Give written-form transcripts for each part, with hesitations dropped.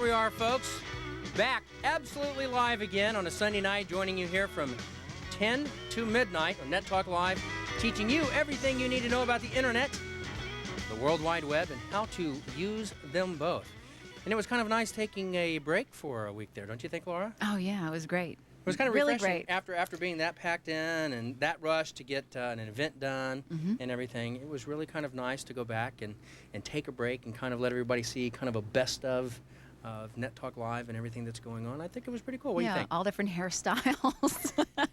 we are, folks. Back absolutely live again on a Sunday night, joining you here from 10 to midnight on Net Talk Live, teaching you everything you need to know about the internet, the World Wide Web, and how to use them both. And it was kind of nice taking a break for a week there, don't you think, Laura? Oh, yeah, it was great. It was kind of really refreshing great. after being that packed in and that rush to get an event done and everything. It was really kind of nice to go back and take a break and kind of let everybody see kind of a best of Net Talk Live and everything that's going on. I think it was pretty cool. What do you think? All different hairstyles. It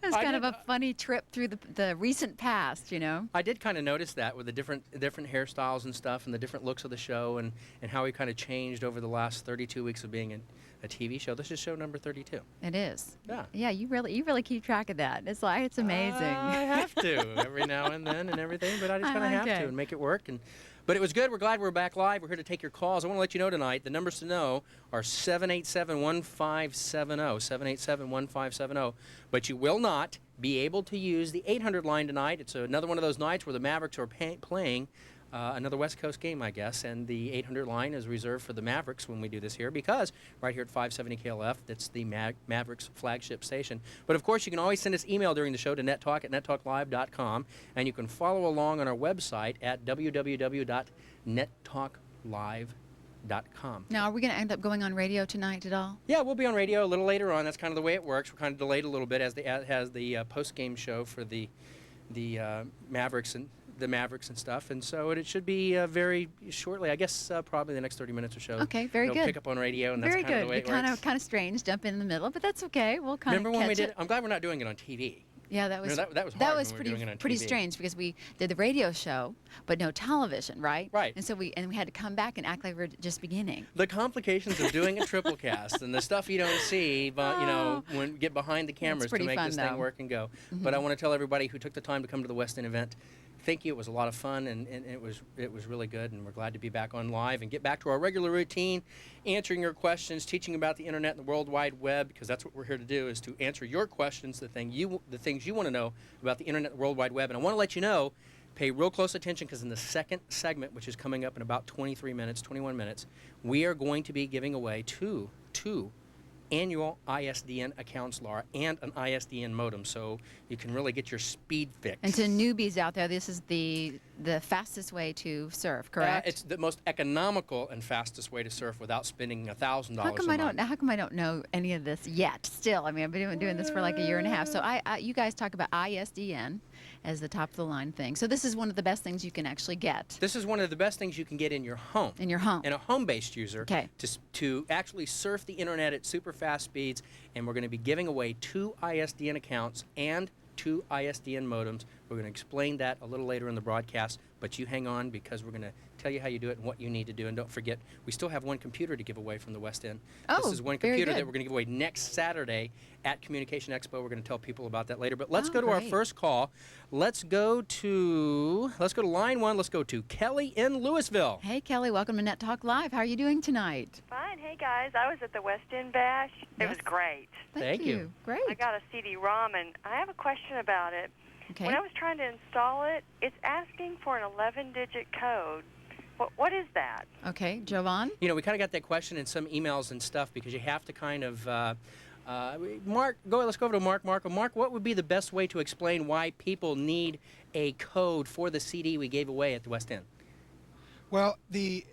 was kind of a funny trip through the recent past, you know? I did kind of notice that with the different hairstyles and stuff and the different looks of the show and how we kind of changed over the last 32 weeks of being a TV show. This is show number 32. It is. Yeah. Yeah, you really keep track of that. It's like, it's amazing. I have to every now and then and everything, but I just kind of have to and make it work. But it was good. We're glad we're back live. We're here to take your calls. I want to let you know tonight, the numbers to know are 787-1570, 787-1570. But you will not be able to use the 800 line tonight. It's another one of those nights where the Mavericks are playing another West Coast game, I guess, and the 800 line is reserved for the Mavericks when we do this here because right here at 570 KLF, that's the Mavericks flagship station. But, of course, you can always send us email during the show to nettalk@nettalklive.com, and you can follow along on our website at www.nettalklive.com. Now, are we going to end up going on radio tonight at all? Yeah, we'll be on radio a little later on. That's kind of the way it works. We're kind of delayed a little bit as the post-game show for the Mavericks and stuff, and so it should be very shortly. I guess probably the next 30 minutes or so. Okay, very good. Pick up on radio, and that's very kind of good. the way it works. Kind of strange, jump in the middle, but that's okay. We'll kind Remember of when we catch did it? I'm glad we're not doing it on TV. Yeah, that was that was hard that when was we were doing it on pretty TV. strange because we did the radio show, but no television, right? Right. And so we had to come back and act like we were just beginning. The complications of doing a triple cast and the stuff you don't see, but when you get behind the cameras to make fun, this though. thing work and go. But I want to tell everybody who took the time to come to the West End event, thank you. It was a lot of fun, and it was really good, and we're glad to be back on live and get back to our regular routine, answering your questions, teaching about the internet and the World Wide Web, because that's what we're here to do, is to answer your questions, the things you want to know about the internet and the World Wide Web. And I want to let you know, pay real close attention, because in the second segment, which is coming up in about 21 minutes, we are going to be giving away two annual ISDN accounts, Laura, and an ISDN modem, so you can really get your speed fix. And to newbies out there, this is the fastest way to surf, correct? It's the most economical and fastest way to surf without spending $1,000 a month. How come I don't know any of this yet? Still, I mean, I've been doing this for like a year and a half. So you guys talk about ISDN as the top of the line thing. So this is one of the best things you can actually get. This is one of the best things you can get in your home. In your home. And a home-based user. Okay. To actually surf the internet at super fast speeds, and we're going to be giving away 2 ISDN accounts and 2 ISDN modems. We're going to explain that a little later in the broadcast, but you hang on because we're going to tell you how you do it and what you need to do. And don't forget, we still have one computer to give away from the West End. Oh, this is one very computer good. that we're going to give away next Saturday at Communication Expo. We're going to tell people about that later. But let's go to our first call. Let's go to line 1. Let's go to Kelly in Louisville. Hey, Kelly, welcome to Net Talk Live. How are you doing tonight? Fine. Hey, guys. I was at the West End Bash. It was great. Thank you. Great. I got a CD-ROM, and I have a question about it. Okay. When I was trying to install it, it's asking for an 11-digit code. What is that? Okay, Jovan? You know, we kind of got that question in some emails and stuff because you have to kind of, Mark, let's go over to Mark. Mark, what would be the best way to explain why people need a code for the CD we gave away at the West End? Well, the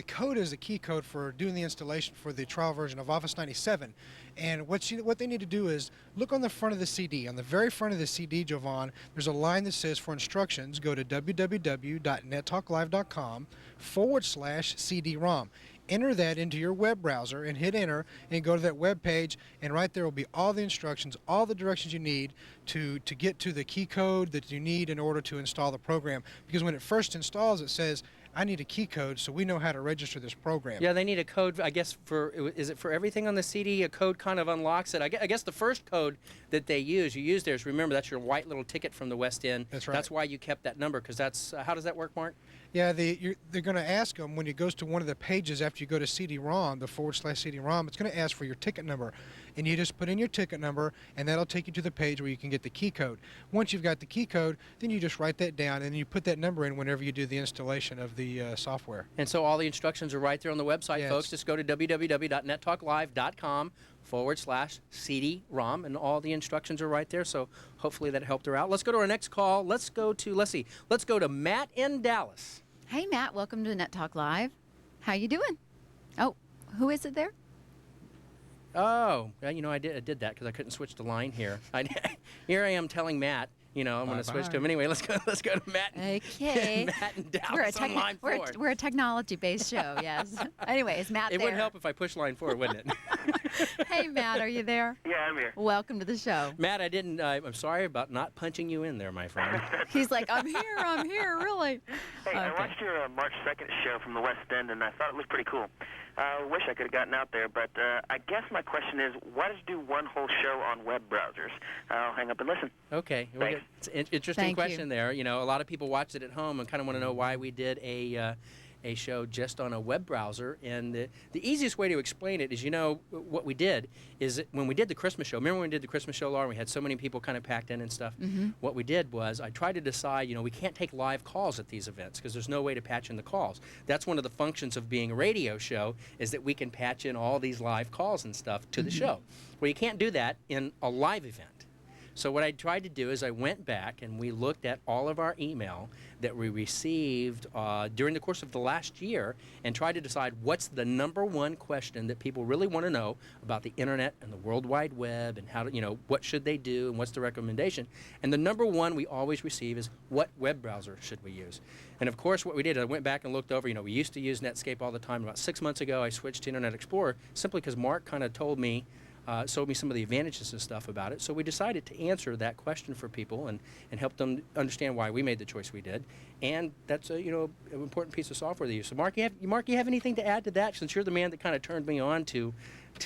code is the key code for doing the installation for the trial version of Office 97. And what they need to do is look on the front of the CD. On the very front of the CD, Jovan, there's a line that says for instructions, go to www.nettalklive.com/CD-ROM. Enter that into your web browser and hit enter and go to that web page, and right there will be all the instructions, all the directions you need to get to the key code that you need in order to install the program. Because when it first installs, it says, I need a key code so we know how to register this program. Yeah, they need a code, I guess, is it for everything on the CD? A code kind of unlocks it. I guess the first code that you use there is, remember, that's your white little ticket from the West End. That's right. That's why you kept that number, because that's, how does that work, Mark? Yeah, they're going to ask them when it goes to one of the pages after you go to CD-ROM, the /CD-ROM, it's going to ask for your ticket number. And you just put in your ticket number, and that'll take you to the page where you can get the key code. Once you've got the key code, then you just write that down, and then you put that number in whenever you do the installation of the software. And so all the instructions are right there on the website, Yes. folks. Just go to www.nettalklive.com/CD-ROM, and all the instructions are right there. So hopefully that helped her out. Let's go to our next call. Let's go to Matt in Dallas. Hey, Matt, welcome to Net Talk Live. How you doing? Oh, who is it there? Oh, well, I did that because I couldn't switch the line here. Here I am telling Matt, I'm going to switch to him anyway. Let's go to Matt. Okay. Matt in Dallas on line 4. We're a technology-based show, yes. Anyways, Matt It there. would help if I push line 4, wouldn't it? Hey, Matt, are you there? Yeah, I'm here. Welcome to the show. Matt, I'm sorry about not punching you in there, my friend. He's like, I'm here, really. Hey, I Okay. watched your March 2nd show from the West End, and I thought it looked pretty cool. I wish I could have gotten out there, but I guess my question is, why did you do one whole show on web browsers? I'll hang up and listen. Okay. Well, Thanks. it's an interesting Thank you. question there. A lot of people watched it at home and kind of want to know why we did a show just on a web browser. And the easiest way to explain it is, what we did is that when we did the Christmas show, remember when we did the Christmas show, Laura, we had so many people kind of packed in and stuff? Mm-hmm. What we did was I tried to decide, we can't take live calls at these events because there's no way to patch in the calls. That's one of the functions of being a radio show is that we can patch in all these live calls and stuff to the show. Well, you can't do that in a live event. So what I tried to do is I went back and we looked at all of our email that we received during the course of the last year and tried to decide what's the number one question that people really want to know about the internet and the World Wide Web and how to, what should they do and what's the recommendation. And the number one we always receive is what web browser should we use? And of course what we did, I went back and looked over, we used to use Netscape all the time. About 6 months ago I switched to Internet Explorer simply because Mark kind of showed me some of the advantages and stuff about it. So we decided to answer that question for people and help them understand why we made the choice we did. And that's an important piece of software they use. So Mark, you have anything to add to that? Since you're the man that kind of turned me on to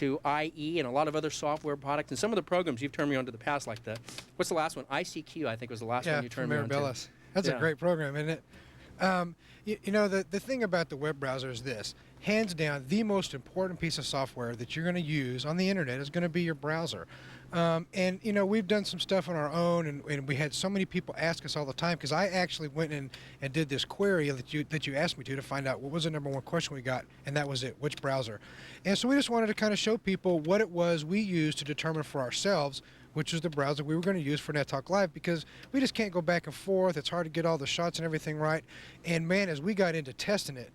IE and a lot of other software products and some of the programs you've turned me on to the past, like what's the last one? ICQ, I think was the last one you turned me on to. Marabellis. That's a great program, isn't it? The thing about the web browser is this. Hands down, the most important piece of software that you're going to use on the internet is going to be your browser. We've done some stuff on our own, and we had so many people ask us all the time because I actually went in and did this query that you asked me to find out what was the number one question we got, and that was it, which browser. And so we just wanted to kind of show people what it was we used to determine for ourselves which is the browser we were going to use for NetTalk Live because we just can't go back and forth. It's hard to get all the shots and everything right. And man, as we got into testing it,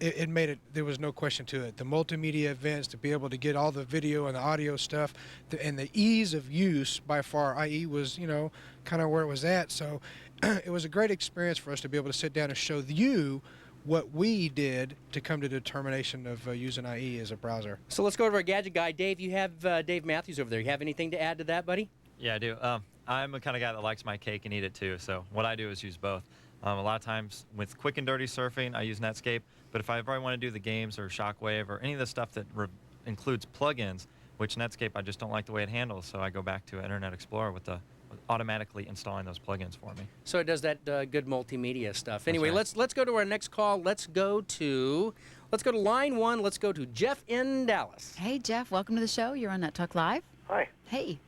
it made it, there was no question to it. The multimedia events, to be able to get all the video and the audio stuff, and the ease of use by far, IE was, kind of where it was at. So it was a great experience for us to be able to sit down and show you what we did to come to the determination of using IE as a browser. So let's go over our gadget guy. Dave, you have Dave Matthews over there. You have anything to add to that, buddy? Yeah, I do. I'm the kind of guy that likes my cake and eat it too. So what I do is use both. A lot of times with quick and dirty surfing, I use Netscape. But if I ever want to do the games or Shockwave or any of the stuff that includes plugins, which Netscape I just don't like the way it handles, so I go back to Internet Explorer with automatically installing those plugins for me. So it does that good multimedia stuff. Anyway, right. let's go to our next call. Let's go to line 1. Let's go to Jeff in Dallas. Hey, Jeff, welcome to the show. You're on Net Talk Live. Hi. Hey,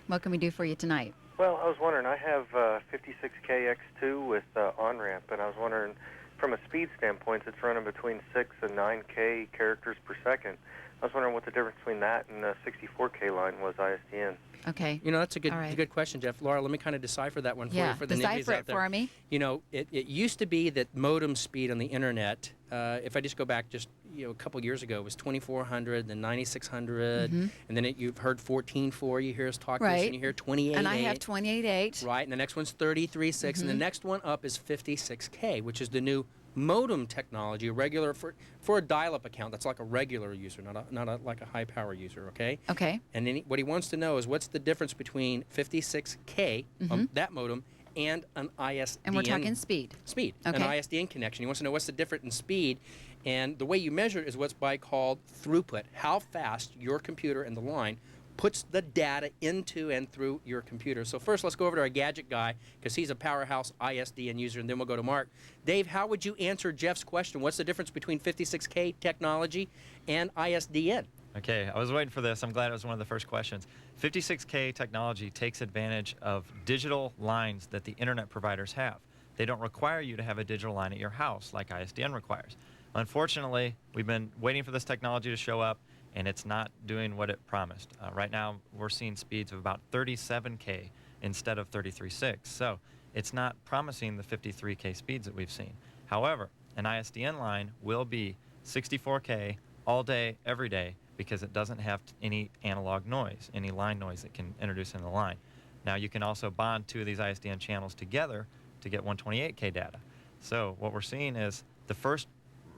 what can we do for you tonight? Well, I was wondering, I have 56K X2 with on-ramp, and I was wondering, from a speed standpoint, it's running between 6 and 9K characters per second. I was wondering what the difference between that and the 64K line was ISDN. Okay. That's a good All right. good question, Jeff. Laura, let me kind of decipher that one for Yeah, you for the newbies decipher out it there. for me. It used to be that modem speed on the internet, if I just go back a couple years ago, it was 2400, then 9600, and then you've heard 14.4. You hear us talk this, Right. and you hear 28.8. And I have 28.8. Right, and the next one's 33.6, and the next one up is 56K, which is the new modem technology, regular for a dial-up account. That's like a regular user, not like a high-power user. Okay. Okay. And then what he wants to know is what's the difference between 56K, that modem, and an ISDN. And we're talking speed. Speed, Okay. an ISDN connection. He wants to know what's the difference in speed, and the way you measure it is what's called throughput, how fast your computer and the line puts the data into and through your computer. So first, let's go over to our gadget guy, because he's a powerhouse ISDN user, and then we'll go to Mark. Dave, how would you answer Jeff's question? What's the difference between 56K technology and ISDN? Okay, I was waiting for this. I'm glad it was one of the first questions. 56K technology takes advantage of digital lines that the internet providers have. They don't require you to have a digital line at your house like ISDN requires. Unfortunately, we've been waiting for this technology to show up, and it's not doing what it promised. Right now, we're seeing speeds of about 37K instead of 33.6. So it's not promising the 53K speeds that we've seen. However, an ISDN line will be 64K all day, every day, because it doesn't have any analog noise, any line noise that can introduce in the line. Now, you can also bond two of these ISDN channels together to get 128K data. So what we're seeing is the first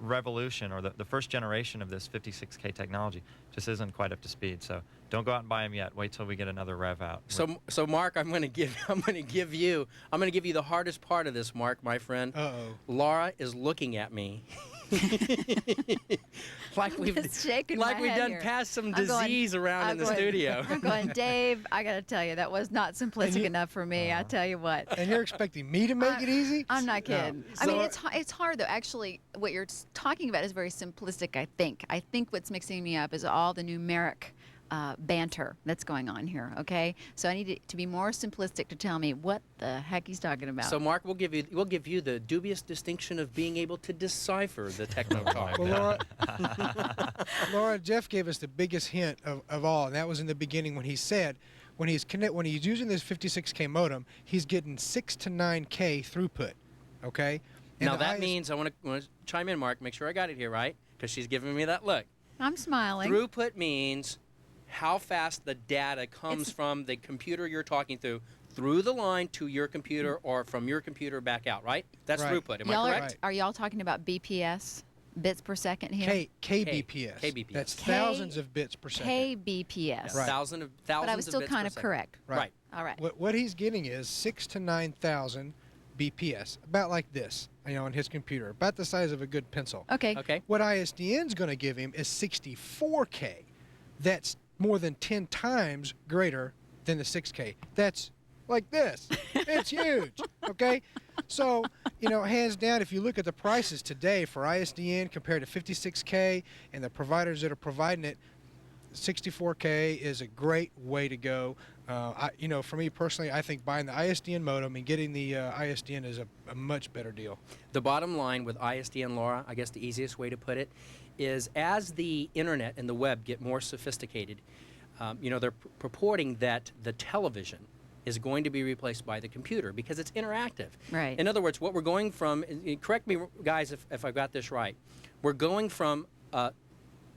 revolution, or the first generation of this 56K technology just isn't quite up to speed. So don't go out and buy them yet. Wait till we get another rev out. So Mark, I'm going to give you the hardest part of this, Mark, my friend. Uh-oh. Laura is looking at me. like we've Just shaking my head done here. past some I'm going- disease around I'm in the going- studio. I'm going, Dave, I got to tell you, that was not simplistic enough for me. I tell you what. And you're expecting me to make it easy? I'm not kidding. I So- mean, it's hard, though. Actually, what you're talking about is very simplistic, I think. I think what's mixing me up is all the numeric banter that's going on here, okay? So I need it to be more simplistic to tell me what the heck he's talking about. So Mark, we'll give you the dubious distinction of being able to decipher the techno talk. Well, Laura, Jeff gave us the biggest hint of all, and that was in the beginning when he said when he's using this 56K modem, he's getting 6 to 9K throughput, okay? And Now the that means I want to chime in, Mark. Make sure I got it here right, because she's giving me that look. I'm smiling. Throughput means how fast the data comes It's- from the computer you're talking through the line to your computer, or from your computer back out, right? That's Right. throughput. Am Y'all I are, correct? are y'all talking about BPS, bits per second here? KBPS. KBPS. That's K- thousands of bits per second. KBPS. Right. Thousands But I was of still bits kind per of second. correct. Right. All right. What he's getting is 6 to 9,000 BPS, about like this, on his computer, about the size of a good pencil. Okay. Okay. What ISDN's going to give him is 64K. That's more than 10 times greater than the 6K. That's like this. It's huge. Okay? So, hands down, if you look at the prices today for ISDN compared to 56K and the providers that are providing it, 64K is a great way to go. For me personally, I think buying the ISDN modem and getting the ISDN is a much better deal. The bottom line with ISDN, Laura, I guess the easiest way to put it, is as the internet and the web get more sophisticated, they're purporting that the television is going to be replaced by the computer because it's interactive. Right. In other words, what we're going from, correct me guys if I got this right, we're going from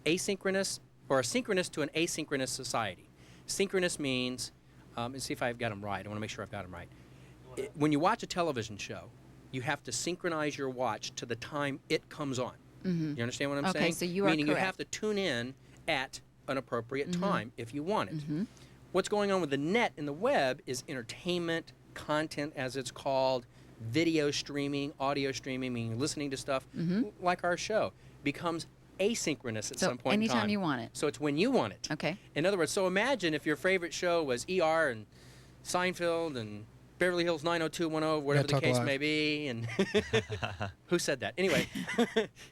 asynchronous or a synchronous to an asynchronous society. Synchronous means, let's see if I've got them right. I want to make sure I've got them right. When you watch a television show, you have to synchronize your watch to the time it comes on. Mm-hmm. You understand what I'm Okay, saying? so you are Meaning you correct. have to tune in at an appropriate time if you want it. Mm-hmm. What's going on with the net and the web is entertainment, content as it's called, video streaming, audio streaming, meaning listening to stuff like our show, becomes asynchronous at So some point in anytime time. you want it. So it's when you want it. Okay. In other words, so imagine if your favorite show was ER and Seinfeld and Beverly Hills 90210, whatever the Talk case Live. may be, and who said that?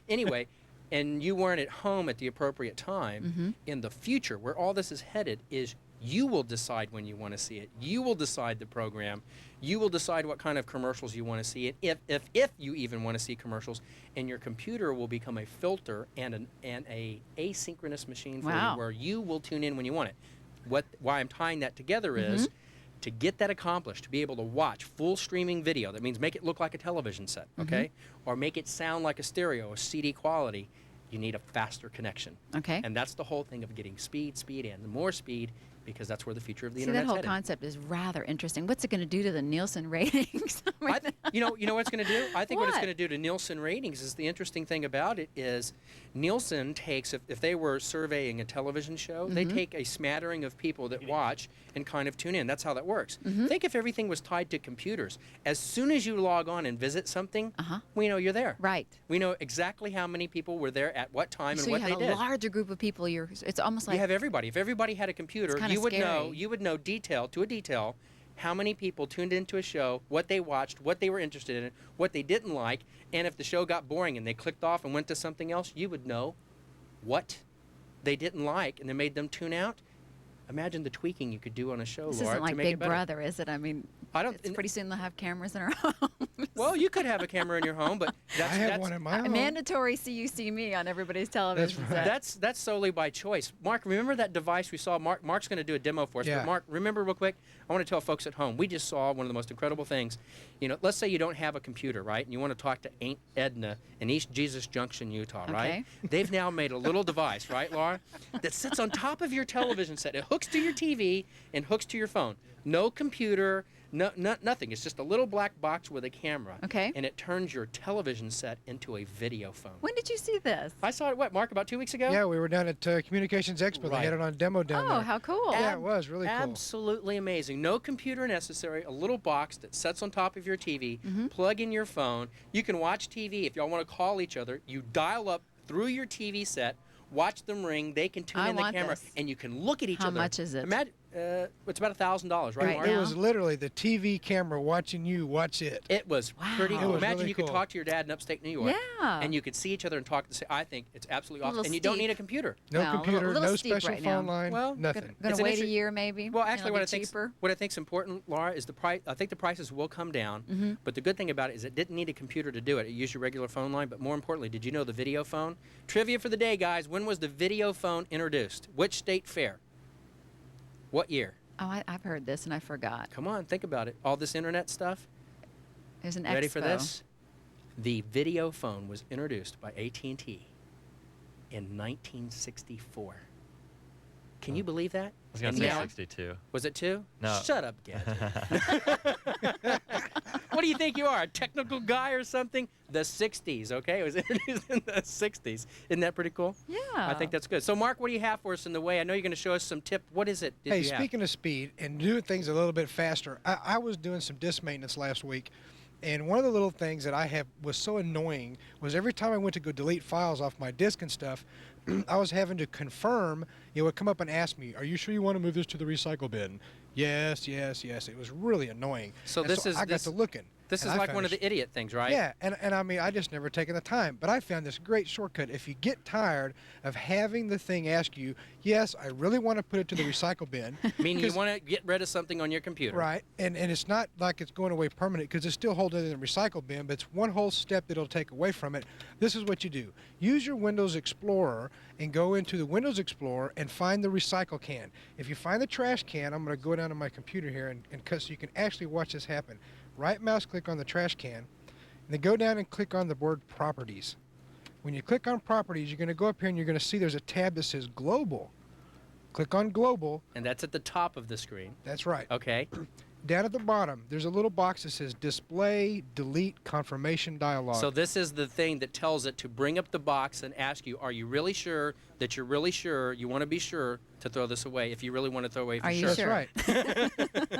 Anyway, and you weren't at home at the appropriate time. In the future, where all this is headed is you will decide when you want to see it. You will decide the program. You will decide what kind of commercials you want to see it, if you even want to see commercials, and your computer will become a filter and a asynchronous machine for Wow. you, where you will tune in when you want it. Why I'm tying that together is to get that accomplished, to be able to watch full streaming video. That means make it look like a television set, okay, or make it sound like a stereo, a CD quality. You need a faster connection. Okay. And that's the whole thing of getting speed, and more speed, because that's where the future of the See, that internet's whole headed. concept is rather interesting. What's it going to do to the Nielsen ratings? You know what it's going to do? I think what it's What? going to do to Nielsen ratings is the interesting thing about it is Nielsen takes, if they were surveying a television show, they take a smattering of people that watch and kind of tune in. That's how that works. Think if everything was tied to computers. As soon as you log on and visit something, we know you're there. Right. We know exactly how many people were there at what time So and you what have they a did. larger group of people. It's almost You like have everybody. If everybody had a computer, kind kinda you would know scary. you would know detail to a detail how many people tuned into a show, what they watched, what they were interested in, what they didn't like, and if the show got boring and they clicked off and went to something else, you would know what they didn't like and they made them tune out. Imagine the tweaking you could do on a show, This Laura, isn't like to make Big it better. Brother, is it? I mean, I don't. it's pretty soon they'll have cameras in our homes. Well, you could have a camera in your home, but that's I have that's, one in my home. Mandatory see you see me on everybody's television right. set. That's solely by choice. Mark, remember that device we saw? Mark's going to do a demo for us. Yeah. But Mark, remember real quick, I want to tell folks at home, we just saw one of the most incredible things. You know, let's say you don't have a computer, right? And you want to talk to Aunt Edna in East Jesus Junction, Utah, right? They've now made a little device, right, Laura, that sits on top of your television set. It hooks to your TV and hooks to your phone. No computer, nothing. It's just a little black box with a camera. Okay. And it turns your television set into a video phone. When did you see this? I saw it, what, Mark, about 2 weeks ago? Yeah, we were down at Communications Expo. They Right. had it on demo down there. Oh, how cool. Yeah, it was really cool. Absolutely amazing. No computer necessary. A little box that sits on top of your TV. Mm-hmm. Plug in your phone. You can watch TV. If y'all want to call each other, you dial up through your TV set, watch them ring. They can tune I in the want camera, this. and you can look at each How other. much is it? Imagine, it's about $1,000, right, Right Mark? It now? was literally the TV camera watching you watch it. It was pretty Wow. cool. It was Imagine really you could cool. talk to your dad in upstate New York. Yeah. And you could see each other and talk. I think it's absolutely A awesome. little And you don't steep. need a computer. No Well, a computer, little no steep special right now. phone line, Well, nothing. Gonna It's an wait a issue- year maybe. Well, and actually, it'll what be I think cheaper. what I think's important, Laura, is the price. I think the prices will come down. Mm-hmm. But the good thing about it is it didn't need a computer to do it. It used your regular phone line. But more importantly, did you know the video phone? Trivia for the day, guys. When was the video phone introduced? Which state fair? What year? Oh, I've heard this and I forgot. Come on, think about it. All this internet stuff. There's an Ready expo. for this? The video phone was introduced by AT&T in 1964. Can you believe that? I was going And to say Yeah. 62. Was it two? No. Shut up, Gadget. What do you think you are, a technical guy or something? The 60s, okay? It was introduced in the 60s. Isn't that pretty cool? Yeah. I think that's good. So, Mark, what do you have for us in the way? I know you're going to show us some tip. What is it? Hey, speaking of speed and doing things a little bit faster, I was doing some disk maintenance last week, and one of the little things that I have was so annoying was every time I went to go delete files off my disk and stuff, I was having to confirm. It would come up and ask me, "Are you sure you want to move this to the recycle bin?" Yes, yes, yes. It was really annoying. So And this is- I got this- to looking. This and is I like found one of this- the idiot things, right? Yeah, and I mean, I just never taken the time. But I found this great shortcut. If you get tired of having the thing ask you, yes, I really want to put it to the recycle bin. Meaning you 'cause- want to get rid of something on your computer. Right, and it's not like it's going away permanent because it's still holding it in the recycle bin, but it's one whole step that it'll take away from it. This is what you do. Use your Windows Explorer and go into the Windows Explorer and find the recycle can. If you find the trash can, I'm going to go down to my computer here and cut so you can actually watch this happen. Right mouse click on the trash can, and then go down and click on the word Properties. When you click on Properties, you're going to go up here and you're going to see there's a tab that says Global. Click on Global. And that's at the top of the screen. That's right. Okay. Down at the bottom, there's a little box that says Display Delete Confirmation Dialog. So this is the thing that tells it to bring up the box and ask you, are you really sure that you're really sure you want to be sure to throw this away if you really want to throw away for Are you sure? That's sure? right.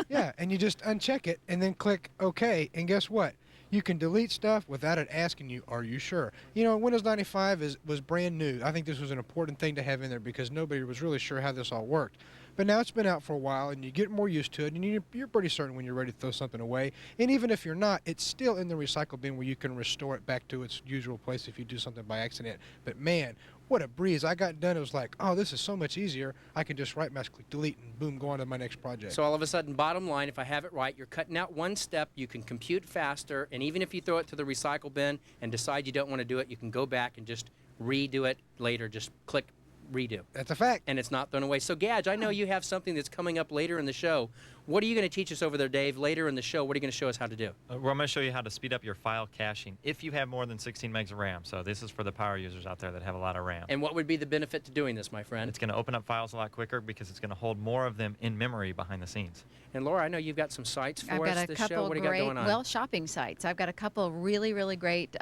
Yeah, and you just uncheck it and then click OK. And guess what? You can delete stuff without it asking you, are you sure? You know, Windows 95 was brand new. I think this was an important thing to have in there because nobody was really sure how this all worked. But now it's been out for a while, and you get more used to it, and you're pretty certain when you're ready to throw something away. And even if you're not, it's still in the recycle bin where you can restore it back to its usual place if you do something by accident. But man, what a breeze. I got done. It was like, oh, this is so much easier. I can just right mouse click delete and boom, go on to my next project. So all of a sudden, bottom line, if I have it right, you're cutting out one step, you can compute faster, and even if you throw it to the recycle bin and decide you don't want to do it, you can go back and just redo it later. Just click redo. That's a fact. And it's not thrown away. So, Gadge, I know you have something that's coming up later in the show. What are you going to teach us over there, Dave, later in the show? What are you going to show us how to do? Well, I'm going to show you how to speed up your file caching if you have more than 16 megs of RAM. So this is for the power users out there that have a lot of RAM. And what would be the benefit to doing this, my friend? It's going to open up files a lot quicker because it's going to hold more of them in memory behind the scenes. And, Laura, I know you've got some sites for I've us got a this couple show. What do you got great, going on? well, shopping sites. I've got a couple really, really great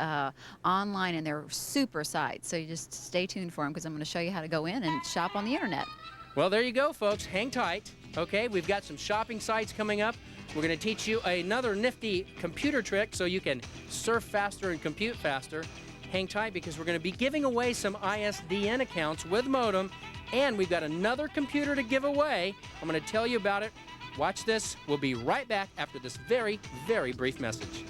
online, and they're super sites. So you just stay tuned for them because I'm going to show you how to go in and shop on the internet. Well, there you go, folks. Hang tight. Okay, we've got some shopping sites coming up. We're going to teach you another nifty computer trick so you can surf faster and compute faster. Hang tight because we're going to be giving away some ISDN accounts with modem And we've got another computer to give away. I'm going to tell you about it. Watch this. We'll be right back after this very, very brief message.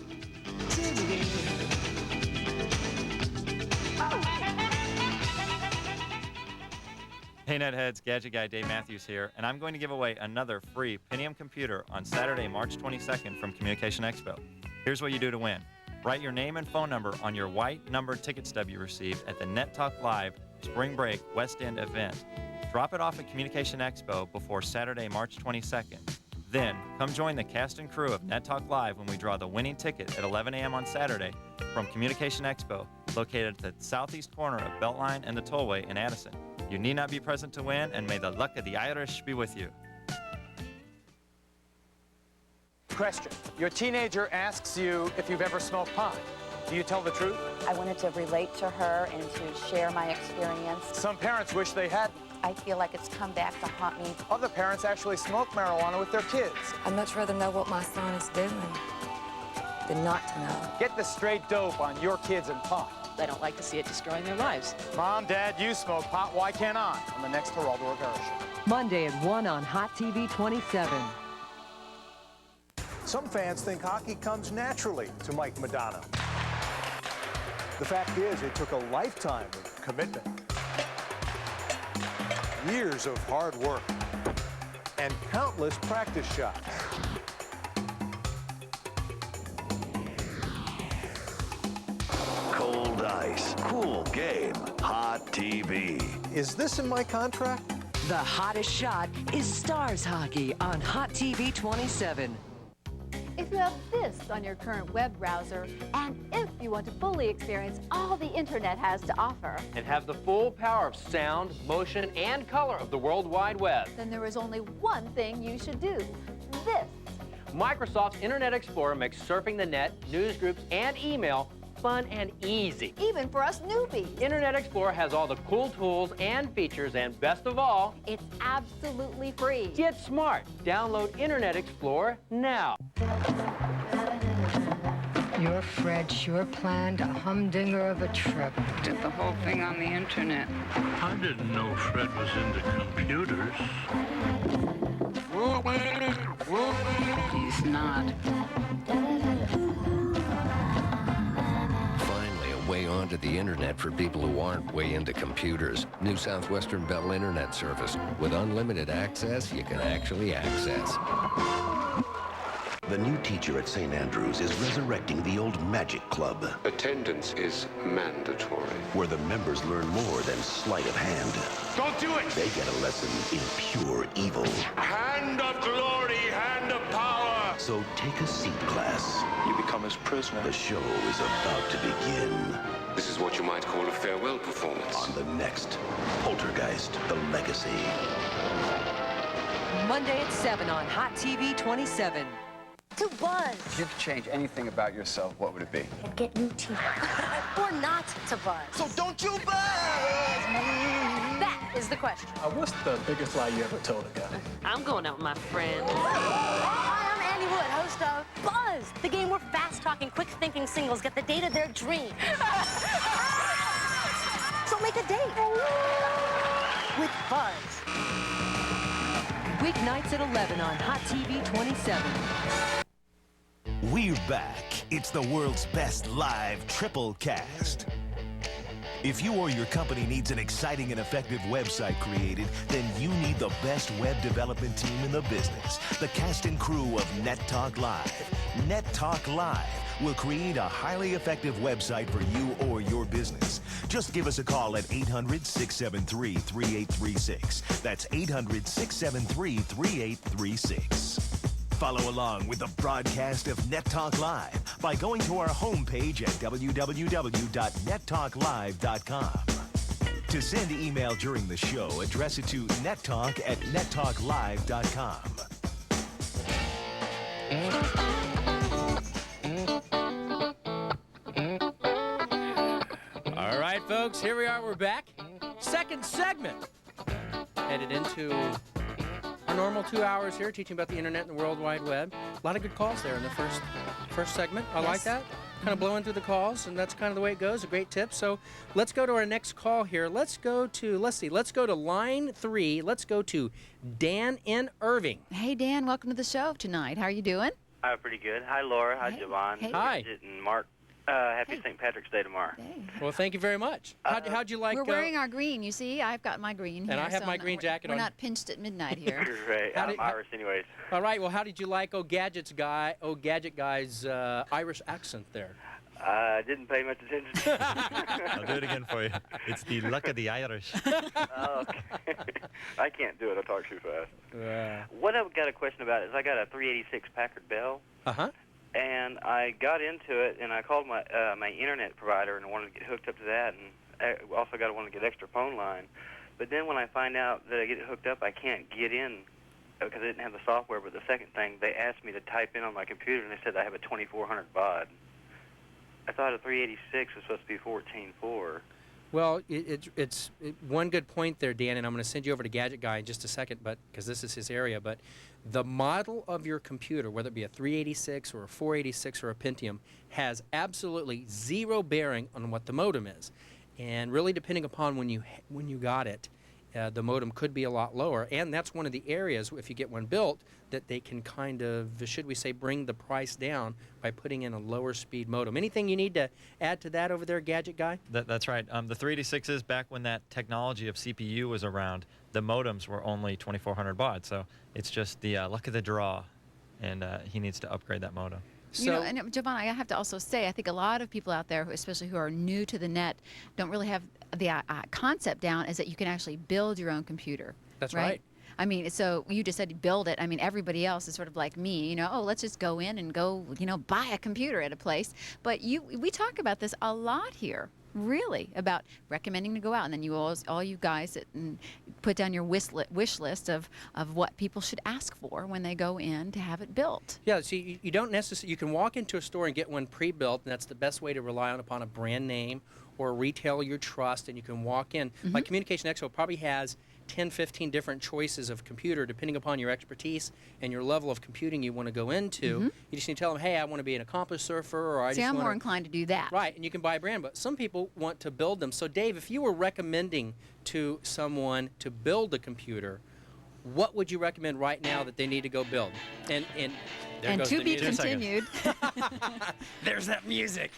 Hey Netheads, Gadget Guy Dave Matthews here, and I'm going to give away another free Pentium computer on Saturday, March 22nd from Communication Expo. Here's what you do to win. Write your name and phone number on your white numbered ticket stub you received at the Net Talk Live Spring Break West End event. Drop it off at Communication Expo before Saturday, March 22nd. Then, come join the cast and crew of Net Talk Live when we draw the winning ticket at 11 a.m. on Saturday from Communication Expo, located at the southeast corner of Beltline and the Tollway in Addison. You need not be present to win, and may the luck of the Irish be with you. Question. Your teenager asks you if you've ever smoked pot. Do you tell the truth? I wanted to relate to her and to share my experience. Some parents wish they hadn't. I feel like it's come back to haunt me. Other parents actually smoke marijuana with their kids. I'd much rather know what my son is doing than not to know. Get the straight dope on your kids and pot. They don't like to see it destroying their lives. Mom, Dad, you smoke pot. Why can't I? On the next Geraldo Rivera Show. Monday at 1 on Hot TV 27. Some fans think hockey comes naturally to Mike Madonna. The fact is, it took a lifetime of commitment, years of hard work, and countless practice shots. Cold ice, cool game, hot TV. Is this in my contract? The hottest shot is Stars Hockey on Hot TV 27. If you have this on your current web browser, and if you want to fully experience all the internet has to offer, and have the full power of sound, motion, and color of the World Wide Web, then there is only one thing you should do. This. Microsoft's Internet Explorer makes surfing the net, news groups, and email fun and easy. Even for us newbies. Internet Explorer has all the cool tools and features, and best of all, it's absolutely free. Get smart. Download Internet Explorer now. Your Fred sure planned a humdinger of a trip. Did the whole thing on the internet. I didn't know Fred was into computers. He's not. Way onto the internet for people who aren't way into computers. New Southwestern Bell Internet Service. With unlimited access, you can actually access. The new teacher at St. Andrews is resurrecting the old Magic Club. Attendance is mandatory. Where the members learn more than sleight of hand. Don't do it! They get a lesson in pure evil. Hand of glory, hand of power! So take a seat, class. You become his prisoner. The show is about to begin. This is what you might call a farewell performance. On the next Poltergeist, The Legacy. Monday at 7 on Hot TV 27. To buzz. If you could change anything about yourself, what would it be? Get new teeth. Or not to buzz. So don't you buzz me! That is the question. What's the biggest lie you ever told a guy? I'm going out with my friend. Hi, I'm Andy Wood, host of Buzz, the game where fast-talking, quick-thinking singles get the date of their dream. So make a date with Buzz. Weeknights at 11 on Hot TV 27. We're back. It's the world's best live triple cast. If you or your company needs an exciting and effective website created, then you need the best web development team in the business. The cast and crew of Net Talk Live. Net Talk Live will create a highly effective website for you or your business. Just give us a call at 800-673-3836. That's 800-673-3836. Follow along with the broadcast of Net Talk Live by going to our homepage at www.nettalklive.com. To send email during the show, address it to nettalk@nettalklive.com. All right, folks, here we are. We're back. Second segment. Headed into our normal 2 hours here, teaching about the internet and the World Wide Web. A lot of good calls there in the first segment. I like that. kind of blowing through the calls, and that's kind of the way it goes. A great tip. So let's go to our next call here. Let's go to line 3. Let's go to Dan in Irving. Hey, Dan, welcome to the show tonight. How are you doing? Pretty good. Hi, Laura. Hi, Hey. Javon. Hey. Hi. Bridget and Mark. Happy St. Patrick's Day tomorrow. Well, thank you very much. How'd you like? We're wearing our green. You see, I've got my green here. And I have so my green jacket we're on. We're not pinched at midnight here. Great. I'm Irish, anyways. All right. Well, how did you like Gadget Guy's Irish accent there? I didn't pay much attention. I'll do it again for you. It's the luck of the Irish. Okay. I can't do it. I talk too fast. What I've got a question about is I got a 386 Packard Bell. Uh-huh. And I got into it, and I called my my internet provider and wanted to get hooked up to that, and I also wanted to get extra phone line. But then when I find out that I get it hooked up, I can't get in because I didn't have the software. But the second thing, they asked me to type in on my computer, and they said I have a 2400 baud. I thought a 386 was supposed to be 14.4. Well, it's one good point there, Dan, and I'm going to send you over to Gadget Guy in just a second, but because this is his area. But the model of your computer, whether it be a 386 or a 486 or a Pentium, has absolutely zero bearing on what the modem is, and really depending upon when you got it, the modem could be a lot lower, and that's one of the areas, if you get one built, that they can kind of, should we say, bring the price down by putting in a lower speed modem. Anything you need to add to that over there, Gadget Guy? That's right. The 386s, back when that technology of CPU was around, the modems were only 2400 baud, so it's just the luck of the draw, and he needs to upgrade that modem. You know, and Javon, I have to also say, I think a lot of people out there, especially who are new to the net, don't really have the concept down, is that you can actually build your own computer. That's right. I mean, so you just said build it. I mean, everybody else is sort of like me, let's just go in and go, buy a computer at a place. But we talk about this a lot here, really, about recommending to go out. And then all you guys sit and put down your wish list of what people should ask for when they go in to have it built. Yeah, so you don't necessarily, you can walk into a store and get one pre-built, and that's the best way to rely upon a brand name or a retailer you trust, and you can walk in. Like Communication Expo probably has 10, 15 different choices of computer depending upon your expertise and your level of computing you want to go into. You just need to tell them, hey, I want to be an accomplished surfer, or I'm more inclined to do that. Right, and you can buy a brand, but some people want to build them. So Dave, if you were recommending to someone to build a computer, what would you recommend right now that they need to go build? And there goes to the be music. continued. There's that music.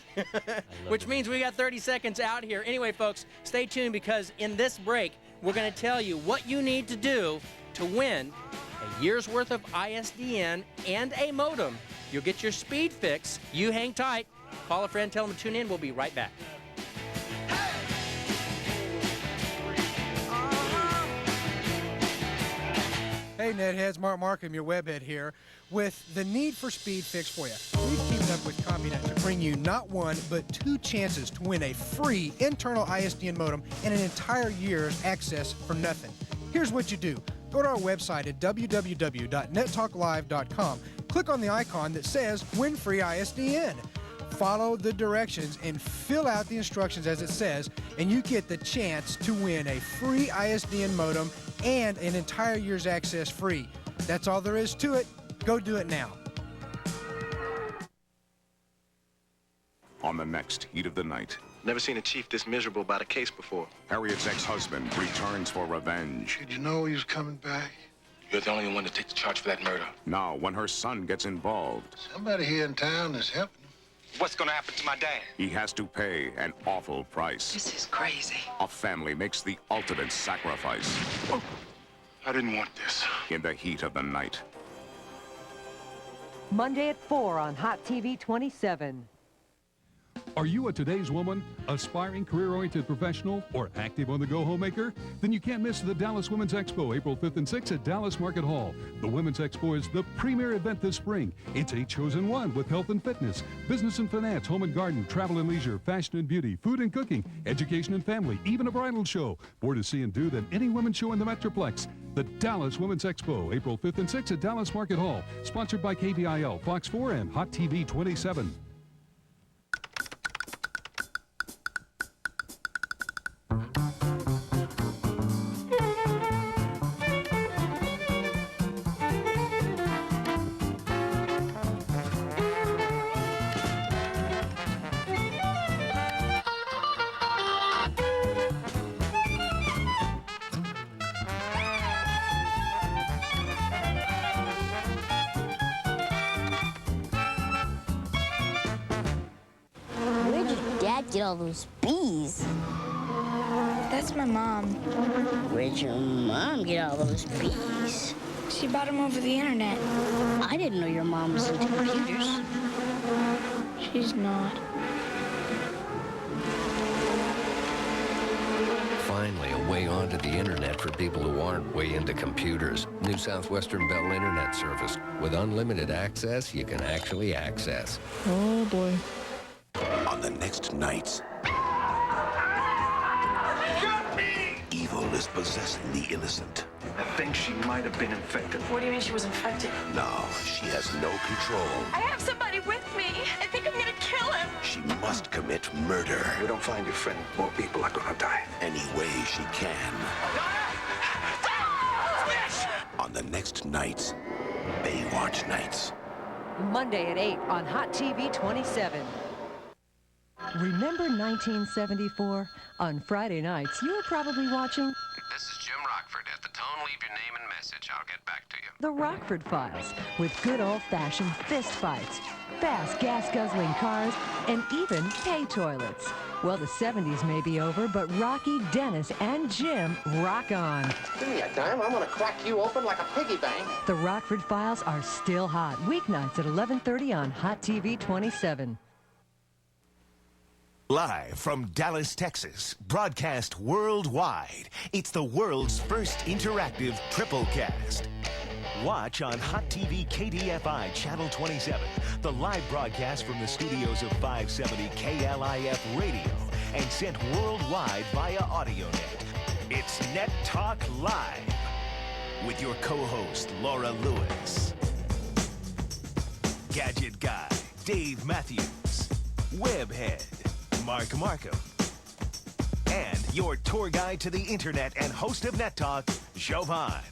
Which means we got 30 seconds out here. Anyway, folks, stay tuned, because in this break, we're going to tell you what you need to do to win a year's worth of ISDN and a modem. You'll get your speed fix. You hang tight. Call a friend, tell them to tune in. We'll be right back. Hey, Netheads, Mark Markham, your webhead here, with the need for speed fix for you. We've teamed up with CompuNet to bring you not one, but 2 chances to win a free internal ISDN modem and an entire year's access for nothing. Here's what you do. Go to our website at www.nettalklive.com. Click on the icon that says Win Free ISDN. Follow the directions and fill out the instructions as it says, and you get the chance to win a free ISDN modem and an entire year's access free. That's all there is to it. Go do it now. On the next heat of the night, Never seen a chief this miserable about a case before. Harriet's ex-husband returns for revenge. Did you know he was coming back? You're the only one to take the charge for that murder. Now, when her son gets involved, Somebody here in town is helping. What's gonna happen to my dad? he has to pay an awful price. This is crazy. A family makes the ultimate sacrifice I didn't want this. in the heat of the night. Monday at 4 on Hot TV 27. Are you a today's woman, aspiring career-oriented professional, or active on-the-go homemaker? Then you can't miss the Dallas Women's Expo, April 5th and 6th at Dallas Market Hall. The Women's Expo is the premier event this spring. It's a chosen one with health and fitness, business and finance, home and garden, travel and leisure, fashion and beauty, food and cooking, education and family, even a bridal show. More to see and do than any women's show in the Metroplex. The Dallas Women's Expo, April 5th and 6th at Dallas Market Hall. Sponsored by KVIL, Fox 4, and Hot TV 27. get all those bees? That's my mom. Where'd your mom get all those bees? She bought them over the internet. I didn't know your mom was into computers. She's not. Finally, a way onto the internet for people who aren't way into computers. New Southwestern Bell Internet Service. With unlimited access, you can actually access. Oh, boy. On the next nights, evil is possessing the innocent. I think she might have been infected. What do you mean she was infected? Now, she has no control. I have somebody with me. I think I'm gonna kill him. She must commit murder. If we don't find your friend, more people are gonna die. Any way she can. On the next nights, Baywatch nights. Monday at 8 on Hot TV 27. Remember 1974? On Friday nights, you were probably watching This is Jim Rockford. At the tone, leave your name and message. I'll get back to you. The Rockford Files, with good old-fashioned fist fights, fast gas-guzzling cars, and even pay toilets. Well, the 70s may be over, but Rocky, Dennis, and Jim rock on. Give me a dime. I'm going to crack you open like a piggy bank. The Rockford Files are still hot, weeknights at 11:30 on Hot TV 27. Live from Dallas, Texas, broadcast worldwide, it's the world's first interactive triple cast. Watch on Hot TV KDFI Channel 27, the live broadcast from the studios of 570 KLIF Radio, and sent worldwide via AudioNet. It's Net Talk Live, with your co-host, Laura Lewis. Gadget Guy, Dave Matthews. Webhead, Mark Markham. And your tour guide to the internet and host of Net Talk, Jovan.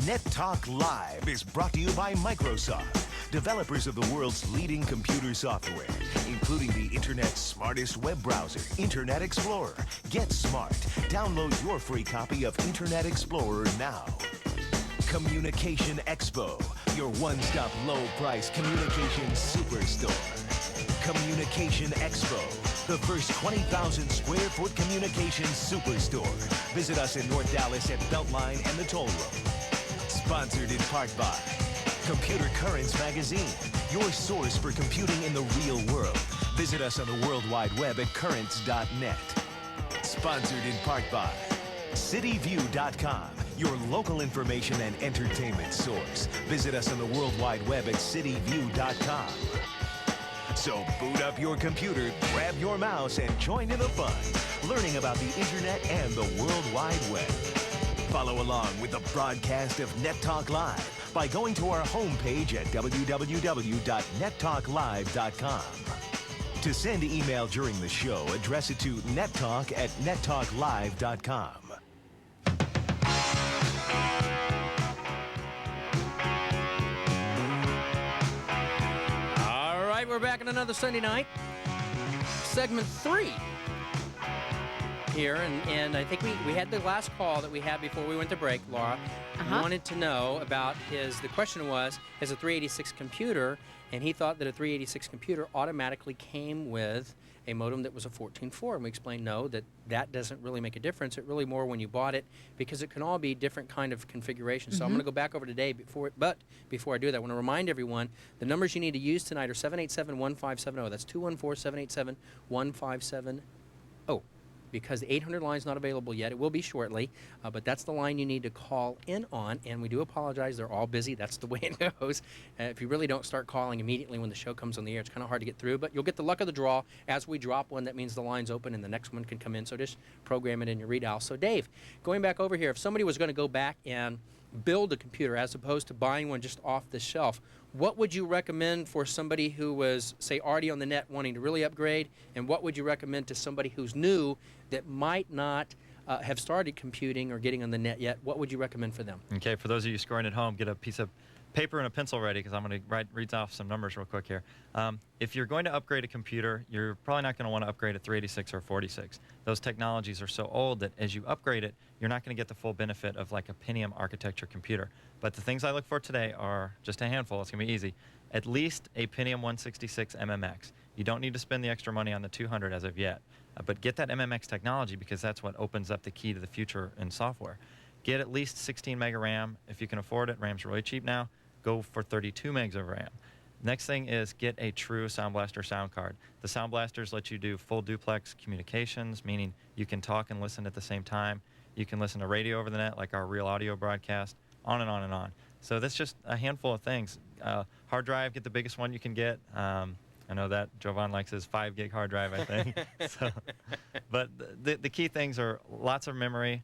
Net Talk Live is brought to you by Microsoft, developers of the world's leading computer software, including the internet's smartest web browser, Internet Explorer. Get smart. Download your free copy of Internet Explorer now. Communication Expo, your one-stop low-price communication superstore. Communication Expo, the first 20,000 square foot communications superstore. Visit us in North Dallas at Beltline and the Toll Road. Sponsored in part by Computer Currents Magazine, your source for computing in the real world. Visit us on the World Wide Web at currents.net. Sponsored in part by cityview.com, your local information and entertainment source. Visit us on the World Wide Web at cityview.com. So boot up your computer, grab your mouse, and join in the fun, learning about the internet and the World Wide Web. Follow along with the broadcast of Net Talk Live by going to our homepage at www.nettalklive.com. To send email during the show, address it to nettalk@nettalklive.com. All right, we're back on another Sunday night. Segment 3 here, and I think we had the last call that we had before we went to break, Laura. Wanted to know about the question was, is a 386 computer, and he thought that a 386 computer automatically came with a modem that was a 14.4, and we explained no, that doesn't really make a difference. It really more when you bought it, because it can all be different kind of configurations. So I'm going to go back over today, but before I do that, I want to remind everyone the numbers you need to use tonight are 787-1570. That's 214-787-1570. Because the 800 line is not available yet. It will be shortly, but that's the line you need to call in on, and we do apologize. They're all busy. That's the way it goes. If you really don't start calling immediately when the show comes on the air, it's kind of hard to get through, but you'll get the luck of the draw. As we drop one, that means the line's open and the next one can come in, so just program it in your redial. So Dave, going back over here, if somebody was going to go back and build a computer as opposed to buying one just off the shelf, what would you recommend for somebody who was, say, already on the net wanting to really upgrade, and what would you recommend to somebody who's new that might not have started computing or getting on the net yet? What would you recommend for them? Okay, for those of you scoring at home, get a piece of paper and a pencil ready, because I'm going to read off some numbers real quick here. If you're going to upgrade a computer, you're probably not going to want to upgrade a 386 or 46. Those technologies are so old that as you upgrade it, you're not going to get the full benefit of like a Pentium architecture computer. But the things I look for today are just a handful. It's going to be easy. At least a Pentium 166 MMX. You don't need to spend the extra money on the 200 as of yet. But get that MMX technology, because that's what opens up the key to the future in software. Get at least 16 meg of RAM. If you can afford it, RAM's really cheap now. Go for 32 megs of RAM. Next thing is get a true Sound Blaster sound card. The Sound Blasters let you do full duplex communications, meaning you can talk and listen at the same time. You can listen to radio over the net, like our Real Audio broadcast, on and on and on. So that's just a handful of things. Hard drive, get the biggest one you can get. I know that Jovan likes his 5 gig hard drive, I think. But the key things are lots of memory,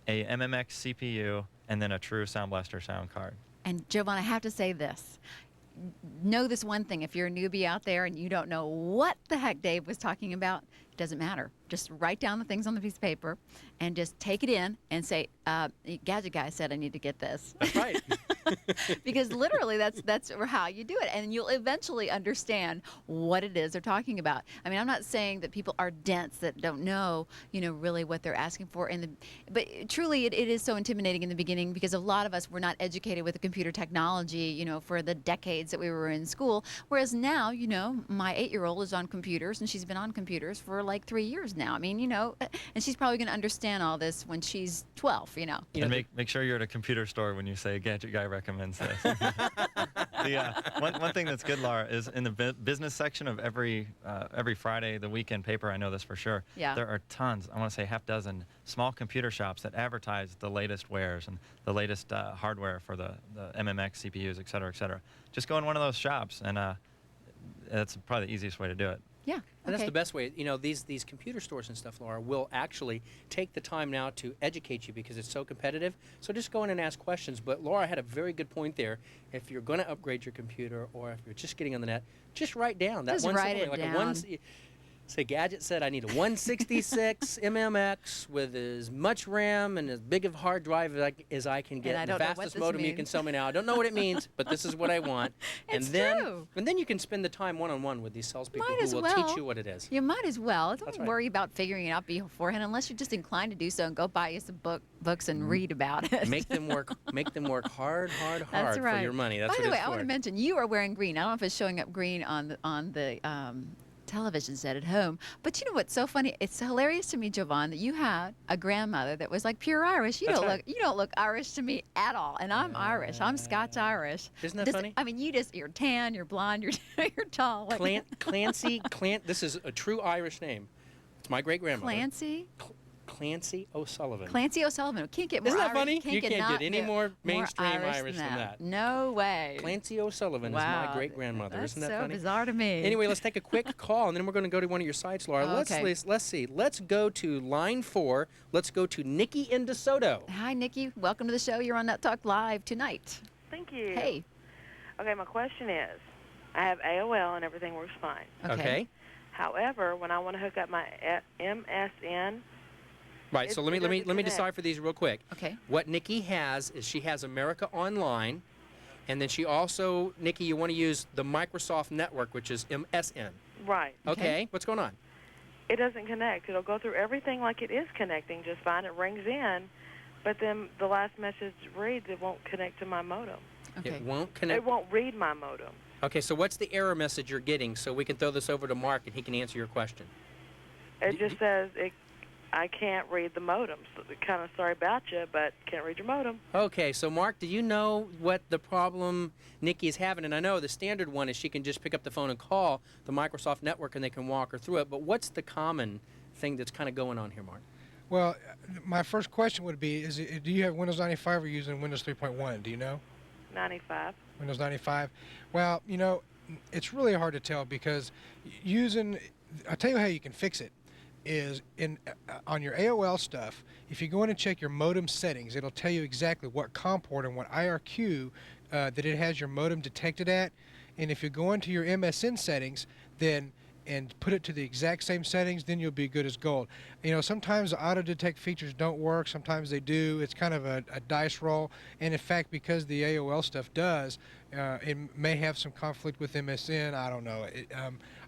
a MMX CPU, and then a true Sound Blaster sound card. And Jovan, I have to say this. Know this one thing. If you're a newbie out there and you don't know what the heck Dave was talking about, it doesn't matter. Just write down the things on the piece of paper and just take it in and say, Gadget Guy said I need to get this. That's right. Because literally that's how you do it, and you'll eventually understand what it is they're talking about. I mean, I'm not saying that people are dense that don't know, really what they're asking for, but truly it is so intimidating in the beginning, because a lot of us were not educated with the computer technology, for the decades that we were in school, whereas now, my 8-year-old is on computers, and she's been on computers for like 3 years now. I mean, and she's probably going to understand all this when she's 12, And make sure you're at a computer store when you say Gadget Guy recommends this. One thing that's good, Laura, is in the business section of every Friday, the weekend paper, I know this for sure, there are tons, I want to say half dozen, small computer shops that advertise the latest wares and the latest hardware for the MMX CPUs, et cetera, et cetera. Just go in one of those shops, and that's probably the easiest way to do it. Yeah. And that's the best way. These computer stores and stuff, Laura, will actually take the time now to educate you, because it's so competitive. So just go in and ask questions. But Laura had a very good point there. If you're going to upgrade your computer, or if you're just getting on the net, just write down that one write simple it thing. down. Say, Gadget said I need a 166 MMX with as much RAM and as big of a hard drive as I can get. And I the don't know what fastest this modem you means. can sell me now. I don't know what it means, but this is what I want. It's then, true. And then you can spend the time one-on-one with these salespeople Might as who will well. teach you what it is. You might as well. That's Don't right. worry about figuring it out beforehand, unless you're just inclined to do so, and go buy you some books and read about it. Make them work hard That's right. for your money. That's By what the way, it's I for. want to mention you are wearing green. I don't know if it's showing up green on the television set at home, but you know what's so funny? It's hilarious to me, Jovan, that you had a grandmother that was like pure Irish. You That's don't right. look Irish to me at all, and I'm Irish. I'm Scotch Irish. Isn't that funny? I mean, you're tan, you're blonde, you're tall. Like, Clancy, this is a true Irish name. It's my great-grandmother. Clancy O'Sullivan. Clancy O'Sullivan. Can't get more Isn't that Irish. funny? You can't not get any more mainstream Irish than that. No way. Clancy O'Sullivan is my great-grandmother. That's Isn't that so funny? bizarre to me. Anyway, let's take a quick call, and then we're going to go to one of your sites, Laura. Okay. Let's see. Let's go to line 4. Let's go to Nikki in DeSoto. Hi, Nikki. Welcome to the show. You're on Nut Talk Live tonight. Thank you. Hey. Okay, my question is, I have AOL and everything works fine. Okay. However, when I want to hook up my MSN, Right, so let me connect. decipher these real quick. Okay. What Nikki has is she has America Online, and then she also, Nikki, you want to use the Microsoft Network, which is MSN. Right. Okay. What's going on? It doesn't connect. It'll go through everything like it is connecting just fine. It rings in, but then the last message reads, it won't connect to my modem. Okay. It won't connect. It won't read my modem. Okay, so what's the error message you're getting so we can throw this over to Mark and he can answer your question? It just says I can't read the modem. So kind of sorry about you, but can't read your modem. Okay, so Mark, do you know what the problem Nikki is having? And I know the standard one is she can just pick up the phone and call the Microsoft Network and they can walk her through it. But what's the common thing that's kind of going on here, Mark? Well, my first question would be, do you have Windows 95 or are you using Windows 3.1? Do you know? 95. Windows 95. Well, it's really hard to tell because I'll tell you how you can fix it. Is on your AOL stuff, if you go in and check your modem settings, it'll tell you exactly what COM port and what IRQ that it has your modem detected at. And if you go into your MSN settings, and put it to the exact same settings, then you'll be good as gold. You know, sometimes the auto detect features don't work, sometimes they do. It's kind of a dice roll. And in fact, because the AOL stuff does, it may have some conflict with MSN. I don't know.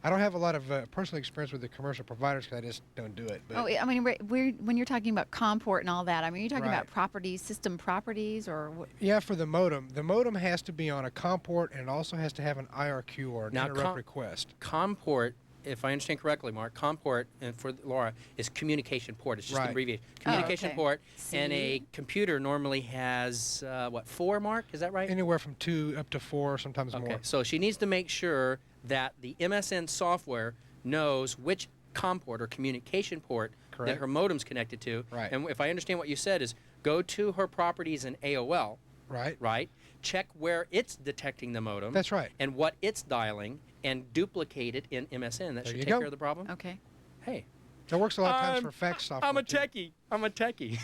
I don't have a lot of personal experience with the commercial providers because I just don't do it. But Oh, I mean, when you're talking about COM-port and all that, I mean, you're talking Right. about properties, system properties, or what? yeah, for the modem has to be on a COM port, and it also has to have an IRQ or an Now, interrupt request. COM-port, if I understand correctly, Mark, COM-port, and for Laura, is communication port. It's just an Right. abbreviation. Oh, Communication okay. port, and See? a computer normally has, 4, Mark? Is that right? Anywhere from 2 up to 4, sometimes Okay, more. so she needs to make sure that the MSN software knows which COM port or communication port that Correct. her modem's connected to. Right. And if I understand what you said is go to her properties in AOL, Right. right? Check where it's detecting the modem. That's right. And what it's dialing and duplicate it in MSN. That There should you take go. care of the problem. Okay. Hey. That works a lot of times for fax software. I'm a too. techie. I'm a techie.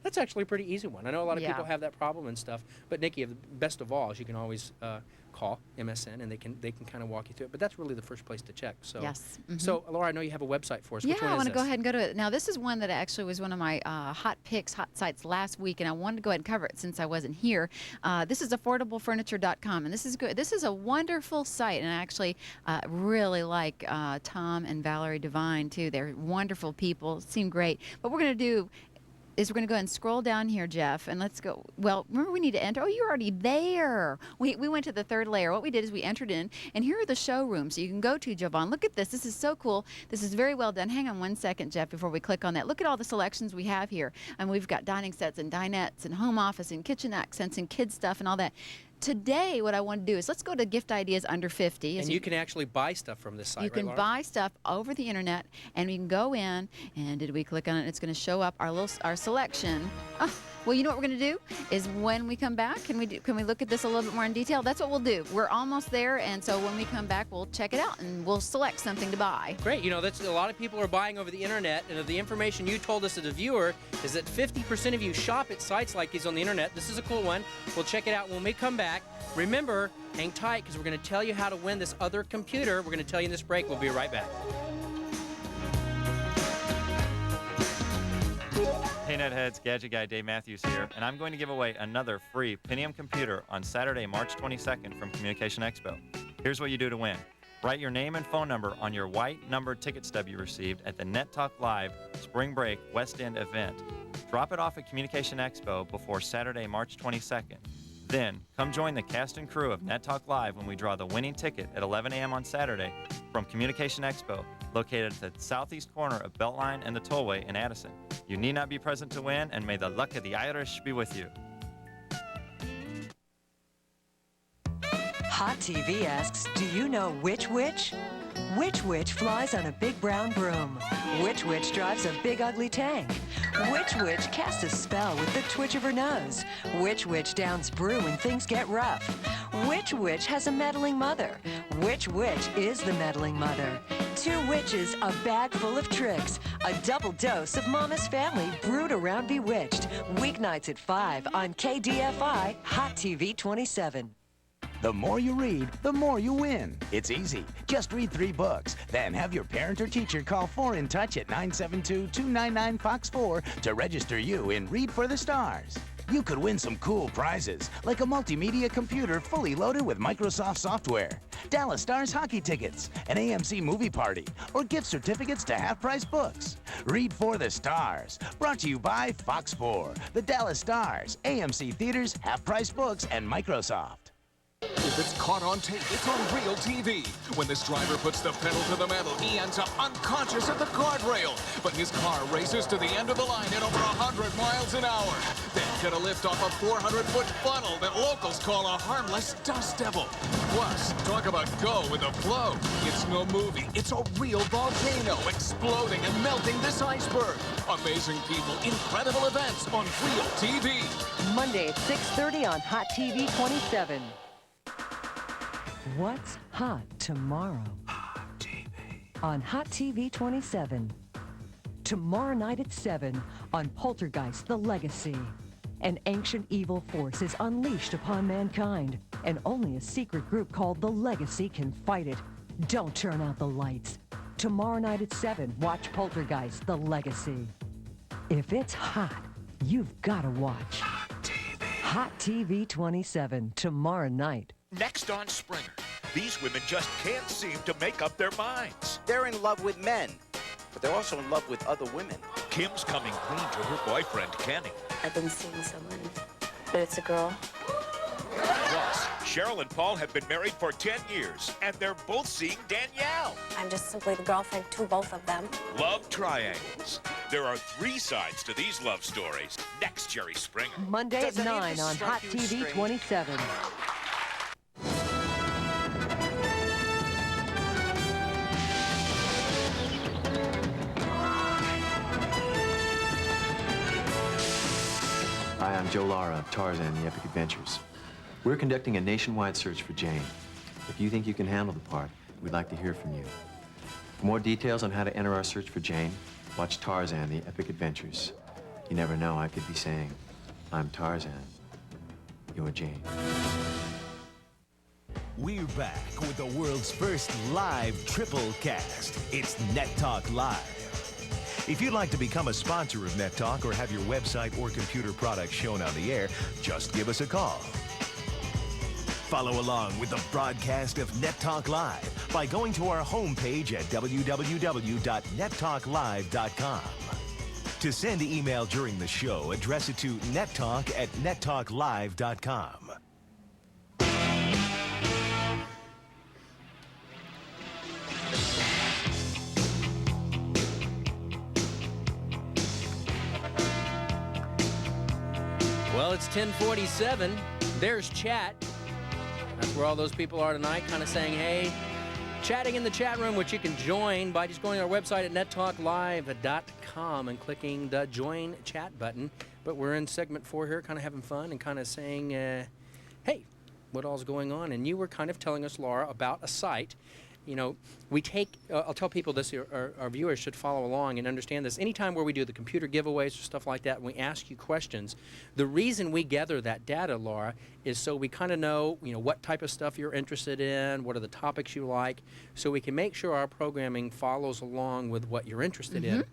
That's actually a pretty easy one. I know a lot of Yeah. people have that problem and stuff. But Nikki, best of all, is you can always call MSN and they can kind of walk you through it. But that's really the first place to check. So Yes. Mhm. So Laura, I know you have a website for us. Yeah, Which one I is want to this? go ahead and go to it. Now, this is one that actually was one of my hot picks, hot sites last week, and I wanted to go ahead and cover it since I wasn't here. This is affordablefurniture.com, and this is good. This is a wonderful site, and I actually really like Tom and Valerie Devine, too. They're wonderful people, seem great. But what we're going to do is we're going to go ahead and scroll down here, Jeff, and let's go. Well, remember we need to enter. Oh, you're already there. We went to the third layer. What we did is we entered in, and here are the showrooms so you can go to, Jovan. Look at this. This is so cool. This is very well done. Hang on one second, Jeff, before we click on that. Look at all the selections we have here. And we've got dining sets and dinettes and home office and kitchen accents and kids stuff and all that. Today, what I want to do is let's go to gift ideas under 50. And you can actually buy stuff from this site, You can right, Laura? buy stuff over the internet, and you can go in, and did we click on it? It's going to show up our selection. Oh, well, you know what we're going to do is when we come back, can we look at this a little bit more in detail? That's what we'll do. We're almost there, and so when we come back, we'll check it out and we'll select something to buy. Great. You know, that's a lot of people are buying over the internet, and the information you told us as a viewer is that 50% of you shop at sites like these on the internet. This is a cool one. We'll check it out when we come back. Remember, hang tight because we're going to tell you how to win this other computer. We're going to tell you in this break. We'll be right back. Hey Netheads, Gadget Guy Dave Matthews here, and I'm going to give away another free Pentium computer on Saturday, March 22nd from Communication Expo. Here's what you do to win. Write your name and phone number on your white numbered ticket stub you received at the Net Talk Live Spring Break West End event. Drop it off at Communication Expo before Saturday, March 22nd. Then, come join the cast and crew of Net Talk Live when we draw the winning ticket at 11 a.m. on Saturday from Communication Expo, located at the southeast corner of Beltline and the Tollway in Addison. You need not be present to win, and may the luck of the Irish be with you. Hot TV asks, do you know which witch? Which witch flies on a big brown broom? Which witch drives a big ugly tank? Which witch casts a spell with the twitch of her nose? Which witch downs brew when things get rough? Which witch has a meddling mother? Which witch is the meddling mother? Two witches, a bag full of tricks. A double dose of Mama's Family brewed around Bewitched. Weeknights at 5 on KDFI Hot TV 27. The more you read, the more you win. It's easy. Just read 3 books. Then have your parent or teacher call 4IN-TOUCH at 972-299-FOX4 to register you in Read for the Stars. You could win some cool prizes, like a multimedia computer fully loaded with Microsoft software, Dallas Stars hockey tickets, an AMC movie party, or gift certificates to half-price books. Read for the Stars, brought to you by Fox 4, the Dallas Stars, AMC Theaters, half-price books, and Microsoft. If it's caught on tape, it's on real TV. When this driver puts the pedal to the metal, he ends up unconscious at the guardrail. But his car races to the end of the line at over 100 miles an hour. Then get a lift off a 400-foot funnel that locals call a harmless dust devil. Plus, talk about go with the flow. It's no movie. It's a real volcano exploding and melting this iceberg. Amazing people, incredible events on real TV. Monday at 6:30 on Hot TV 27. What's hot tomorrow? Hot TV. On Hot TV 27. Tomorrow night at 7 on Poltergeist: The Legacy. An ancient evil force is unleashed upon mankind, and only a secret group called The Legacy can fight it. Don't turn out the lights. Tomorrow night at 7, watch Poltergeist, The Legacy. If it's hot, you've got to watch Hot TV 27 tomorrow night. Next on Springer, these women just can't seem to make up their minds. They're in love with men, but they're also in love with other women. Kim's coming clean to her boyfriend, Kenny. I've been seeing someone, but it's a girl. Plus, Cheryl and Paul have been married for 10 years, and they're both seeing Danielle. I'm just simply the girlfriend to both of them. Love triangles. There are 3 sides to these love stories. Next, Jerry Springer. Monday at 9 on Hot TV 27. Hi, I'm Joe Lara of Tarzan, The Epic Adventures. We're conducting a nationwide search for Jane. If you think you can handle the part, we'd like to hear from you. For more details on how to enter our search for Jane, watch Tarzan, The Epic Adventures. You never know, I could be saying, I'm Tarzan, you're Jane. We're back with the world's first live triple cast. It's Net Talk Live. If you'd like to become a sponsor of Net Talk or have your website or computer product shown on the air, just give us a call. Follow along with the broadcast of Net Talk Live by going to our homepage at www.nettalklive.com. To send email during the show, address it to nettalk@nettalklive.com. Well, it's 10:47. There's chat. That's where all those people are tonight, kind of saying, hey, chatting in the chat room, which you can join by just going to our website at nettalklive.com and clicking the join chat button. But we're in segment 4 here, kind of having fun and kind of saying, hey, what all's going on? And you were kind of telling us, Laura, about a site. You know, we take, I'll tell people this, our viewers should follow along and understand this. Anytime where we do the computer giveaways or stuff like that, and we ask you questions, the reason we gather that data, Laura, is so we kind of know, what type of stuff you're interested in, what are the topics you like, so we can make sure our programming follows along with what you're interested in.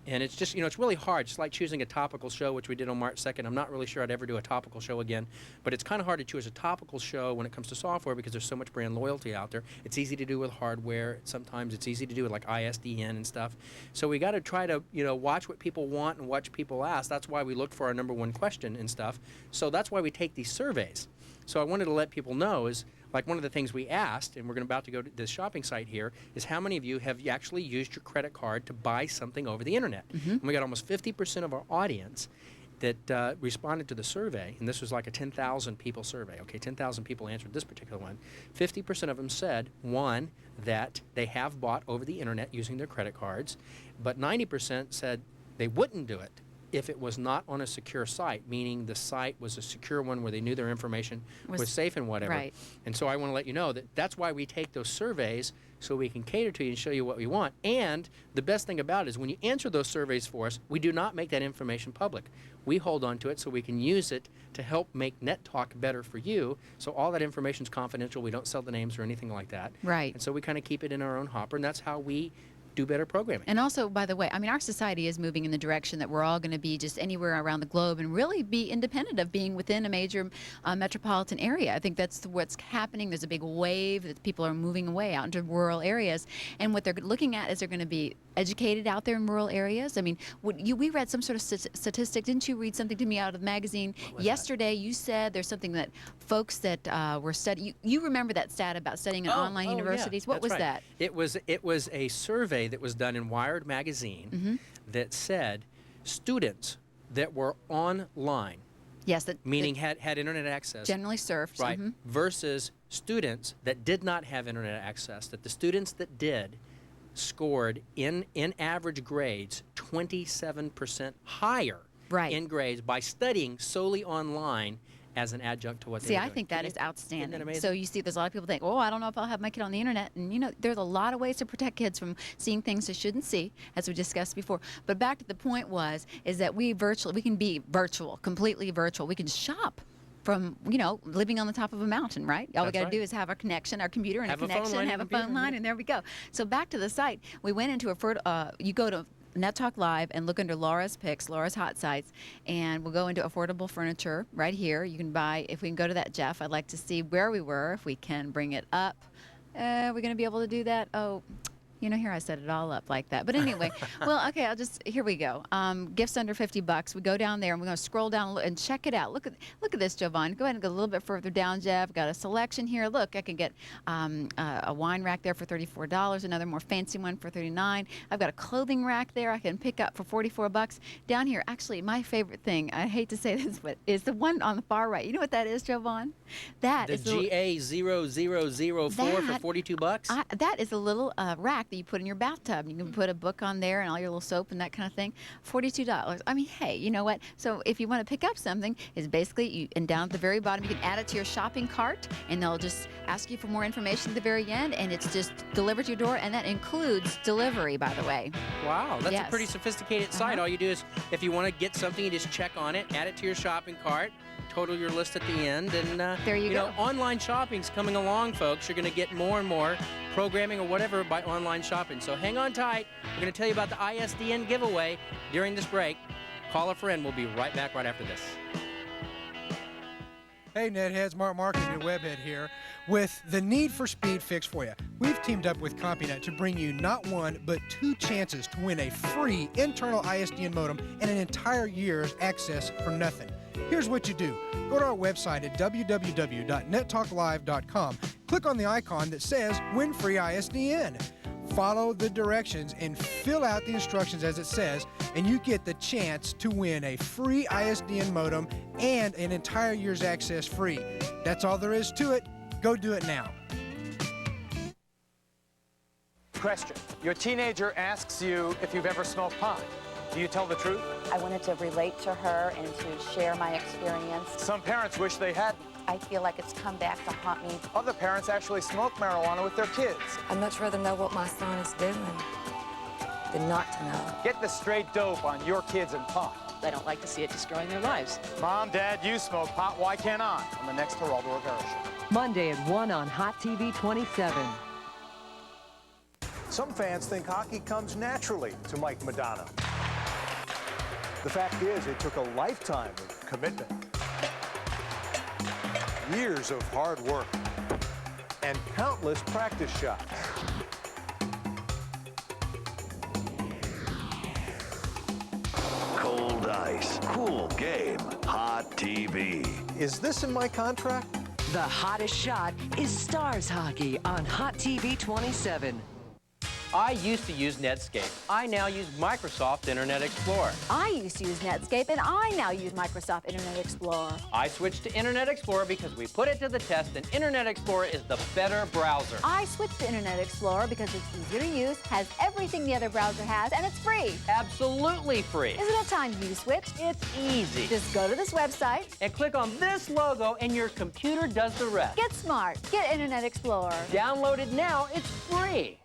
And it's just, it's really hard. Just like choosing a topical show, which we did on March 2nd. I'm not really sure I'd ever do a topical show again. But it's kind of hard to choose a topical show when it comes to software because there's so much brand loyalty out there. It's easy to do with hardware. Sometimes it's easy to do with like ISDN and stuff. So we got to try to, watch what people want and watch people ask. That's why we look for our #1 question and stuff. So that's why we take these surveys. So I wanted to let people know is, like one of the things we asked, and we're about to go to this shopping site here, is how many of you have actually used your credit card to buy something over the internet? And we got almost 50% of our audience that responded to the survey, and this was like a 10,000 people survey. Okay, 10,000 people answered this particular one. 50% of them said, one, that they have bought over the internet using their credit cards, but 90% said they wouldn't do it if it was not on a secure site, meaning the site was a secure one where they knew their information was safe and whatever. Right. And so I want to let you know that that's why we take those surveys, so we can cater to you and show you what we want. And the best thing about it is when you answer those surveys for us, we do not make that information public. We hold on to it so we can use it to help make Net Talk better for you. So all that information is confidential. We don't sell the names or anything like that. Right. And so we kind of keep it in our own hopper, and that's how we do better programming. And also, by the way, I mean, our society is moving in the direction that we're all going to be just anywhere around the globe and really be independent of being within a major metropolitan area. I think that's what's happening. There's a big wave that people are moving away out into rural areas. And what they're looking at is they're going to be educated out there in rural areas. I mean, we read some sort of statistic. Didn't you read something to me out of the magazine yesterday? You said there's something that folks that were studying. You remember that stat about studying in online universities? Yeah, what was right. that? It was a survey that was done in Wired magazine that said students that were online, yes, that meaning had internet access, generally surfed, right, versus students that did not have internet access, that the students that did scored in average grades 27% higher in grades by studying solely online as an adjunct to what they were doing. I think that is outstanding. Isn't that amazing? So you see, there's a lot of people think, oh, I don't know if I'll have my kid on the internet. And there's a lot of ways to protect kids from seeing things they shouldn't see, as we discussed before. But back to the point is that we can be virtual, completely virtual. We can shop from, you know, living on the top of a mountain, right? All we That's got to right. do is have a connection, our computer and Have a a phone connection, line have a and a phone computer, line, yeah. and there we go. So back to the site. We went into you go to Net Talk Live and look under Laura's Picks, Laura's Hot Sites, and we'll go into affordable furniture right here. You can buy, if we can go to that, Jeff, I'd like to see where we were, if we can bring it up. We're going to be able to do that. Oh, you know, here I set it all up like that. But anyway, well, okay, here we go. Gifts under $50. We go down there and we're going to scroll down and check it out. Look at this, Jovan. Go ahead and go a little bit further down, Jeff. Got a selection here. Look, I can get a wine rack there for $34, another more fancy one for $39. I've got a clothing rack there I can pick up for $44. Down here, actually, my favorite thing, I hate to say this, but is the one on the far right. You know what that is, Jovan? That The is GA0004 for $42. that is a little rack that you put in your bathtub. You can put a book on there and all your little soap and that kind of thing. $42. I mean, hey, you know what? So if you want to pick up something, is basically and down at the very bottom, you can add it to your shopping cart, and they'll just ask you for more information at the very end, and it's just delivered to your door, and that includes delivery, by the way. Wow, that's Yes. a pretty sophisticated site. All you do is, if you want to get something, you just check on it, add it to your shopping cart, total your list at the end, and there you know, go. online shopping's coming along, folks. You're going to get more and more programming or whatever by online shopping. So hang on tight. We're going to tell you about the ISDN giveaway during this break. Call a friend. We'll be right back right after this. Hey, Netheads, Mark Markham, your webhead here, with the Need for Speed fix for you. We've teamed up with CompuNet to bring you not one, but 2 chances to win a free internal ISDN modem and an entire year's access for nothing. Here's what you do. Go to our website at www.nettalklive.com. Click on the icon that says Win Free ISDN. Follow the directions and fill out the instructions as it says, and you get the chance to win a free ISDN modem and an entire year's access free. That's all there is to it. Go do it now. Question. Your teenager asks you if you've ever smoked pot. Do you tell the truth? I wanted to relate to her and to share my experience. Some parents wish they hadn't. I feel like it's come back to haunt me. Other parents actually smoke marijuana with their kids. I'd much rather know what my son is doing than not to know. Get the straight dope on your kids and pot. They don't like to see it destroying their lives. Mom, Dad, you smoke pot. Why can't I? On the next Geraldo Rivera Show. Monday at 1 on Hot TV 27. Some fans think hockey comes naturally to Mike Modano. The fact is, it took a lifetime of commitment, years of hard work, and countless practice shots. Cold ice, cool game, hot TV. Is this in my contract? The hottest shot is Stars Hockey on Hot TV 27. I used to use Netscape. I now use Microsoft Internet Explorer. I used to use Netscape, and I now use Microsoft Internet Explorer. I switched to Internet Explorer because we put it to the test, and Internet Explorer is the better browser. I switched to Internet Explorer because it's easier to use, has everything the other browser has, and it's free. Absolutely free. Isn't it time you switched? It's easy. Just go to this website and click on this logo, and your computer does the rest. Get smart. Get Internet Explorer. Download it now. It's free.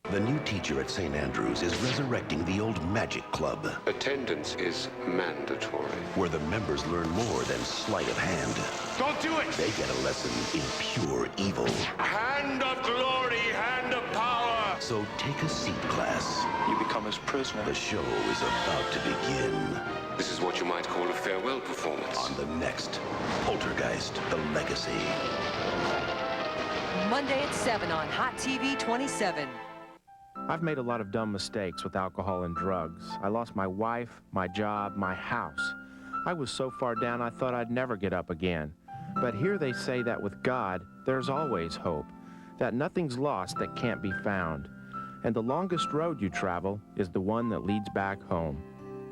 The new teacher at St. Andrews is resurrecting the old Magic Club. Attendance is mandatory. Where the members learn more than sleight of hand. Don't do it! They get a lesson in pure evil. Hand of glory, hand of power! So take a seat, class. You become his prisoner. The show is about to begin. This is what you might call a farewell performance. On the next Poltergeist, The Legacy. Monday at 7 on Hot TV 27. I've made a lot of dumb mistakes with alcohol and drugs. I lost my wife, my job, my house. I was so far down I thought I'd never get up again. But here they say that with God, there's always hope, that nothing's lost that can't be found. And the longest road you travel is the one that leads back home.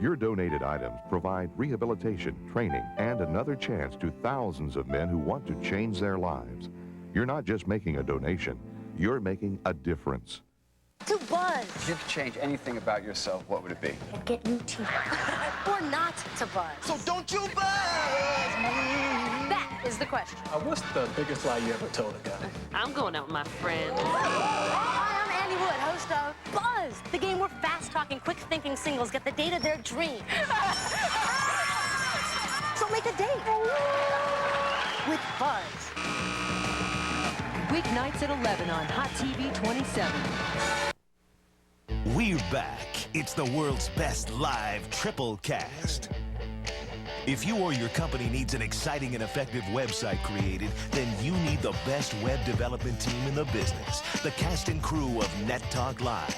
Your donated items provide rehabilitation, training, and another chance to thousands of men who want to change their lives. You're not just making a donation, you're making a difference. To Buzz. If you could change anything about yourself, what would it be? And get new teeth. Or not to Buzz. So don't you buzz me! That is the question. What's the biggest lie you ever told a guy? I'm going out with my friends. Hi, I'm Andy Wood, host of Buzz, the game where fast-talking, quick-thinking singles get the date of their dream. So make a date. with Buzz. Weeknights at 11 on Hot TV 27. We're back. It's the world's best live triple cast. If you or your company needs an exciting and effective website created, then you need the best web development team in the business. The cast and crew of Net Talk Live.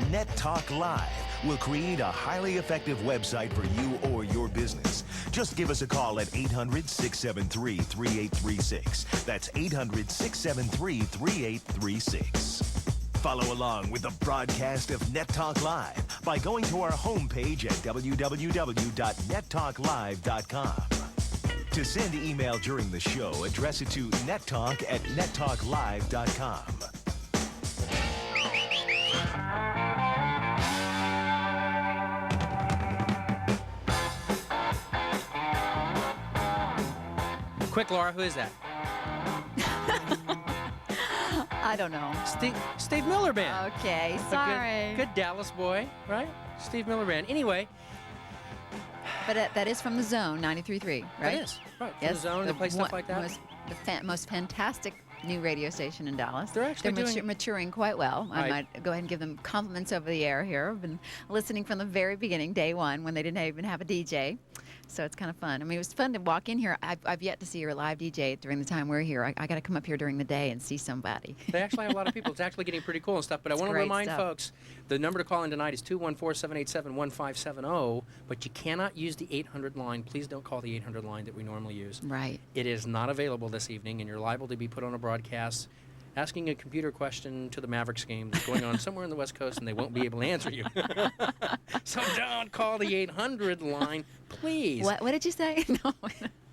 Net Talk Live will create a highly effective website for you or your business. Just give us a call at 800-673-3836. That's 800-673-3836. Follow along with the broadcast of Net Talk Live by going to our homepage at www.nettalklive.com. To send email during the show, address it to nettalk@nettalklive.com. Quick, Laura, who is that? I don't know. Steve Miller Band. Okay, sorry. Good Dallas boy, right? Steve Miller Band. Anyway. But that is from the Zone, 93.3, right? It is, right. From the Zone, they play stuff like that. Most fantastic new radio station in Dallas. They're actually maturing quite well. Right. I might go ahead and give them compliments over the air here. I've been listening from the very beginning, day one, when they didn't even have a DJ. So it's kind of fun. I mean, it was fun to walk in here. I've yet to see your live DJ during the time we're here. I got to come up here during the day and see somebody. They actually have a lot of people. It's actually getting pretty cool and stuff. But I want to remind folks, the number to call in tonight is 214-787-1570. But you cannot use the 800 line. Please don't call the 800 line that we normally use. Right. It is not available this evening, and you're liable to be put on a broadcast asking a computer question to the Mavericks game that's going on somewhere on the West Coast, and they won't be able to answer you. So don't call the 800 line, please. What did you say? No.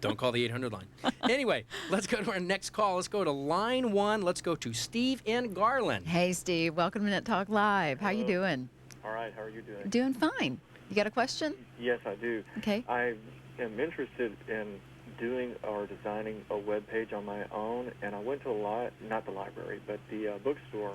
Don't call the 800 line. Anyway, let's go to our next call. Let's go to line 1. Let's go to Steve in Garland. Hey, Steve. Welcome to Net Talk Live. How you doing? All right. How are you doing? Doing fine. You got a question? Yes, I do. Okay. I am interested in doing or designing a web page on my own, and I went to not the library, but the bookstore,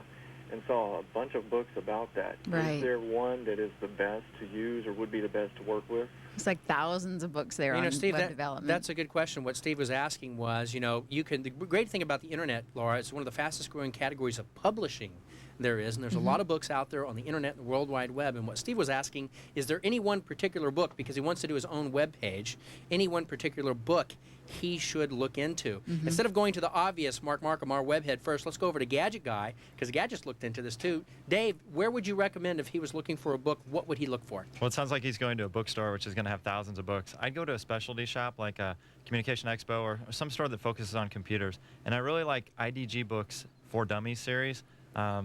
and saw a bunch of books about that. Right. Is there one that is the best to use or would be the best to work with? It's like thousands of books there on Steve, web development. That's a good question. What Steve was asking was, you can. The great thing about the internet, Laura, it's one of the fastest growing categories of publishing there is, and there's a lot of books out there on the internet and the World Wide Web. And what Steve was asking, is there any one particular book, because he wants to do his own web page, any one particular book he should look into? Instead of going to the obvious Mark Markham, our webhead first, let's go over to Gadget Guy, because Gadget's looked into this too. Dave, where would you recommend if he was looking for a book, what would he look for? Well, it sounds like he's going to a bookstore, which is going to have thousands of books. I'd go to a specialty shop like a Communication Expo or some store that focuses on computers. And I really like IDG Books for Dummies series. How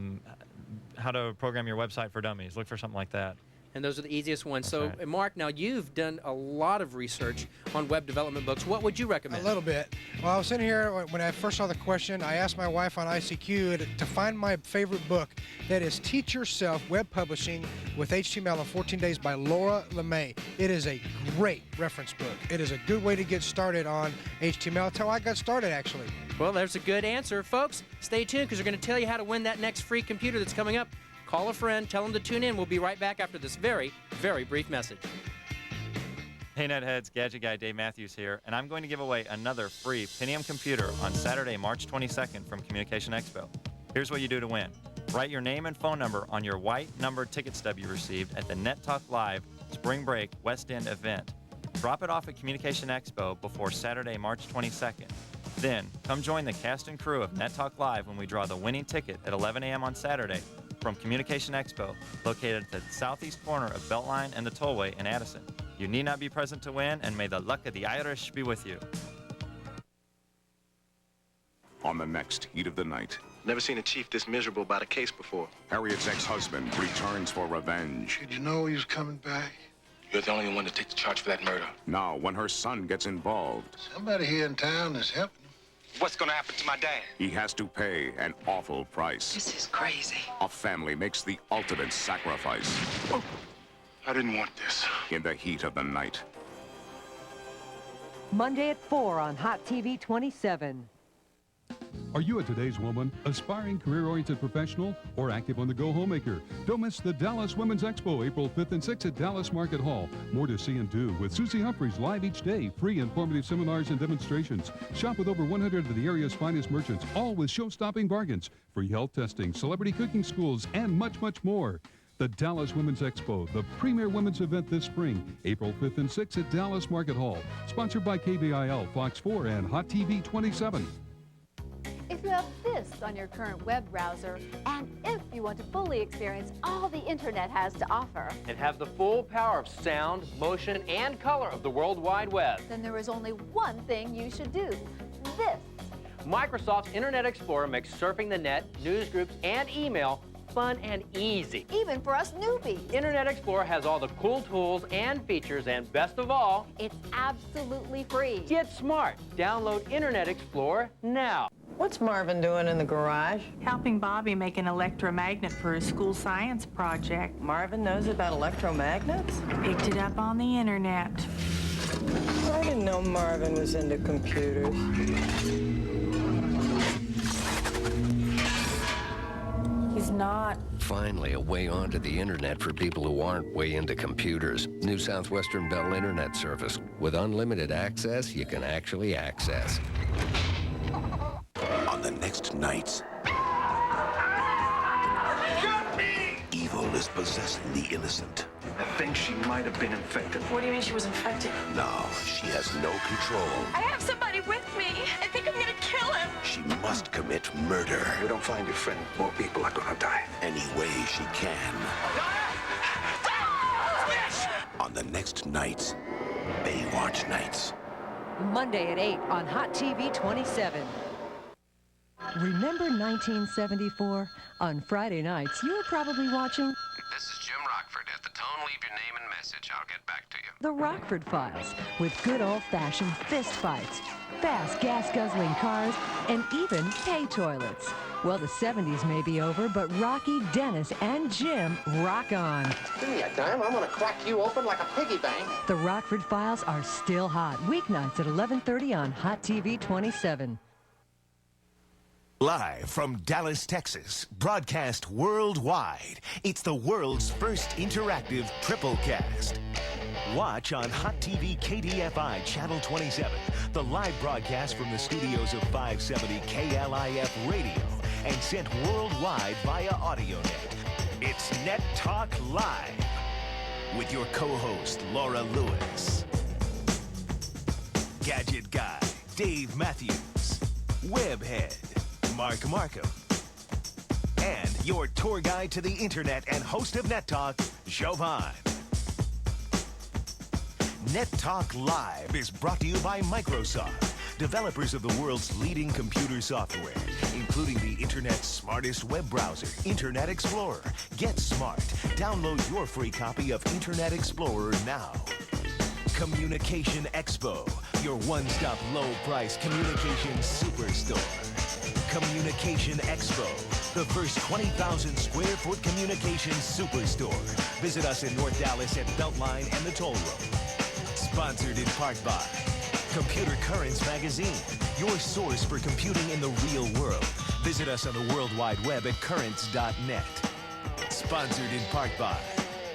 to program your website for dummies. Look for something like that. And those are the easiest ones. That's so, right. Mark, now you've done a lot of research on web development books. What would you recommend? A little bit. Well, I was sitting here when I first saw the question. I asked my wife on ICQ to find my favorite book. That is Teach Yourself Web Publishing with HTML in 14 Days by Laura LeMay. It is a great reference book. It is a good way to get started on HTML. That's how I got started, actually. Well, there's a good answer. Folks, stay tuned because we're going to tell you how to win that next free computer that's coming up. Call a friend, tell them to tune in. We'll be right back after this very, very brief message. Hey Netheads, Gadget Guy Dave Matthews here, and I'm going to give away another free Pentium computer on Saturday, March 22nd from Communication Expo. Here's what you do to win. Write your name and phone number on your white numbered ticket stub you received at the Net Talk Live Spring Break West End event. Drop it off at Communication Expo before Saturday, March 22nd. Then, come join the cast and crew of Net Talk Live when we draw the winning ticket at 11 a.m. on Saturday from Communication Expo, located at the southeast corner of Beltline and the Tollway in Addison. You need not be present to win, and may the luck of the Irish be with you. On the next heat of the night, Never seen a chief this miserable about a case before. Harriet's ex-husband returns for revenge. Did you know he was coming back? You're the only one to take the charge for that murder. Now, when her son gets involved, Somebody here in town is helping. What's gonna happen to my dad? he has to pay an awful price. This is crazy. A family makes the ultimate sacrifice. Oh, I didn't want this. In the heat of the night. Monday at 4 on Hot TV 27. Are you a today's woman, aspiring career-oriented professional, or active on-the-go homemaker? Don't miss the Dallas Women's Expo, April 5th and 6th at Dallas Market Hall. More to see and do with Susie Humphreys live each day. Free informative seminars and demonstrations. Shop with over 100 of the area's finest merchants, all with show-stopping bargains. Free health testing, celebrity cooking schools, and much, much more. The Dallas Women's Expo, the premier women's event this spring, April 5th and 6th at Dallas Market Hall. Sponsored by KBIL, Fox 4, and Hot TV 27. If you have this on your current web browser, and if you want to fully experience all the internet has to offer, and have the full power of sound, motion, and color of the World Wide Web, then there is only one thing you should do. This. Microsoft's Internet Explorer makes surfing the net, news groups, and email fun and easy. Even for us newbies. Internet Explorer has all the cool tools and features, and best of all, it's absolutely free. Get smart. Download Internet Explorer now. What's Marvin doing in the garage? Helping Bobby make an electromagnet for his school science project. Marvin knows about electromagnets? Picked it up on the internet. I didn't know Marvin was into computers. He's not. Finally, a way onto the internet for people who aren't way into computers. New Southwestern Bell Internet Service. With unlimited access, you can actually access. On the next nights, evil is possessing the innocent. I think she might have been infected. What do you mean she was infected? Now she has no control. I have somebody with me. I think I'm gonna kill him. She must commit murder. If we don't find your friend, more people are gonna die. Any way she can. On the next nights, Baywatch Nights. Monday at 8 on Hot TV 27. Remember 1974? On Friday nights, you were probably watching This is Jim Rockford. At the tone, leave your name and message. I'll get back to you. The Rockford Files, with good old-fashioned fist fights, fast gas-guzzling cars, and even pay toilets. Well, the 70s may be over, but Rocky, Dennis, and Jim rock on. Give me a dime, I'm gonna crack you open like a piggy bank. The Rockford Files are still hot, weeknights at 11:30 on Hot TV 27. Live from Dallas, Texas, broadcast worldwide, it's the world's first interactive triple cast. Watch on Hot TV KDFI Channel 27, the live broadcast from the studios of 570 KLIF Radio, and sent worldwide via AudioNet. It's Net Talk Live, with your co-host, Laura Lewis. Gadget Guy, Dave Matthews. Webhead, Mark Markham. And your tour guide to the internet and host of Net Talk, Jovan. Net Talk Live is brought to you by Microsoft, developers of the world's leading computer software, including the internet's smartest web browser, Internet Explorer. Get smart. Download your free copy of Internet Explorer now. Communication Expo, your one-stop low-price communications superstore. Communication Expo, the first 20,000 square foot communications superstore. Visit us in North Dallas at Beltline and the Toll Road. Sponsored in part by Computer Currents Magazine, your source for computing in the real world. Visit us on the World Wide Web at currents.net. Sponsored in part by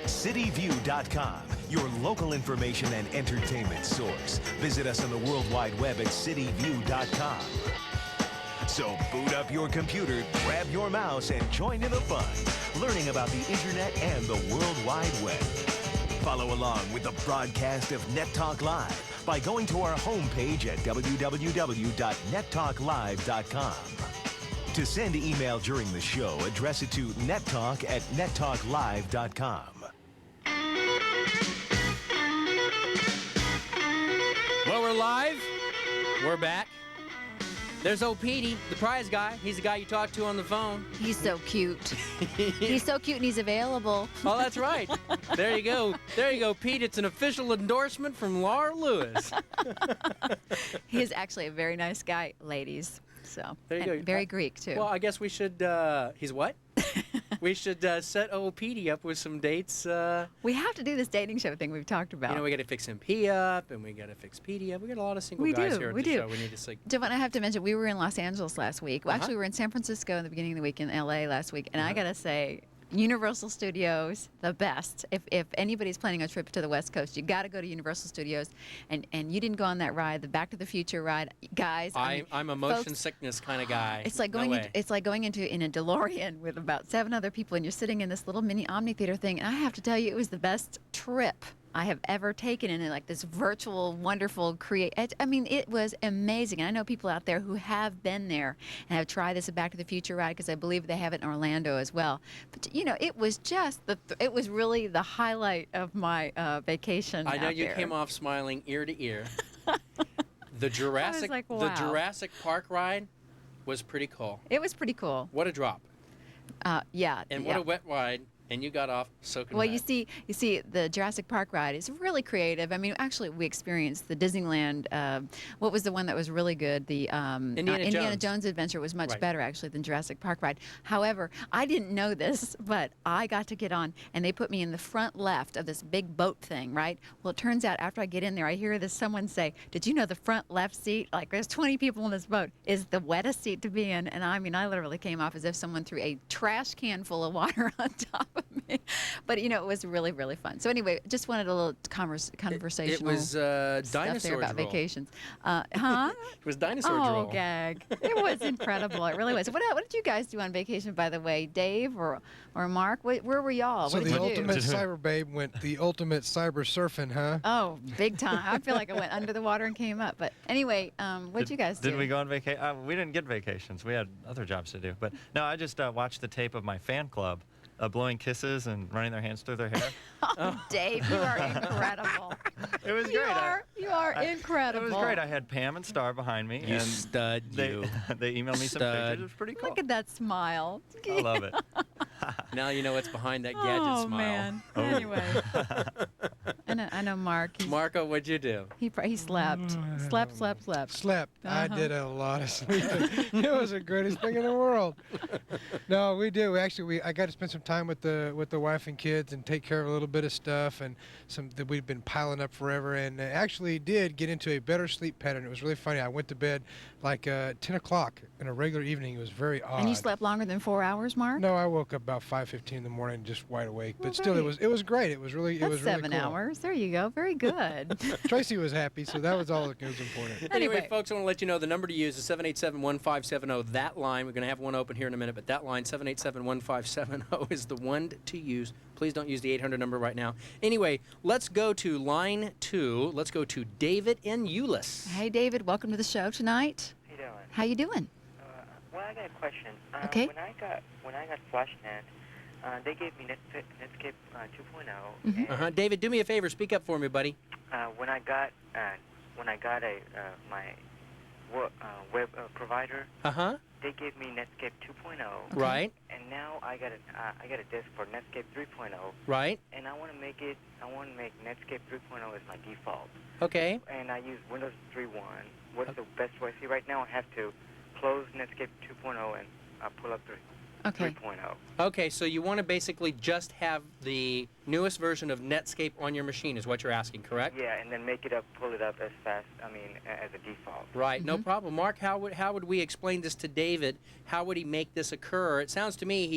cityview.com, your local information and entertainment source. Visit us on the World Wide Web at cityview.com. So boot up your computer, grab your mouse, and join in the fun, learning about the internet and the World Wide Web. Follow along with the broadcast of Net Talk Live by going to our homepage at www.nettalklive.com. To send email during the show, address it to nettalk@nettalklive.com. Well, we're live. We're back. There's old Petey, the prize guy. He's the guy you talk to on the phone. He's so cute. He's so cute and he's available. Oh, that's right. There you go. There you go, Pete. It's an official endorsement from Laura Lewis. He is actually a very nice guy, ladies. So There you go. Very Greek, too. Well, I guess we should, he's what? We should set old Petey up with some dates. We have to do this dating show thing we've talked about. You know, we got to fix MP up, and we got to fix Petey up. We got a lot of single guys here at the show. We need to Devon, I have to mention, we were in Los Angeles last week. Well, actually, we were in San Francisco in the beginning of the week, in LA last week, and I got to say, Universal Studios, the best. If anybody's planning a trip to the West Coast, you got to go to Universal Studios. And you didn't go on that ride, the Back to the Future ride, guys. I'm a motion sickness kind of guy. It's like going. In a DeLorean with about 7 other people, and you're sitting in this little mini Omni Theater thing. And I have to tell you, it was the best trip I have ever taken in like this virtual, wonderful I mean, it was amazing. And I know people out there who have been there and have tried this Back to the Future ride because I believe they have it in Orlando as well. But you know, it was just it was really the highlight of my vacation. I know out you there. came off smiling ear to ear. The Jurassic Park ride was pretty cool. It was pretty cool. What a drop. Yeah. And what a wet ride. And you got off soaking Well, wet. you see, the Jurassic Park ride is really creative. I mean, actually, we experienced the Disneyland. What was the one that was really good? The Indiana Jones Adventure was much better, actually, than Jurassic Park ride. However, I didn't know this, but I got to get on, and they put me in the front left of this big boat thing, right? Well, it turns out after I get in there, I hear someone say, "Did you know the front left seat, like there's 20 people in this boat, is the wettest seat to be in?" And I mean, I literally came off as if someone threw a trash can full of water on top of me. But, you know, it was really, really fun. So anyway, just wanted a little conversational It was stuff dinosaur there about drool. vacations. Huh? It was dinosaur Oh, drool. gag. It was incredible. It really was. What did you guys do on vacation, by the way? Dave or Mark? Where were y'all? So what did the you ultimate do? cyber babe went the ultimate cyber surfing, huh? Oh, big time. I feel like I went under the water and came up. But anyway, what did you guys do? Did we go on vacation? We didn't get vacations. We had other jobs to do. But no, I just watched the tape of my fan club blowing kisses and running their hands through their hair. Oh, Dave, you are incredible. It was great. You are incredible. It was great. I had Pam and Star behind me. You and stud, you. They emailed me some pictures. It was pretty cool. Look at that smile. I love it. Now you know what's behind that gadget Oh, smile. man. Oh. Anyway. I know Mark. Marco, what'd you do? He slept. Slept. Slept. I did a lot of sleeping. It was the greatest thing in the world. No, we do. Actually, I got to spend some time with the wife and kids and take care of a little bit of stuff and some that we've been piling up forever. And actually did get into a better sleep pattern. It was really funny. I went to bed like 10 o'clock in a regular evening. It was very odd. And you slept longer than 4 hours, Mark? No, I woke up about 5:15 in the morning, just wide awake. Well, But still, it was great. It was really That's really 7 cool. hours. There you go. Very good. Tracy was happy, so that was all that was important. Anyway, folks, I want to let you know the number to use is 787-1570. That line, we're going to have one open here in a minute, but that line, 787-1570, is the one to use. Please don't use the 800 number right now. Anyway, let's go to line 2. Let's go to David in Euless. Hey, David. Welcome to the show tonight. How you doing? How you doing? Well, I got a question. Okay. When I got FlashNet, they gave me Netscape 2.0. David, do me a favor. Speak up for me, buddy. When I got my web provider, they gave me Netscape 2.0. Right. And now I got a disc for Netscape 3.0. Right. And I want to make Netscape 3.0 as my default. Okay. And I use Windows 3.1. What's the best way? See, right now I have to close Netscape 2.0 and pull up 3.0. Okay, so you want to basically just have the newest version of Netscape on your machine is what you're asking, correct? Yeah, and then pull it up as fast, as a default. Right, no problem. Mark, how would we explain this to David? How would he make this occur? It sounds to me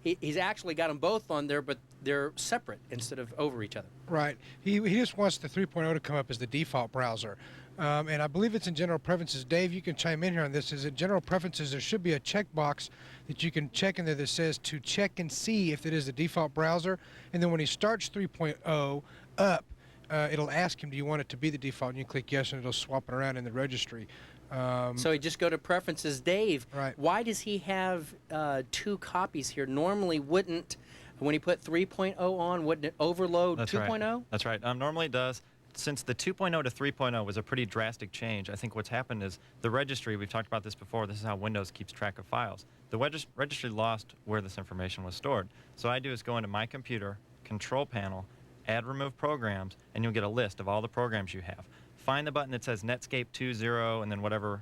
he's actually got them both on there, but they're separate instead of over each other. Right. He just wants the 3.0 to come up as the default browser. And I believe it's in general preferences. Dave, you can chime in here on this. Is in general preferences, there should be a checkbox that you can check in there that says to check and see if it is the default browser. And then when he starts 3.0 up, it'll ask him, do you want it to be the default? And you click yes, and it'll swap it around in the registry. So you just go to preferences. Dave, right. Why does he have 2 copies here? Normally wouldn't, when he put 3.0 on, wouldn't it overload 2.0? That's right. Normally it does. Since the 2.0 to 3.0 was a pretty drastic change, I think what's happened is the registry, we've talked about this before, this is how Windows keeps track of files. The registry lost where this information was stored. So what I do is go into My Computer, Control Panel, Add Remove Programs, and you'll get a list of all the programs you have. Find the button that says Netscape 2.0 and then whatever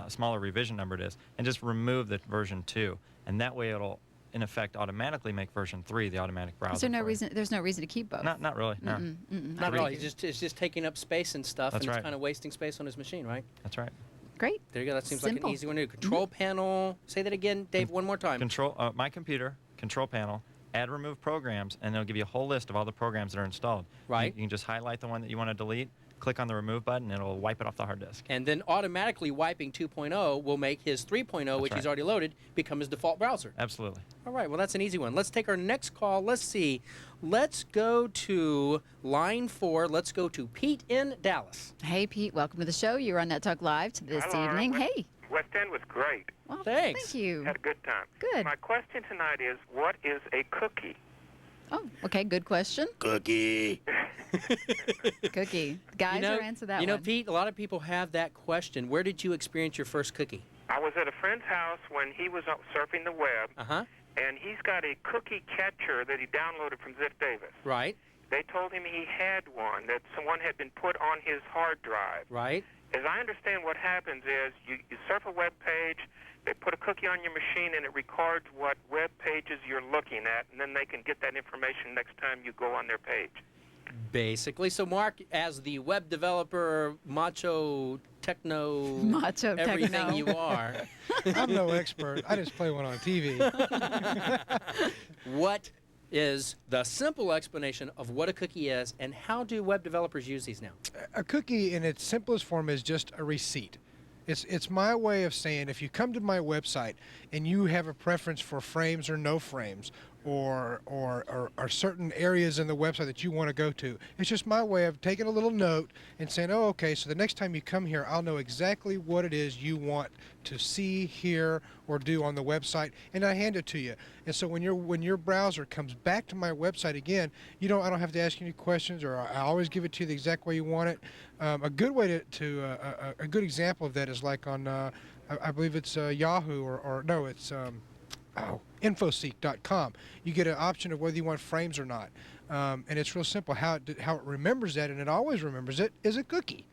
smaller revision number it is, and just remove the version 2. And that way it'll in effect, automatically make version 3 the automatic browser. Is there no for you. reason? There's no reason to keep both. Not really. No. Not really. It's just taking up space and stuff, That's and right. it's kind of wasting space on his machine, right? That's right. Great. There you go. That seems like Simple. an easy one to do. Control panel. Say that again, Dave, one more time. Control my computer, control panel, add remove programs, and it'll give you a whole list of all the programs that are installed. Right. You can just highlight the one that you want to delete, click on the remove button, and it'll wipe it off the hard disk. And then automatically wiping 2.0 will make his 3.0, which right. he's already loaded, become his default browser. Absolutely. All right, well, that's an easy one. Let's take our next call. Let's see. Let's go to line 4. Let's go to Pete in Dallas. Hey, Pete, welcome to the show. You're on Net Talk Live this evening. Hey. West End was great. Well, thanks. Thank you. Had a good time. Good. My question tonight is, what is a cookie? Oh, okay, good question. Cookie. Cookie. Guys, are answer that You know, one. Pete, a lot of people have that question. Where did you experience your first cookie? I was at a friend's house when he was out surfing the web, and he's got a cookie catcher that he downloaded from Ziff Davis. Right. They told him he had one, that someone had been put on his hard drive. Right. As I understand, what happens is you surf a web page, they put a cookie on your machine, and it records what web pages you're looking at, and then they can get that information next time you go on their page. Basically. So, Mark, as the web developer, macho, techno, Macho everything techno. you are, I'm no expert. I just play one on TV. what is the simple explanation of what a cookie is, and how do web developers use these now? A cookie in its simplest form is just a receipt. It's my way of saying, if you come to my website and you have a preference for frames or no frames, or certain areas in the website that you want to go to, it's just my way of taking a little note and saying, oh, okay, so the next time you come here, I'll know exactly what it is you want to see, hear, or do on the website, and I hand it to you. And so when your browser comes back to my website again, I don't have to ask you any questions, or I always give it to you the exact way you want it. A good way a good example of that is like on, I believe it's Yahoo, or no, it's Infoseek.com. You get an option of whether you want frames or not, and it's real simple. How it remembers that, and it always remembers it, is a cookie.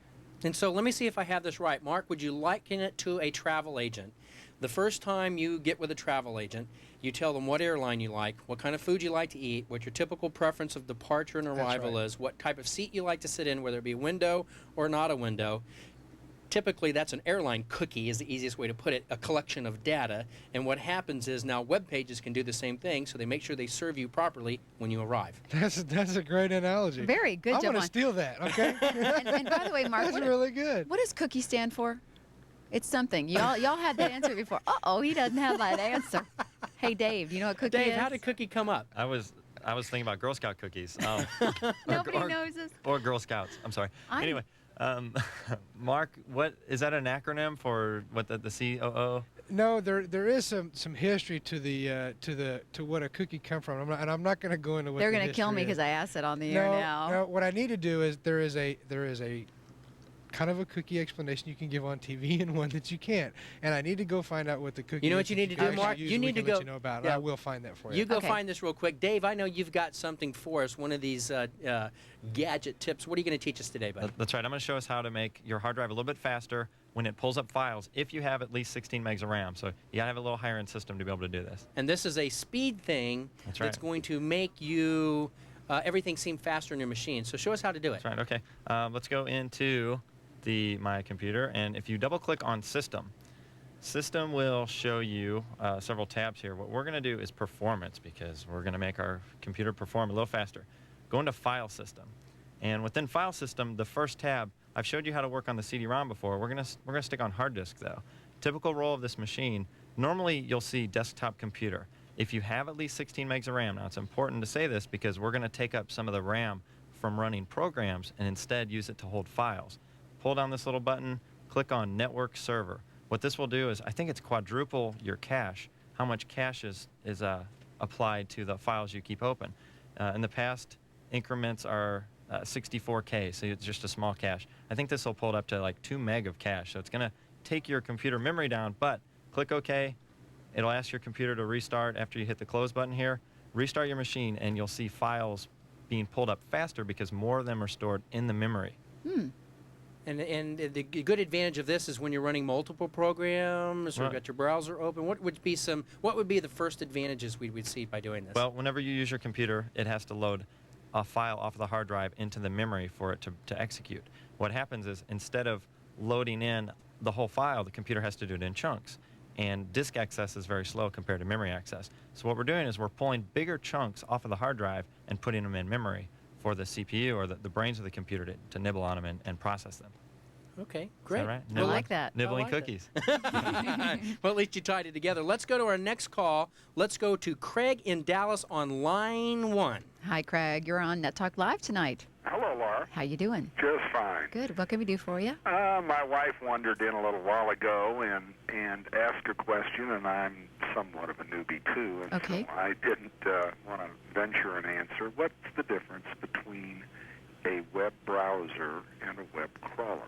And so let me see if I have this right. Mark, would you liken it to a travel agent? The first time you get with a travel agent, you tell them what airline you like, what kind of food you like to eat, what your typical preference of departure and arrival is, what type of seat you like to sit in, whether it be a window or not a window. Typically, that's an airline cookie is the easiest way to put it, a collection of data. And what happens is now web pages can do the same thing, so they make sure they serve you properly when you arrive. That's a great analogy. Very good, I'm going to Javon. steal that, okay? and by the way, Mark, That's really good. What does cookie stand for? It's something. Y'all had that answer before. Uh-oh, he doesn't have that answer. Hey, Dave, you know what cookie is? Dave, how did cookie come up? I was thinking about Girl Scout cookies. Nobody knows this. Or Girl Scouts. I'm sorry. I'm- Anyway, Mark, what is that an acronym for? What the COO? No, there is some history to what a cookie come from, I'm not going to go into what They're the going to kill me history is. because I asked it on the air now. No, what I need to do is there is a kind of a cookie explanation you can give on TV and one that you can't. And I need to go find out what the cookie You know is what you that need to can do, actually Mark? use, You and we need to can let go. you know about it. Yeah. I will find that for you. You go find this real quick. Dave, I know you've got something for us, one of these gadget tips. What are you going to teach us today, buddy? That's right. I'm going to show us how to make your hard drive a little bit faster when it pulls up files if you have at least 16 megs of RAM. So you got to have a little higher end system to be able to do this. And this is a speed thing That's that's right. going to make you everything seem faster in your machine. So show us how to do it. That's right. Okay. Let's go into my computer, and if you double click on System will show you several tabs here. What we're going to do is Performance, because we're going to make our computer perform a little faster. Go into File System, and within File System, the first tab, I've showed you how to work on the CD-ROM before. We're going to stick on hard disk though. Typical role of this machine. Normally you'll see desktop computer. If you have at least 16 megs of RAM, now it's important to say this because we're going to take up some of the RAM from running programs and instead use it to hold files. Pull down this little button, click on Network Server. What this will do is, I think it's quadruple your cache, how much cache is applied to the files you keep open. In the past, increments are 64K, so it's just a small cache. I think this will pull it up to like 2 meg of cache, so it's going to take your computer memory down, but click OK. It'll ask your computer to restart after you hit the close button here. Restart your machine, and you'll see files being pulled up faster because more of them are stored in the memory. And the good advantage of this is when you're running multiple programs or Right. got your browser open. What would be the first advantages we would see by doing this? Well, whenever you use your computer, it has to load a file off of the hard drive into the memory for it to execute. What happens is instead of loading in the whole file, the computer has to do it in chunks. And disk access is very slow compared to memory access. So what we're doing is we're pulling bigger chunks off of the hard drive and putting them in memory for the CPU or the brains of the computer to nibble on them and process them. Okay, Is great. that right? I like that. Nibbling I like cookies. Well, at least you tied it together. Let's go to our next call. Let's go to Craig in Dallas on line 1. Hi, Craig. You're on Net Talk Live tonight. Hello, Laura. How you doing? Just fine. Good. What can we do for you? My wife wandered in a little while ago and asked a question, and I'm somewhat of a newbie, too. And Okay. so I didn't want to venture an answer. What's the difference between a web browser and a web crawler?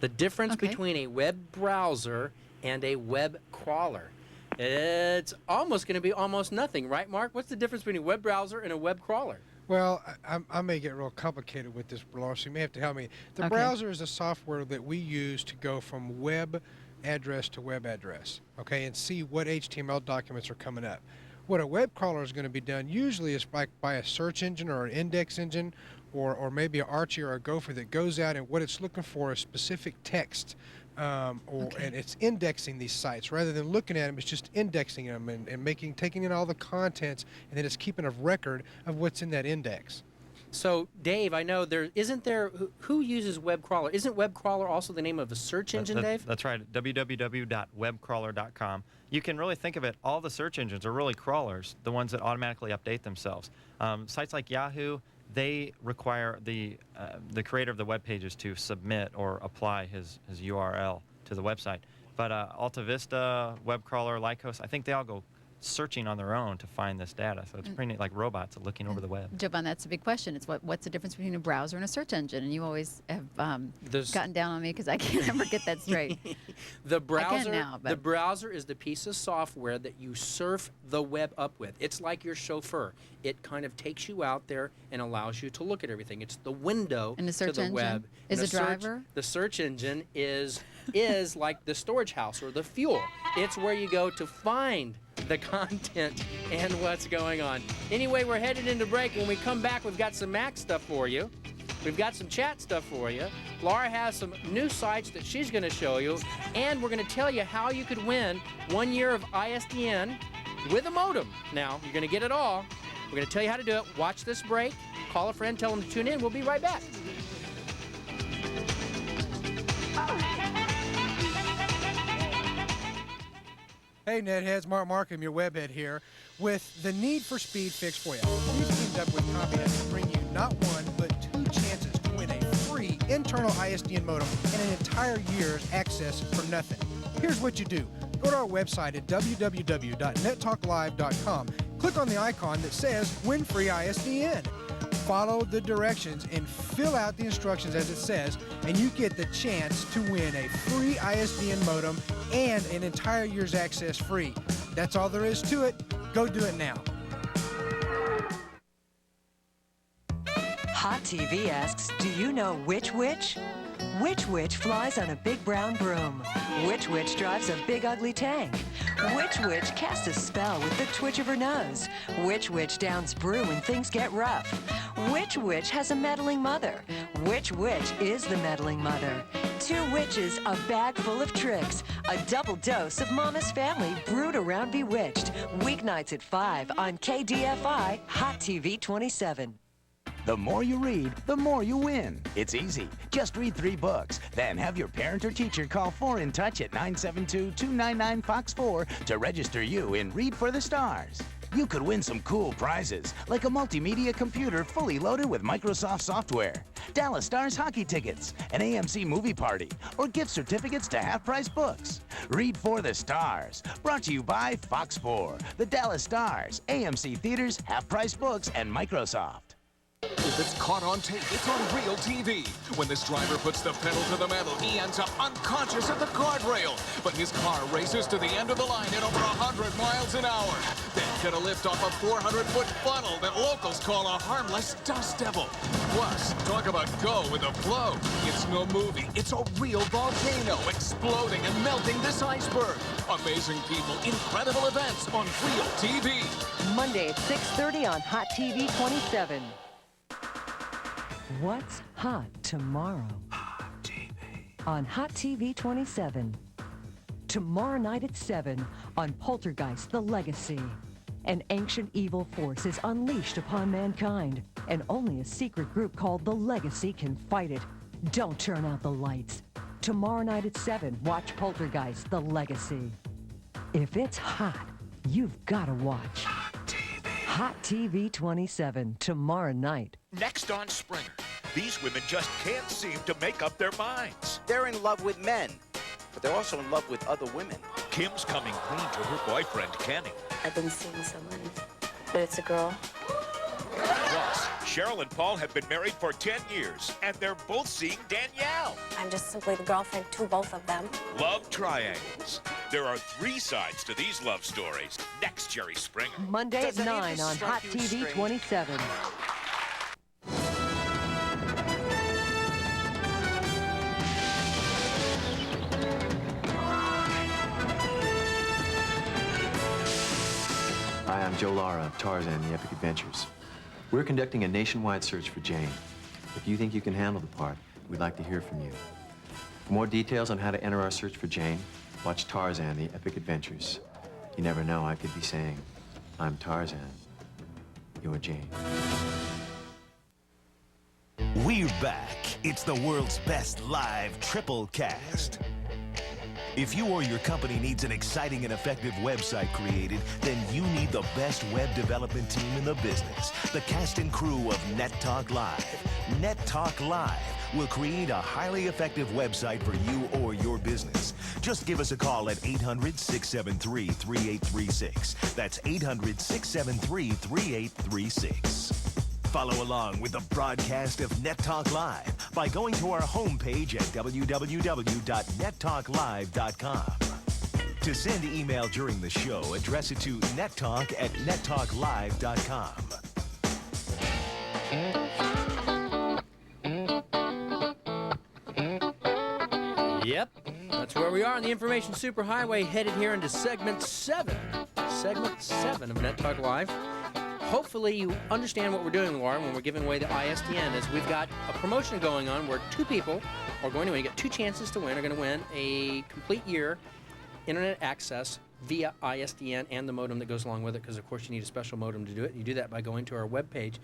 The difference between a web browser and a web crawler. It's almost going to be almost nothing, right, Mark? What's the difference between a web browser and a web crawler? Well, I may get real complicated with this, Laura, so you may have to help me. The Okay. browser is a software that we use to go from web address to web address, okay, and see what HTML documents are coming up. What a web crawler is going to be done usually is by a search engine or an index engine or maybe an Archie or a Gopher that goes out and what it's looking for is specific text. And it's indexing these sites rather than looking at them. It's just indexing them and taking in all the contents, and then it's keeping a record of what's in that index. So, Dave, I know who uses web crawler? Isn't web crawler also the name of a search engine, Dave? That's right, www.webcrawler.com. You can really think of it, all the search engines are really crawlers, the ones that automatically update themselves. Sites like Yahoo, they require the creator of the web pages to submit or apply his URL to the website. But Alta Vista, web crawler, Lycos, I think they all go searching on their own to find this data. So it's pretty neat, like robots looking over the web. Jovan, that's a big question. It's what's the difference between a browser and a search engine? And you always have gotten down on me because I can't ever get that straight. The browser, now, but- the browser is the piece of software that you surf the web up with. It's like your chauffeur. It kind of takes you out there and allows you to look at everything. It's the window And the search to the engine web. is And a driver? The search engine is like the storage house or the fuel. It's where you go to find the content and what's going on. Anyway, we're headed into break. When we come back, we've got some Mac stuff for you. We've got some chat stuff for you. Laura has some new sites that she's going to show you. And we're going to tell you how you could win 1 year of ISDN with a modem. Now, you're going to get it all. We're going to tell you how to do it. Watch this break. Call a friend. Tell them to tune in. We'll be right back. Hey, NetHeads, Mark Markham, your webhead here, with the Need for Speed fix for you. We've teamed up with CompuNet to bring you not one, but 2 chances to win a free internal ISDN modem and an entire year's access for nothing. Here's what you do. Go to our website at www.nettalklive.com. Click on the icon that says Win Free ISDN. Follow the directions and fill out the instructions as it says, and you get the chance to win a free ISDN modem and an entire year's access free. That's all there is to it. Go do it now. Hot TV asks, do you know which witch? Which witch flies on a big brown broom? Which witch drives a big ugly tank? Which witch casts a spell with the twitch of her nose? Which witch downs brew when things get rough? Which witch has a meddling mother? Which witch is the meddling mother? 2 witches, a bag full of tricks. A double dose of Mama's Family brewed around Bewitched. Weeknights at 5 on KDFI Hot TV 27. The more you read, the more you win. It's easy. Just read 3 books. Then have your parent or teacher call 4IN-TOUCH at 972-299-FOX4 to register you in Read for the Stars. You could win some cool prizes, like a multimedia computer fully loaded with Microsoft software, Dallas Stars hockey tickets, an AMC movie party, or gift certificates to half-price books. Read for the Stars, brought to you by Fox 4, the Dallas Stars, AMC Theaters, half-price books, and Microsoft. If it's caught on tape, it's on real TV. When this driver puts the pedal to the metal, he ends up unconscious at the guardrail. But his car races to the end of the line at over 100 miles an hour. Then get a lift off a 400-foot funnel that locals call a harmless dust devil. Plus, talk about go with a flow. It's no movie. It's a real volcano exploding and melting this iceberg. Amazing people, incredible events on real TV. Monday at 6:30 on Hot TV 27. What's hot tomorrow? Hot TV. On Hot TV 27. Tomorrow night at 7 on Poltergeist: The Legacy. An ancient evil force is unleashed upon mankind, and only a secret group called The Legacy can fight it. Don't turn out the lights. Tomorrow night at 7, watch Poltergeist: The Legacy. If it's hot, you've got to watch. Hot TV 27, tomorrow night. Next on Springer, these women just can't seem to make up their minds. They're in love with men, but they're also in love with other women. Kim's coming clean to her boyfriend, Kenny. I've been seeing someone, but it's a girl. Plus, Cheryl and Paul have been married for 10 years, and they're both seeing Danielle. I'm just simply the girlfriend to both of them. Love triangles. There are 3 sides to these love stories. Next, Jerry Springer. Monday at 9 on Hot TV 27. Hi, I'm Joe Lara of Tarzan, The Epic Adventures. We're conducting a nationwide search for Jane. If you think you can handle the part, we'd like to hear from you. For more details on how to enter our search for Jane, watch Tarzan, The Epic Adventures. You never know, I could be saying, I'm Tarzan, you're Jane. We're back. It's the world's best live triple cast. If you or your company needs an exciting and effective website created, then you need the best web development team in the business. The cast and crew of NetTalk Live. NetTalk Live will create a highly effective website for you or your business. Just give us a call at 800-673-3836. That's 800-673-3836. Follow along with the broadcast of NetTalk Live by going to our homepage at www.nettalklive.com. To send email during the show, address it to nettalk@nettalklive.com. Yep, that's where we are on the Information Superhighway, headed here into segment 7. Segment 7 of NetTalk Live. Hopefully you understand what we're doing, Laura, when we're giving away the ISDN, is we've got a promotion going on where 2 people are going to win. You get 2 chances to win. Are going to win a complete year internet access via ISDN and the modem that goes along with it, because of course you need a special modem to do it. You do that by going to our webpage.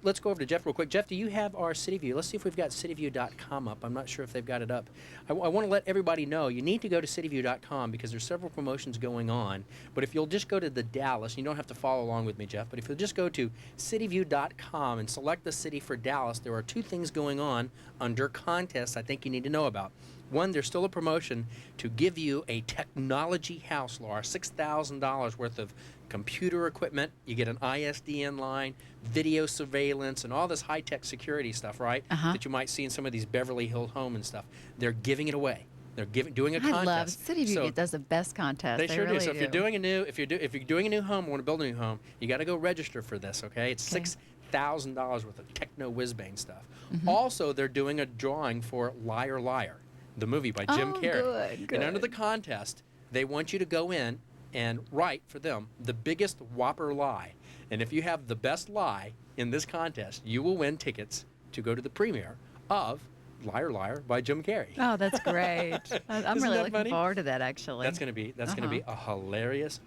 Let's go over to Jeff real quick. Jeff, do you have our CityView? Let's see if we've got cityview.com up. I'm not sure if they've got it up. I want to let everybody know you need to go to cityview.com because there's several promotions going on. But if you'll just go to the Dallas, you don't have to follow along with me, Jeff, but if you'll just go to cityview.com and select the city for Dallas, there are 2 things going on under contests I think you need to know about. One, there's still a promotion to give you a technology house, Laura, $6,000 worth of computer equipment. You get an ISDN line, video surveillance, and all this high-tech security stuff, right? That you might see in some of these Beverly Hills homes and stuff. They're giving it away. They're doing a contest. I love CityView. So, it does the best contest. They sure really do. So if you're doing a new, if you're doing a new home, want to build a new home, you got to go register for this. Okay, it's $6,000 worth of techno whiz-bang stuff. Also, they're doing a drawing for Liar Liar, the movie by Jim Carrey. Good. And under the contest, they want you to go in and write for them the biggest whopper lie. And if you have the best lie in this contest, you will win tickets to go to the premiere of Liar Liar by Jim Carrey. Oh, that's great. I'm Isn't really that looking funny? forward to that, actually. That's going to be a hilarious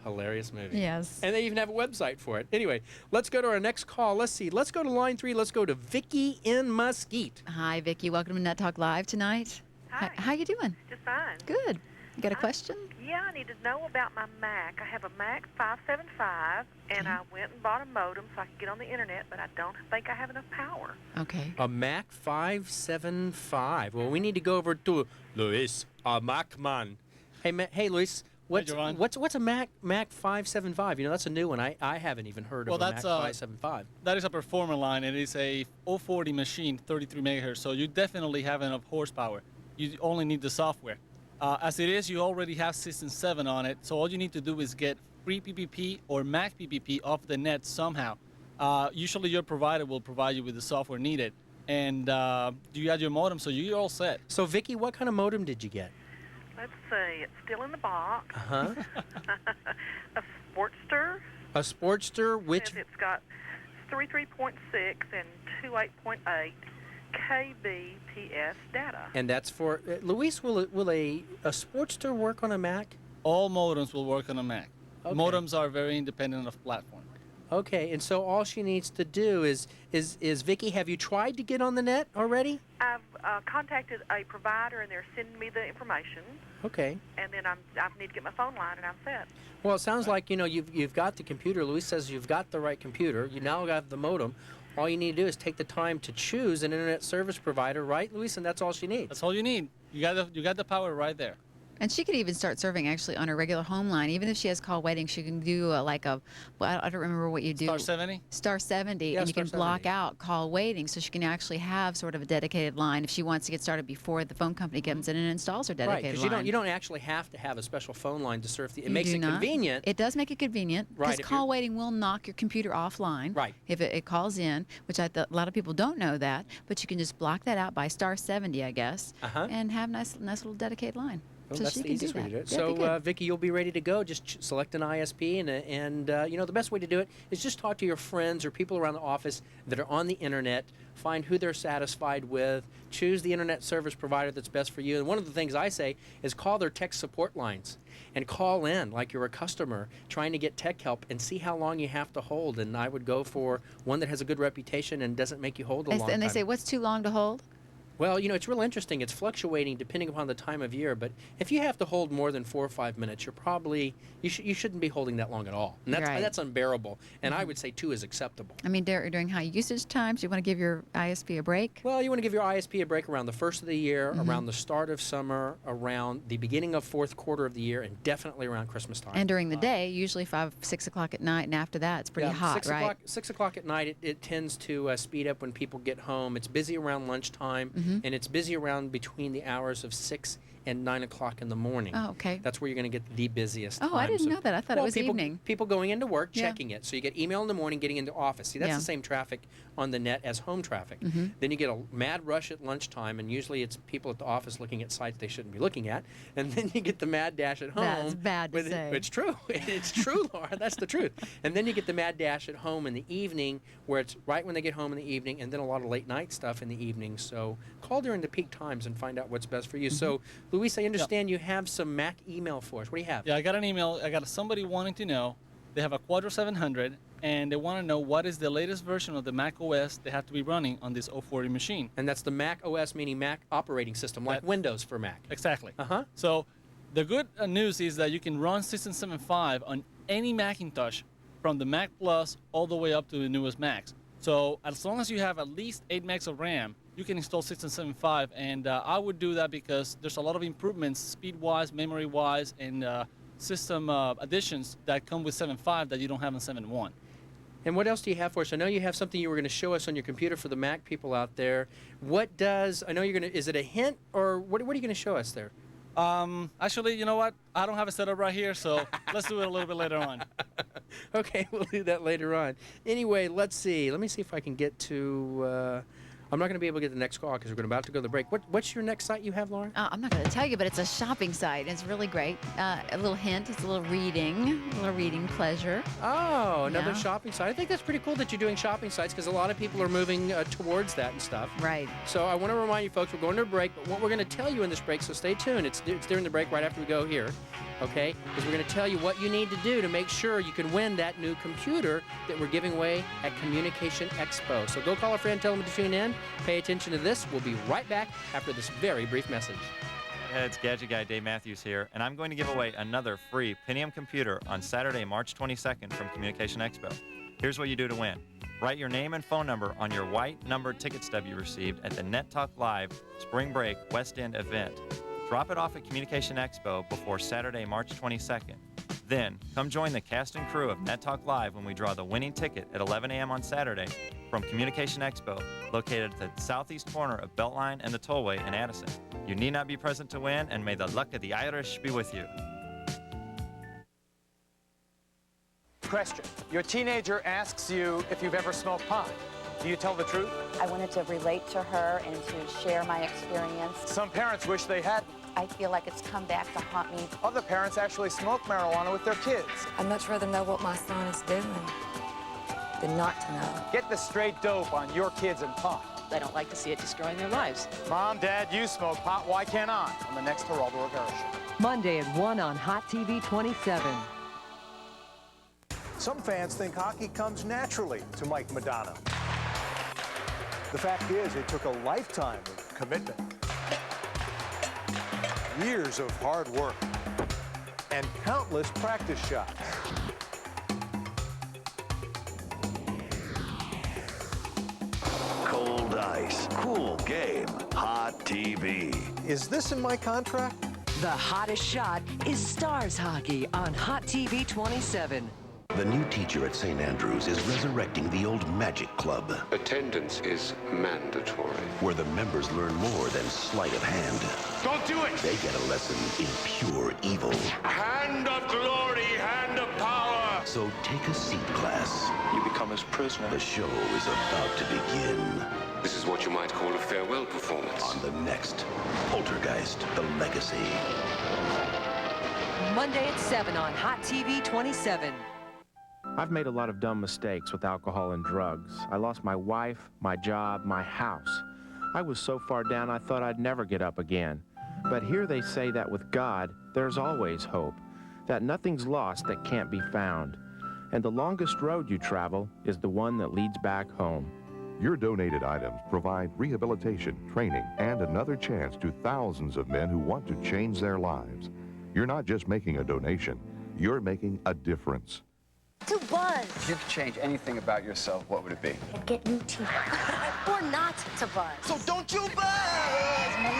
movie. Yes. And they even have a website for it. Anyway, let's go to our next call. Let's see. Let's go to line 3. Let's go to Vicki in Mesquite. Hi, Vicki. Welcome to Net Talk Live tonight. Hi. How you doing? Just fine. Good. You got a question? Yeah, I need to know about my Mac. I have a Mac 575, and I went and bought a modem so I could get on the internet, but I don't think I have enough power. Okay. A Mac 575. Well, we need to go over to Luis, a Mac man. Hey, Luis, what's a Mac 575? You know, that's a new one. I haven't even heard of a Mac 575. That is a performer line. It is a 040 machine, 33 megahertz. So you definitely have enough horsepower. You only need the software. As it is, you already have System 7 on it. So all you need to do is get free PPP or Mac PPP off the net somehow. Usually your provider will provide you with the software needed. And you got your modem, so you're all set. So, Vicky, what kind of modem did you get? Let's see. It's still in the box. Uh-huh. A Sportster. A Sportster, which... It's got 33.6 and 28.8 kbps data. And that's for... Luis, will a Sportster work on a Mac? All modems will work on a Mac. Okay. Modems are very independent of platform. Okay, and so all she needs to do is Vicky, have you tried to get on the net already? I've contacted a provider, and they're sending me the information. Okay. And then I need to get my phone line, and I'm set. Well, it sounds like, you know, you've got the computer. Luis says you've got the right computer. You now have the modem. All you need to do is take the time to choose an internet service provider, right, Luis? And that's all she needs. That's all you need. You got the power right there. And she could even start serving actually on her regular home line. Even if she has call waiting, she can do well, I don't remember what you do. Star 70? Star 70, yeah, and you can block 70. out call waiting, so she can actually have sort of a dedicated line if she wants to get started before the phone company comes in and installs her dedicated right, line. because you don't actually have to have a special phone line to surf the... It You makes do it not. convenient. It does make it convenient, Right, because if call you're- waiting will knock your computer offline Right. if it calls in, which a lot of people don't know that, but you can just block that out by Star 70, I guess, and have nice little dedicated line. Well, So that's she the can do easiest way to that. do it. Yeah, it'd be So, good. Vicky, you'll be ready to go. Just select an ISP, and you know, the best way to do it is just talk to your friends or people around the office that are on the internet, find who they're satisfied with, choose the internet service provider that's best for you. And one of the things I say is call their tech support lines and call in like you're a customer trying to get tech help and see how long you have to hold. And I would go for one that has a good reputation and doesn't make you hold a long time. And they say, what's too long to hold? Well, you know, it's real interesting. It's fluctuating depending upon the time of year. But if you have to hold more than 4 or 5 minutes, you're probably you shouldn't be holding that long at all. And that's Right. that's unbearable. And I would say 2 is acceptable. I mean, during high usage times, you want to give your ISP a break? Well, you want to give your ISP a break around the first of the year, around the start of summer, around the beginning of fourth quarter of the year, and definitely around Christmas time. And during the day, usually 5, 6 o'clock at night, and after that, it's pretty hot, 6 right? o'clock, 6 o'clock at night, it tends to speed up when people get home. It's busy around lunchtime, and it's busy around between the hours of 6 and 9 o'clock in the morning. Oh, okay. That's where you're going to get the busiest Oh, time. I didn't know that. I thought it was people, evening. People going into work, Yeah. checking it. So you get email in the morning, getting into office. See, that's Yeah. the same traffic on the net as home traffic. Then you get a mad rush at lunchtime, and usually it's people at the office looking at sites they shouldn't be looking at. And then you get the mad dash at home. That's bad to with it- say. It's true. It's true, Laura. That's the truth. And then you get the mad dash at home in the evening, where it's right when they get home in the evening, and then a lot of late night stuff in the evening. So call during the peak times and find out what's best for you. So, Luis, I understand you have some Mac email for us. What do you have? Yeah, I got an email. I got somebody wanting to know. They have a Quadro 700, and they want to know what is the latest version of the Mac OS they have to be running on this 040 machine. And that's the Mac OS, meaning Mac operating system, like Windows for Mac. Exactly. Uh-huh. So the good news is that you can run System 7.5 on any Macintosh from the Mac Plus all the way up to the newest Macs. So as long as you have at least 8 megs of RAM, you can install System 7.5, and I would do that because there's a lot of improvements speed-wise, memory-wise, and system additions that come with 7.5 that you don't have in 7.1. And what else do you have for us? I know you have something you were going to show us on your computer for the Mac people out there. What does, I know you're going to, is it a hint, or what are you going to show us there? Actually, you know what? I don't have it set up right here, so let's do it a little bit later on. Okay, we'll do that later on. Anyway, let's see. Let me see if I can get to... I'm not going to be able to get the next call because we're about to go to the break. What's your next site you have, Laura? I'm not going to tell you, but it's a shopping site. It's really great. A little hint. It's a little reading pleasure. Oh, another Yeah. shopping site. I think that's pretty cool that you're doing shopping sites because a lot of people are moving towards that and stuff. Right. So I want to remind you folks, we're going to a break, but what we're going to tell you in this break, so stay tuned. It's during the break right after we go here, okay? Because we're going to tell you what you need to do to make sure you can win that new computer that we're giving away at Communication Expo. So go call a friend, tell them to tune in. Pay attention to this. We'll be right back after this very brief message. Hey, it's Gadget Guy Dave Matthews here, and I'm going to give away another free Pentium computer on Saturday, March 22nd from Communication Expo. Here's what you do to win. Write your name and phone number on your white numbered ticket stub you received at the Net Talk Live Spring Break West End event. Drop it off at Communication Expo before Saturday, March 22nd. Then, come join the cast and crew of Net Talk Live when we draw the winning ticket at 11 a.m. on Saturday from Communication Expo, located at the southeast corner of Beltline and the Tollway in Addison. You need not be present to win, and may the luck of the Irish be with you. Question. Your teenager asks you if you've ever smoked pot. Do you tell the truth? I wanted to relate to her and to share my experience. Some parents wish they hadn't. I feel like it's come back to haunt me. Other parents actually smoke marijuana with their kids. I'd much rather know what my son is doing than not to know. Get the straight dope on your kids and pot. They don't like to see it destroying their lives. Mom, Dad, you smoke pot. Why can't I? On the next Geraldo Rivera Show. Monday at 1 on Hot TV 27. Some fans think hockey comes naturally to Mike Madonna. The fact is, it took a lifetime of commitment, years of hard work, and countless practice shots. Cold ice, cool game, hot TV. Is this in my contract? The hottest shot is Stars Hockey on Hot TV 27. The new teacher at St. Andrews is resurrecting the old Magic Club. Attendance is mandatory. Where the members learn more than sleight of hand. Don't do it! They get a lesson in pure evil. Hand of glory, hand of power! So take a seat, class. You become his prisoner. The show is about to begin. This is what you might call a farewell performance. On the next Poltergeist, The Legacy. Monday at 7 on Hot TV 27. I've made a lot of dumb mistakes with alcohol and drugs. I lost my wife, my job, my house. I was so far down I thought I'd never get up again. But here they say that with God, there's always hope, that nothing's lost that can't be found. And the longest road you travel is the one that leads back home. Your donated items provide rehabilitation, training, and another chance to thousands of men who want to change their lives. You're not just making a donation, you're making a difference. To buzz. If you could change anything about yourself, what would it be? And get new teeth. Or not to buzz. So don't you buzz me!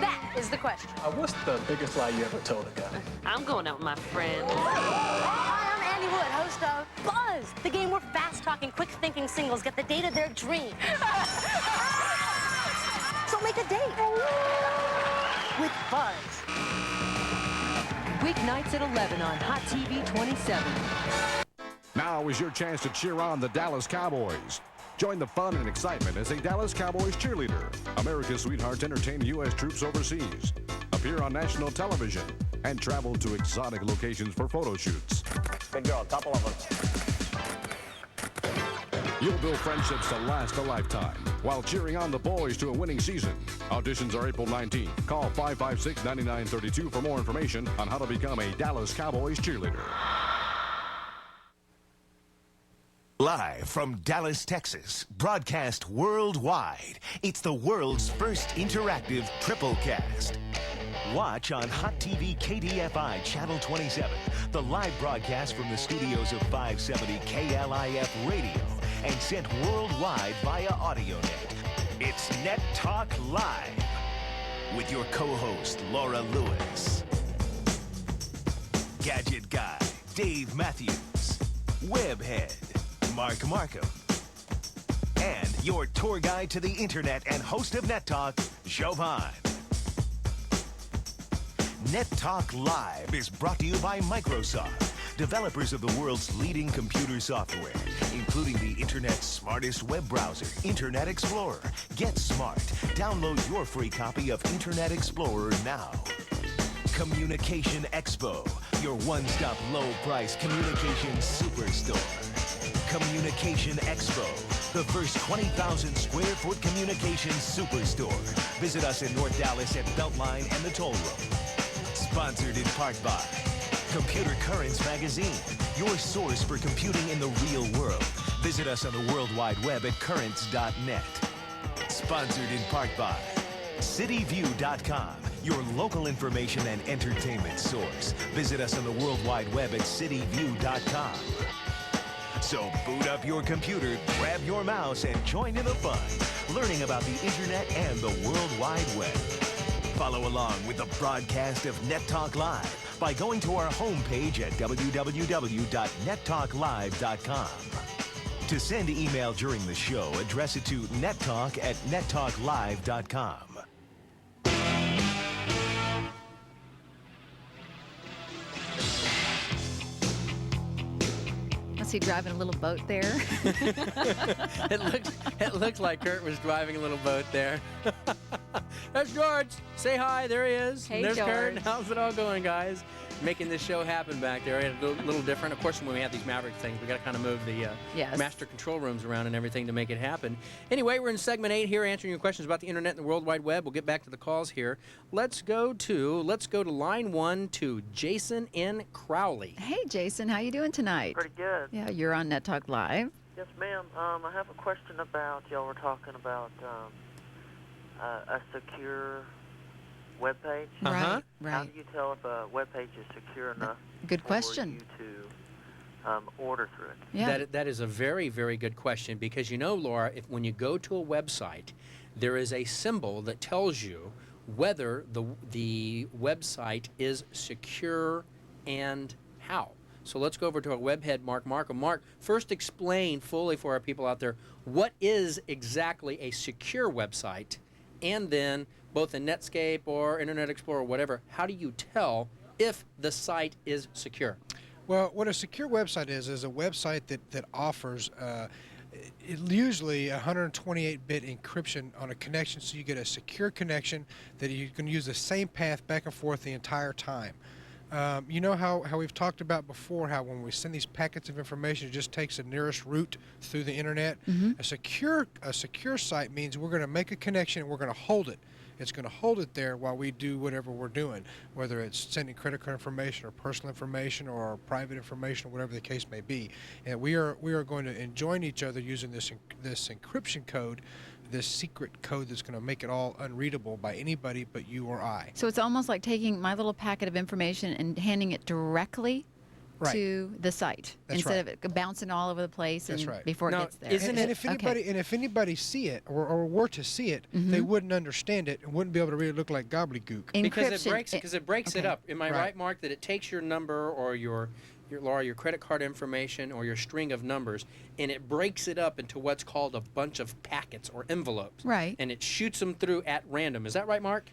That is the question. What's the biggest lie you ever told a guy? I'm going out with my friend. Hi, I'm Andy Wood, host of Buzz, the game where fast-talking, quick-thinking singles get the date of their dream. So make a date with Buzz. Weeknights at 11 on Hot TV 27. Now is your chance to cheer on the Dallas Cowboys. Join the fun and excitement as a Dallas Cowboys cheerleader. America's sweethearts entertain U.S. troops overseas, appear on national television, and travel to exotic locations for photo shoots. Good girl, a couple of them. You'll build friendships to last a lifetime while cheering on the boys to a winning season. Auditions are April 19th. Call 556-9932 for more information on how to become a Dallas Cowboys cheerleader. Live from Dallas, Texas, broadcast worldwide, it's the world's first interactive triple cast. Watch on Hot TV KDFI Channel 27, the live broadcast from the studios of 570 KLIF Radio, and sent worldwide via AudioNet. It's Net Talk Live with your co-host, Laura Lewis. Gadget Guy, Dave Matthews. Webhead, Mark Markham. And your tour guide to the internet and host of Net Talk, Jovan. Net Talk Live is brought to you by Microsoft, developers of the world's leading computer software, including the internet's smartest web browser, Internet Explorer. Get smart. Download your free copy of Internet Explorer now. Communication Expo, your one-stop low-price communication superstore. Communication Expo, the first 20,000 square foot communication superstore. Visit us in North Dallas at Beltline and the Toll Road. Sponsored in part by Computer Currents Magazine, your source for computing in the real world. Visit us on the World Wide Web at currents.net. Sponsored in part by cityview.com, your local information and entertainment source. Visit us on the World Wide Web at cityview.com. So boot up your computer, grab your mouse, and join in the fun, learning about the internet and the World Wide Web. Follow along with the broadcast of Net Talk Live by going to our homepage at www.nettalklive.com. To send email during the show, address it to nettalk@nettalklive.com. Was he driving a little boat there? It looks like Kurt was driving a little boat there. There's George. Say hi. There he is. Hey, and there's George. Kurt. How's it all going, guys? Making this show happen back there. It's a little different. Of course, when we have these Maverick things, we got to kind of move the Yes. master control rooms around and everything to make it happen. Anyway, we're in segment 8 here, answering your questions about the internet and the World Wide Web. We'll get back to the calls here. Let's go to line 1 to Jason in Crowley. Hey, Jason, how you doing tonight? Pretty good. Yeah, you're on Net Talk Live. Yes, ma'am. I have a question about, y'all were talking about a secure web page. Right, How right. do you tell if a web page is secure enough Good for question. you to order through it? Yeah. That is a very, very good question because you know, Laura, when you go to a website, there is a symbol that tells you whether the website is secure and how. So let's go over to our web head, Mark Markham. Mark, first explain fully for our people out there what is exactly a secure website, and then both in Netscape or Internet Explorer or whatever, how do you tell if the site is secure? Well, what a secure website is a website that offers usually 128-bit encryption on a connection, so you get a secure connection that you can use the same path back and forth the entire time. You know how we've talked about before, how when we send these packets of information, it just takes the nearest route through the internet. A secure site means we're going to make a connection and we're going to hold it. It's going to hold it there while we do whatever we're doing, whether it's sending credit card information or personal information or private information or whatever the case may be. And we are going to enjoin each other using this encryption code, this secret code that's going to make it all unreadable by anybody but you or I. So it's almost like taking my little packet of information and handing it directly to the site instead of it bouncing all over the place and before it gets there. And if anybody see it or were to see it, they wouldn't understand it and wouldn't be able to really look like gobbledygook. Because it breaks it up. Am I right, Mark, that it takes your number or your credit card information or your string of numbers, and it breaks it up into what's called a bunch of packets or envelopes. Right. And it shoots them through at random. Is that right, Mark?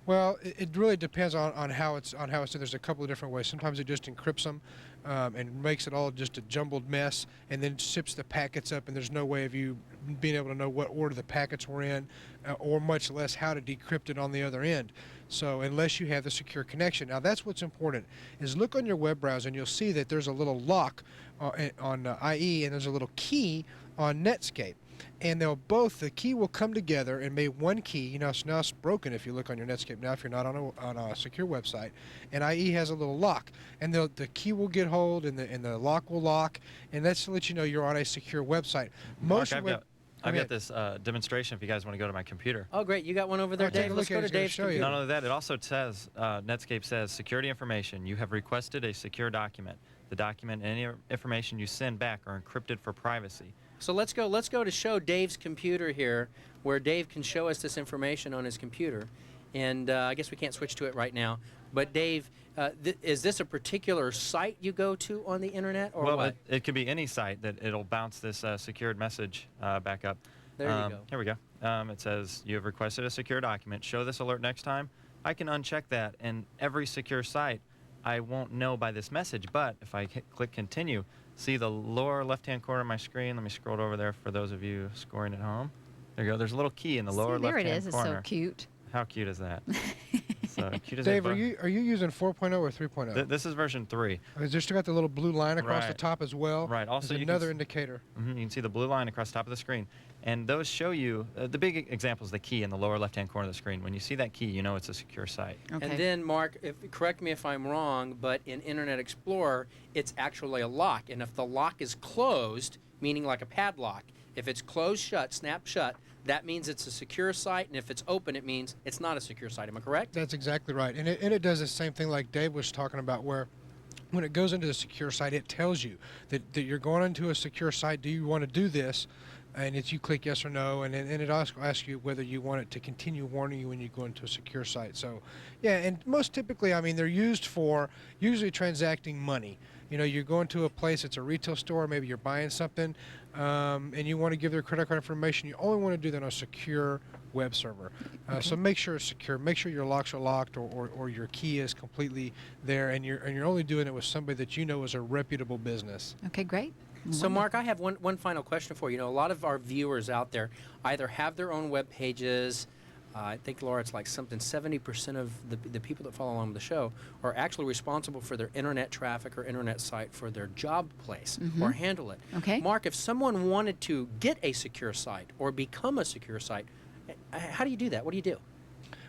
Well, it really depends on how it's done. There's a couple of different ways. Sometimes it just encrypts them and makes it all just a jumbled mess, and then ships the packets up, and there's no way of you being able to know what order the packets were in, or much less how to decrypt it on the other end. So unless you have the secure connection. Now that's what's important, is look on your web browser and you'll see that there's a little lock on IE and there's a little key on Netscape. And the key will come together and make one key. So now it's broken if you look on your Netscape now if you're not on a secure website. And IE has a little lock, and the key will get hold and the lock will lock, and that's to let you know you're on a secure website. Mark, I've got this demonstration if you guys want to go to my computer. Oh, great. You got one over there, Dave. Let's go to Dave's computer. Not only that, it also says, Netscape says, security information. You have requested a secure document. The document and any information you send back are encrypted for privacy. So let's go to show Dave's computer here, where Dave can show us this information on his computer. And I guess we can't switch to it right now. But Dave, is this a particular site you go to on the internet, or what? It could be any site that it'll bounce this secured message back up. There you go. Here we go. It says, you have requested a secure document. Show this alert next time. I can uncheck that, and every secure site, I won't know by this message, but if I click continue, see the lower left-hand corner of my screen. Let me scroll over there for those of you scoring at home. There you go. There's a little key in the lower left-hand corner. There it is. It's so cute. How cute is that? So cute as Dave, are you using 4.0 or 3.0? This is version 3. Is there still got the little blue line across the top as well? Right. Also, there's another indicator. You can see the blue line across the top of the screen. And those show you, the big example is the key in the lower left-hand corner of the screen. When you see that key, you know it's a secure site. Okay. And then, Mark, correct me if I'm wrong, but in Internet Explorer, it's actually a lock. And if the lock is closed, meaning like a padlock, if it's closed shut, snap shut, that means it's a secure site, and if it's open, it means it's not a secure site. Am I correct? That's exactly right. And it does the same thing like Dave was talking about, where when it goes into the secure site, it tells you that you're going into a secure site. Do you want to do this? and you click yes or no, and it also asks you whether you want it to continue warning you when you go into a secure site. So, yeah, and most typically, I mean, they're used for usually transacting money. You know, you're going to a place, it's a retail store, maybe you're buying something, and you want to give their credit card information. You only want to do that on a secure web server. So make sure it's secure. Make sure your locks are locked or your key is completely there, and you're only doing it with somebody that you know is a reputable business. Okay, great. So, Mark, I have one final question for you. You know, a lot of our viewers out there either have their own web pages. I think, Laura, it's like something 70% of the people that follow along with the show are actually responsible for their internet traffic or internet site for their job place or handle it. Okay. Mark, if someone wanted to get a secure site or become a secure site, how do you do that? What do you do?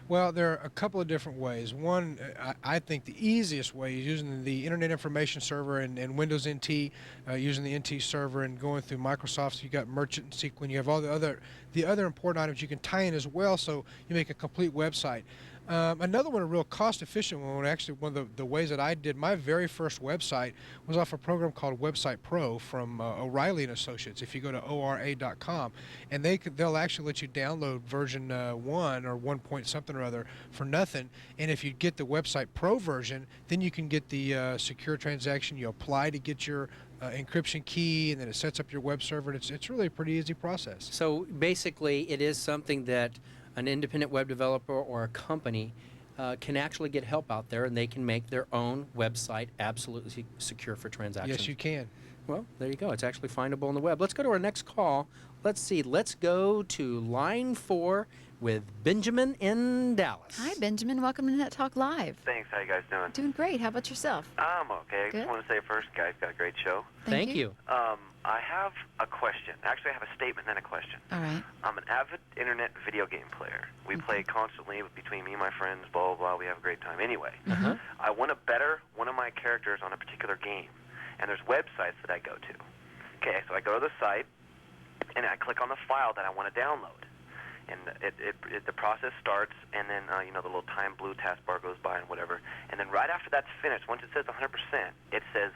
Well, there are a couple of different ways. One, I think the easiest way is using the Internet Information Server and Windows NT, using the NT server and going through Microsoft. So you got Merchant and Sequin. You have all the other important items you can tie in as well, so you make a complete website. Another one, a real cost-efficient one, actually one of the ways that I did my very first website was off a program called Website Pro from O'Reilly & Associates. If you go to ORA.com, and they'll actually let you download version 1 or 1 point something or other for nothing. And if you get the Website Pro version, then you can get the secure transaction. You apply to get your encryption key, and then it sets up your web server. And it's really a pretty easy process. So basically, it is something that an independent web developer or a company can actually get help out there, and they can make their own website absolutely secure for transactions. Yes, you can. Well, there you go. It's actually findable on the web. Let's go to our next call. Let's see. Let's go to line 4 with Benjamin in Dallas. Hi, Benjamin. Welcome to Net Talk Live. Thanks. How you guys doing? Doing great. How about yourself? I'm okay. I Good. just want to say first, guys, got a great show. Thank you. I have a question. Actually, I have a statement and a question. All right. I'm an avid internet video game player. We play constantly between me and my friends, blah, blah, blah. We have a great time. Anyway, I want to better one of my characters on a particular game, and there's websites that I go to. Okay, so I go to the site, and I click on the file that I want to download. And the process starts, and then, you know, the little time blue taskbar goes by and whatever. And then right after that's finished, once it says 100%, it says,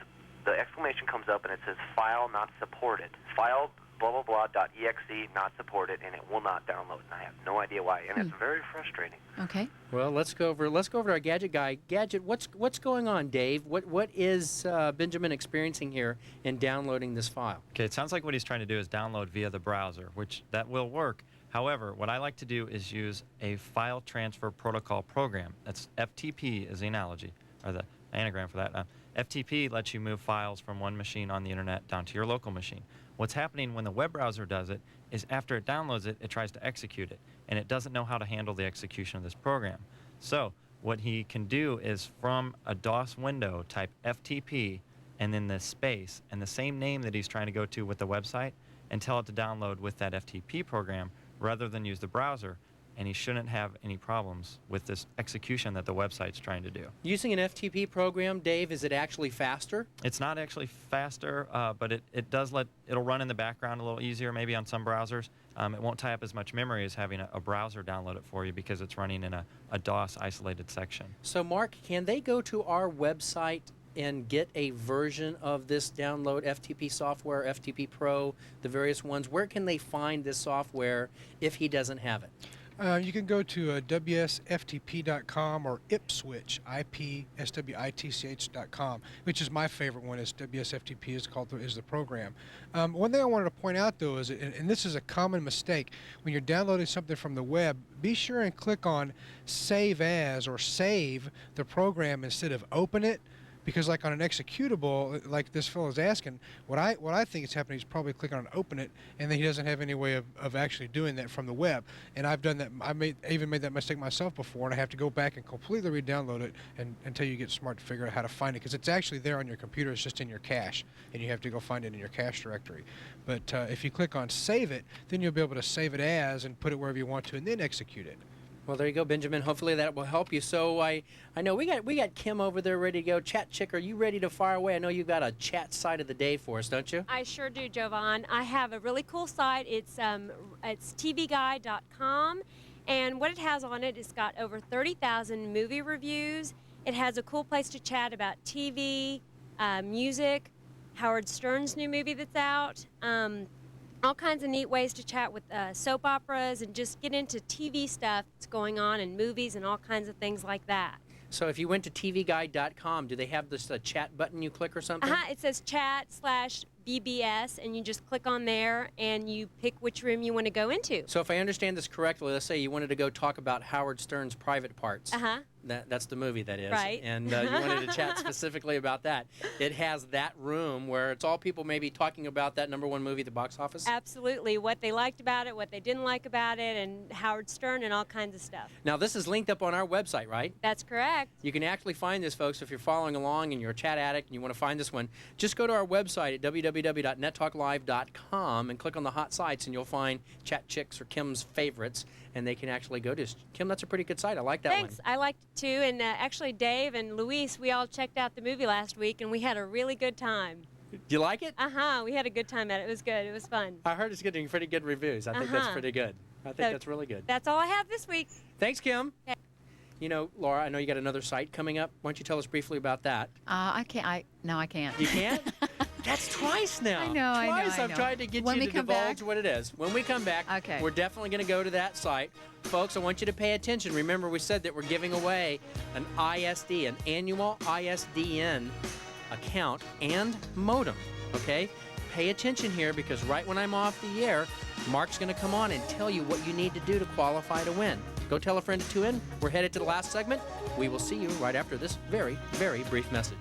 the exclamation comes up, and it says, file not supported. File blah, blah, blah, .exe not supported, and it will not download. And I have no idea why, and it's very frustrating. Okay. Well, let's go over to our gadget guy. Gadget, what's going on, Dave? What is Benjamin experiencing here in downloading this file? Okay, it sounds like what he's trying to do is download via the browser, which that will work. However, what I like to do is use a file transfer protocol program. That's FTP is the analogy, or the anagram for that. FTP lets you move files from one machine on the internet down to your local machine. What's happening when the web browser does it is after it downloads it, it tries to execute it, and it doesn't know how to handle the execution of this program. So what he can do is from a DOS window, type FTP and then the space and the same name that he's trying to go to with the website and tell it to download with that FTP program rather than use the browser, and he shouldn't have any problems with this execution that the website's trying to do. Using an FTP program, Dave, is it actually faster? It's not actually faster, but it'll run in the background a little easier maybe on some browsers. It won't tie up as much memory as having a browser download it for you because it's running in a DOS isolated section. So, Mark, can they go to our website and get a version of this download FTP software, FTP Pro, the various ones? Where can they find this software if he doesn't have it? You can go to WSFTP.com or Ipswitch, IPSWITCH.com, which is my favorite one. Is WSFTP is the program. One thing I wanted to point out though is, and this is a common mistake, when you're downloading something from the web, be sure and click on Save As or Save the program instead of Open It. Because like on an executable, like this fellow is asking, what I think is happening is probably clicking on open it, and then he doesn't have any way of actually doing that from the web. And I've done that. I even made that mistake myself before, and I have to go back and completely re-download it until you get smart to figure out how to find it. Because it's actually there on your computer. It's just in your cache, and you have to go find it in your cache directory. But if you click on Save It, then you'll be able to save it as and put it wherever you want to, and then execute it. Well, there you go, Benjamin. Hopefully that will help you. So I know we got Kim over there ready to go. Chat Chick, are you ready to fire away? I know you've got a chat site of the day for us, don't you? I sure do, Jovan. I have a really cool site. It's tvguide.com, and what it has on it, it's got over 30,000 movie reviews. It has a cool place to chat about TV, music, Howard Stern's new movie that's out. all kinds of neat ways to chat with soap operas and just get into TV stuff that's going on in movies and all kinds of things like that. So if you went to tvguide.com, do they have this chat button you click or something? It says chat/BBS, and you just click on there and you pick which room you want to go into. So if I understand this correctly, let's say you wanted to go talk about Howard Stern's Private Parts. That's the movie, that is. Right. And you wanted to chat specifically about that. It has that room where it's all people maybe talking about that #1 movie at the box office? Absolutely. What they liked about it, what they didn't like about it, and Howard Stern and all kinds of stuff. Now, this is linked up on our website, right? That's correct. You can actually find this, folks, if you're following along and you're a chat addict and you want to find this one. Just go to our website at www.nettalklive.com and click on the hot sites, and you'll find Chat Chicks or Kim's favorites, and they can actually go to. Kim, that's a pretty good site. I like that one. Thanks. I liked it too. And actually, Dave and Luis, we all checked out the movie last week, and we had a really good time. Do you like it? We had a good time at it. It was good. It was fun. I heard it's getting pretty good reviews. I think that's pretty good. I think that's really good. That's all I have this week. Thanks, Kim. Okay. You know, Laura, I know you got another site coming up. Why don't you tell us briefly about that? I can't. No, I can't. You can't? That's twice now. I know. Twice I've tried to get you to divulge what it is. When we come back, we're definitely going to go to that site. Folks, I want you to pay attention. Remember, we said that we're giving away an ISD, an annual ISDN account and modem, okay? Pay attention here, because right when I'm off the air, Mark's going to come on and tell you what you need to do to qualify to win. Go tell a friend to tune in. We're headed to the last segment. We will see you right after this very, very brief message.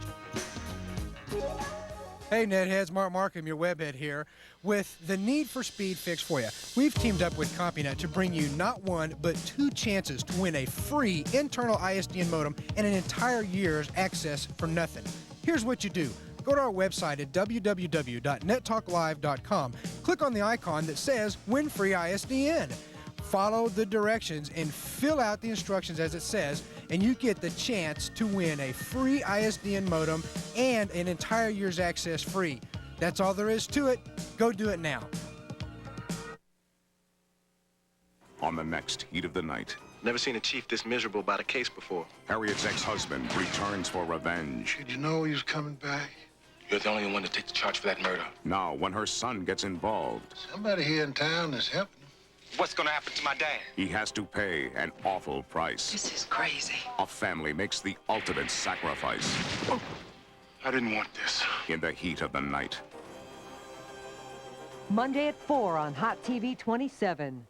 Hey, Netheads, Mark Markham, your webhead here, with the Need for Speed fix for you. We've teamed up with CompuNet to bring you not one, but 2 chances to win a free internal ISDN modem and an entire year's access for nothing. Here's what you do. Go to our website at www.nettalklive.com. Click on the icon that says Win Free ISDN. Follow the directions and fill out the instructions as it says, and you get the chance to win a free ISDN modem and an entire year's access free. That's all there is to it. Go do it now. On the next heat of the night, Never seen a chief this miserable about a case before. Harriet's ex-husband returns for revenge. Did you know he was coming back? You're the only one to take the charge for that murder. Now, when her son gets involved, Somebody here in town is helping. What's gonna happen to my dad? he has to pay an awful price. This is crazy. A family makes the ultimate sacrifice. Oh, I didn't want this. In the heat of the night. Monday at 4 on Hot TV 27.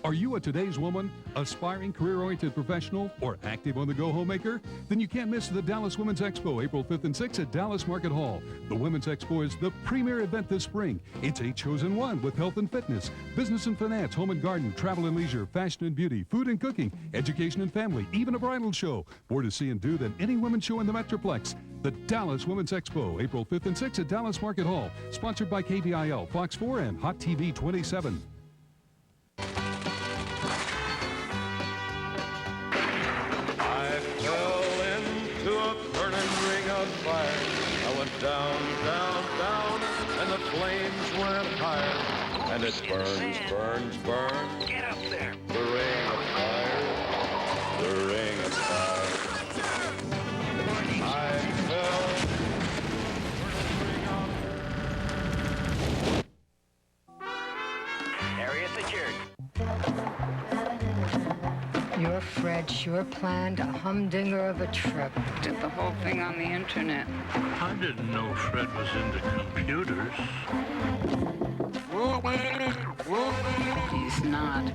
Are you a today's woman, aspiring career-oriented professional, or active on-the-go homemaker? Then you can't miss the Dallas Women's Expo, April 5th and 6th at Dallas Market Hall. The Women's Expo is the premier event this spring. It's a chosen one with health and fitness, business and finance, home and garden, travel and leisure, fashion and beauty, food and cooking, education and family, even a bridal show. More to see and do than any women's show in the Metroplex. The Dallas Women's Expo, April 5th and 6th at Dallas Market Hall. Sponsored by KBIL, Fox 4, and Hot TV 27. I went down, down, down, and the flames went higher. And it burns, burns, burns. Get up there. The ring of fire, the ring of fire. I fell. Area secured. Your Fred sure planned a humdinger of a trip. Did the whole thing on the internet. I didn't know Fred was into computers. He's not.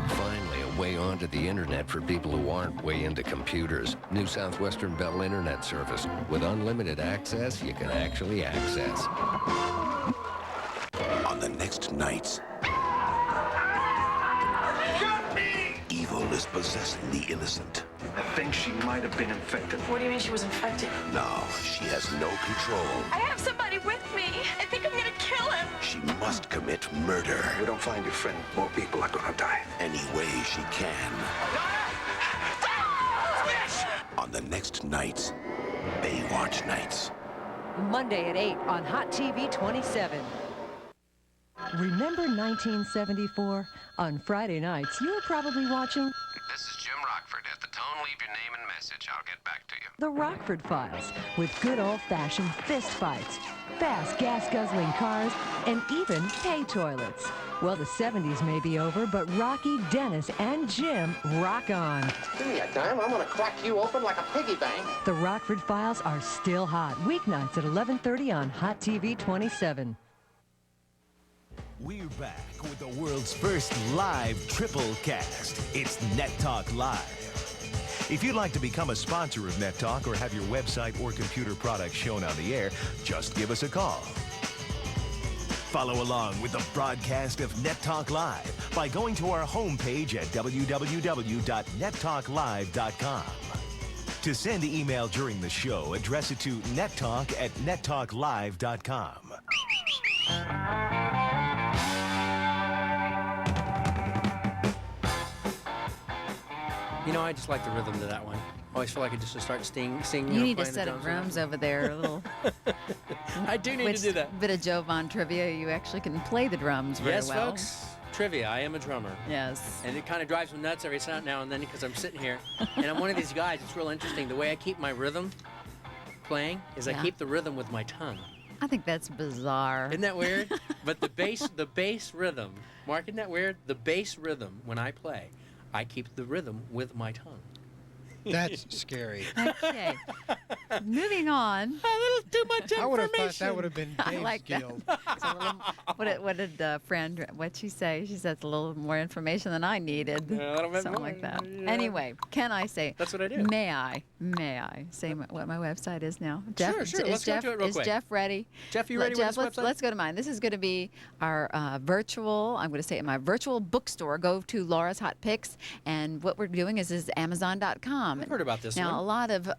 Finally, a way onto the internet for people who aren't way into computers. New Southwestern Bell Internet Service. With unlimited access, you can actually access. On the next nights, evil is possessing the innocent. I think she might have been infected. What do you mean she was infected? Now, she has no control. I have somebody with me. I think I'm gonna kill him. She must commit murder. If we don't find your friend, more people are gonna die. Any way she can. On the next nights, Baywatch nights. Monday at 8 on Hot TV 27. Remember 1974? On Friday nights, you were probably watching... This is Jim Rockford at the Tone leave your name and message. I'll get back to you. The Rockford Files, with good old-fashioned fist fights, fast gas-guzzling cars, and even pay toilets. Well, the 70s may be over, but Rocky, Dennis, and Jim rock on. Give me a dime, I'm gonna crack you open like a piggy bank. The Rockford Files are still hot, weeknights at 11:30 on Hot TV 27. We're back with the world's first live triple cast. It's Net Talk Live. If you'd like to become a sponsor of Net Talk or have your website or computer product shown on the air, just give us a call. Follow along with the broadcast of Net Talk Live by going to our homepage at www.nettalklive.com. To send an email during the show, address it to nettalk@nettalklive.com. You know, I just like the rhythm to that one. I always feel like I just start singing. You need a set of drums over there. A little. I do need to do that. Bit of Jovan trivia. You actually can play the drums very Yes, well. folks. Trivia. I am a drummer. Yes. And it kind of drives me nuts every now and then because I'm sitting here and I'm one of these guys. It's real interesting. The way I keep my rhythm playing is I keep the rhythm with my tongue. I think that's bizarre. Isn't that weird? But the bass rhythm. Mark, isn't that weird? The bass rhythm when I play, I keep the rhythm with my tongue. That's scary. Okay. Moving on. A little too much information. I would have thought that would have been I Dave's like that. guild. It's a little, what did Fran, what'd she say? She said it's a little more information than I needed. Yeah, a little bit Something more, like that. yeah. Anyway, can I say? That's what I do. May I say what my website is now? Sure. Is Let's go Jeff, to it real is quick. Jeff ready? Jeff, you ready Jeff, with this website? let's go to mine. This is going to be our virtual, I'm going to say it, my virtual bookstore. Go to Laura's Hot Picks, and what we're doing is Amazon.com. I've heard about this now, one. a lot of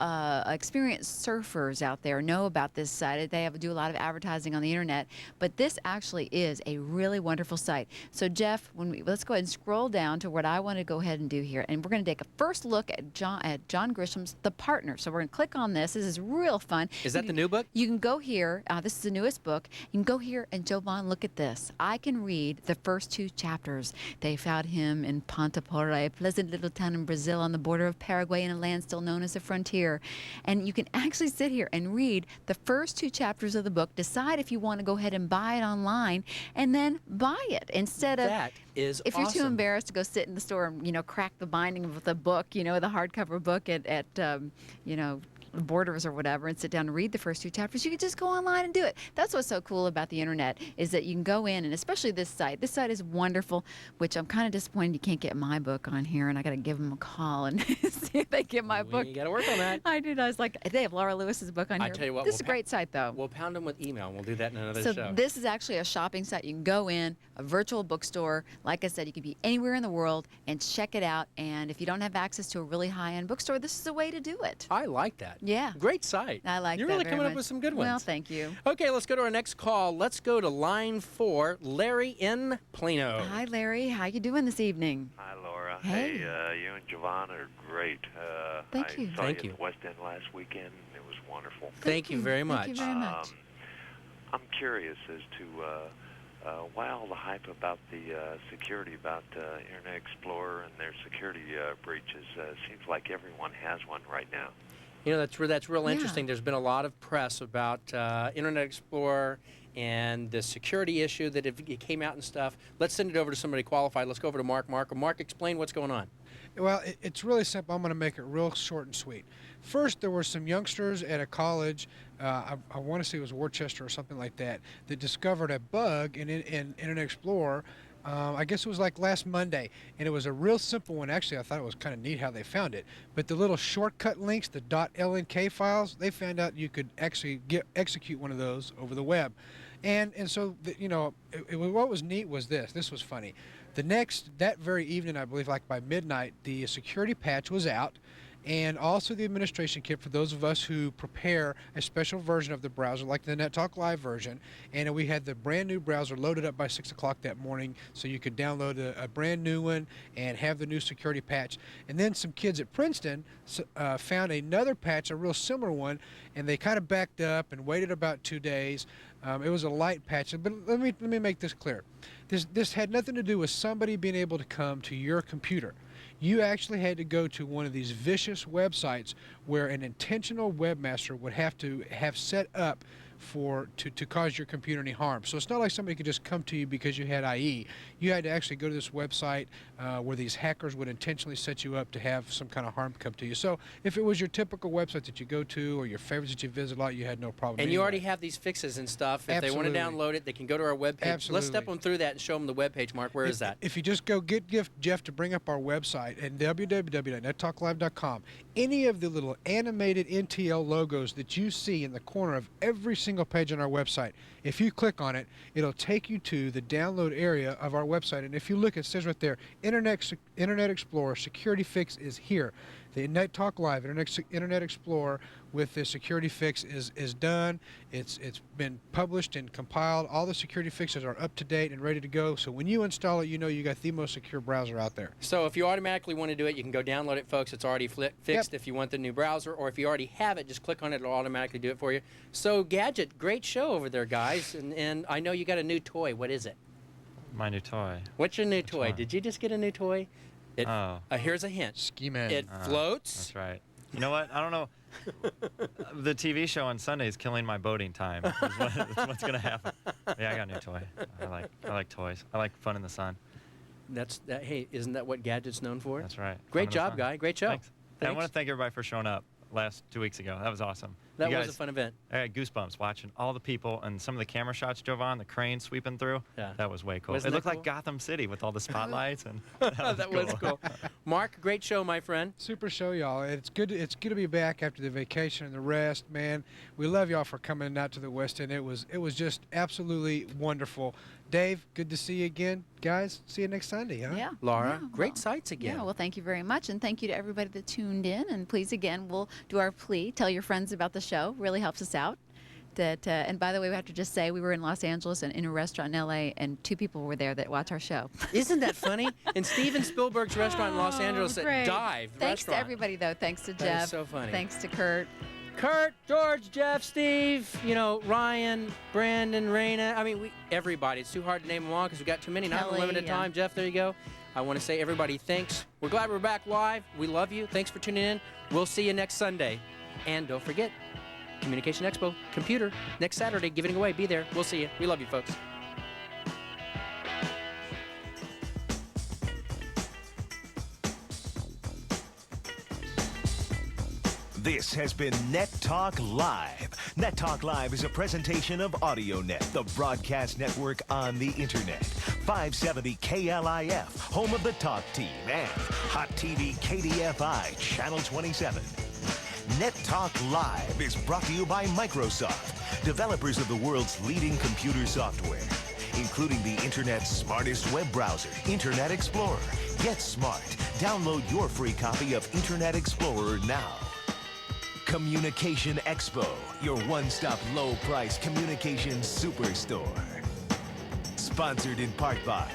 experienced surfers out there know about this site. They do a lot of advertising on the internet, but this actually is a really wonderful site. So, Jeff, let's go ahead and scroll down to what I want to go ahead and do here, and we're going to take a first look at John Grisham's The Partner. So we're going to click on this. This is real fun. Is that the new book? You can go here. This is the newest book. You can go here and Jovan, look at this. I can read the first 2 chapters. They found him in Ponta Porra, a pleasant little town in Brazil on the border of Paraguay in a land still known as the frontier. And you can actually sit here and read the first 2 chapters of the book, decide if you want to go ahead and buy it online, and then buy it instead of... That is If you're too awesome. embarrassed to go sit in the store and, crack the binding of the book, the hardcover book at Borders or whatever, and sit down and read the first 2 chapters, you can just go online and do it. That's what's so cool about the internet, is that you can go in, and especially this site. This site is wonderful, which I'm kind of disappointed you can't get my book on here, and I got to give them a call and see if they get my book. You got to work on that. I did. I was like, they have Laura Lewis's book on I here. tell you what, This is a great site, though. We'll pound them with email. We'll do that in another So show. this is actually a shopping site. You can go in, a virtual bookstore. Like I said, you can be anywhere in the world and check it out. And if you don't have access to a really high-end bookstore, this is a way to do it. I like that. Yeah. Great site. I like You're that really very coming up much. with some good ones. Well, thank you. Okay, let's go to our next call. Let's go to line 4, Larry in Plano. Hi, Larry. How you doing this evening? Hi, Laura. Hey. You and Jovan are great. Thank you. I saw Thank you you. at the West End last weekend. It was wonderful. Thank you very much. Thank you very much. I'm curious as to why all the hype about the security, about Internet Explorer and their security breaches. Seems like everyone has one right now. That's real Yeah. interesting. There's been a lot of press about Internet Explorer and the security issue that it came out and stuff. Let's send it over to somebody qualified. Let's go over to Mark. Mark, explain what's going on. Well, it's really simple. I'm going to make it real short and sweet. First, there were some youngsters at a college, I want to say it was Worcester or something like that discovered a bug in Internet Explorer. I guess it was like last Monday, and it was a real simple one. Actually, I thought it was kind of neat how they found it. But the little shortcut links, the .lnk files, they found out you could actually execute one of those over the web. And so, what was neat was this. This was funny. That very evening, I believe, like by midnight, the security patch was out, and also the administration kit for those of us who prepare a special version of the browser, like the NetTalk Live version. And we had the brand new browser loaded up by 6 o'clock that morning, so you could download a brand new one and have the new security patch. And then some kids at Princeton found another patch, a real similar one, and they kind of backed up and waited about 2 days. It was a light patch, but let me make this clear. This had nothing to do with somebody being able to come to your computer. you actually had to go to one of these vicious websites where an intentional webmaster would have to have set up to cause your computer any harm. So it's not like somebody could just come to you because you had IE. You had to actually go to this website where these hackers would intentionally set you up to have some kind of harm come to you. So if it was your typical website that you go to or your favorites that you visit a lot, you had no problem. And you anyway. already have these fixes and stuff. If Absolutely. they want to download it, they can go to our webpage. Absolutely. Let's step them through that and show them the webpage, Mark. Where is that? If you just go get Jeff to bring up our website at www.nettalklive.com, any of the little animated NTL logos that you see in the corner of every single page on our website, if you click on it, it'll take you to the download area of our website. And if you look, it says right there, Internet Explorer Security Fix is here. The Net Talk Live Internet Explorer with the security fix is done. It's been published and compiled. All the security fixes are up to date and ready to go. So when you install it, you know you got the most secure browser out there. So if you automatically want to do it, you can go download it, folks. It's already fixed if you want the new browser, or if you already have it, just click on it. It'll automatically do it for you. So Gadget, great show over there, guys. And I know you got a new toy. What is it? My new toy. What's your new toy? Did you just get a new toy? Here's a hint. Ski Man. It floats. That's right. You know what? I don't know. The TV show on Sunday is killing my boating time. That's what's going to happen. Yeah, I got a new toy. I like toys. I like fun in the sun. Hey, isn't that what Gadget's known for? That's right. Great job, guy. Great show. Thanks. I want to thank everybody for showing up 2 weeks ago. That was awesome. That was a fun event. I had goosebumps watching all the people and some of the camera shots drove on, the crane sweeping through. Yeah. That was way cool. It looked like Gotham City with all the spotlights. And that was cool. Mark, great show, my friend. Super show, y'all. It's good to be back after the vacation and the rest, man. We love y'all for coming out to the West End. It was just absolutely wonderful. Dave, good to see you again. Guys, see you next Sunday, huh? Yeah. Laura, great sights again. Yeah, well, thank you very much. And thank you to everybody that tuned in. And please, again, we'll do our plea. Tell your friends about the show. Really helps us out. And by the way, we have to just say we were in Los Angeles and in a restaurant in L.A., and 2 people were there that watch our show. Isn't that funny? In Steven Spielberg's restaurant in Los Angeles at Dive Thanks to everybody, though. Thanks to Jeff. That is so funny. Thanks to Kurt. Kurt, George, Jeff, Steve, Ryan, Brandon, Raina. I mean, everybody. It's too hard to name them all because we've got too many. Not a limited time. Jeff, there you go. I want to say, everybody, thanks. We're glad we're back live. We love you. Thanks for tuning in. We'll see you next Sunday. And don't forget, Communication Expo computer next Saturday, giving away. Be there. We'll see you. We love you, folks. This has been Net Talk Live. Net Talk Live is a presentation of AudioNet, the broadcast network on the internet. 570 KLIF, home of the Talk Team, and Hot TV KDFI, Channel 27. Net Talk Live is brought to you by Microsoft, developers of the world's leading computer software, including the internet's smartest web browser, Internet Explorer. Get smart. Download your free copy of Internet Explorer now. Communication Expo, your one-stop low-price communication superstore. Sponsored in part by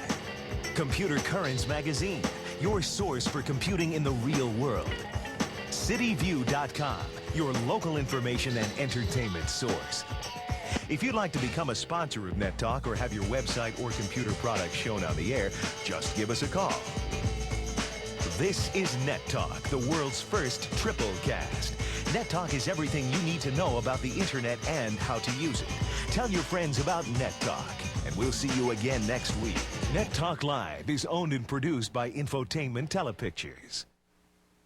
Computer Currents Magazine, your source for computing in the real world. CityView.com, your local information and entertainment source. If you'd like to become a sponsor of Net Talk or have your website or computer product shown on the air, just give us a call. This is Net Talk, the world's first triple cast. Net Talk is everything you need to know about the internet and how to use it. Tell your friends about Net Talk, and we'll see you again next week. Net Talk Live is owned and produced by Infotainment Telepictures.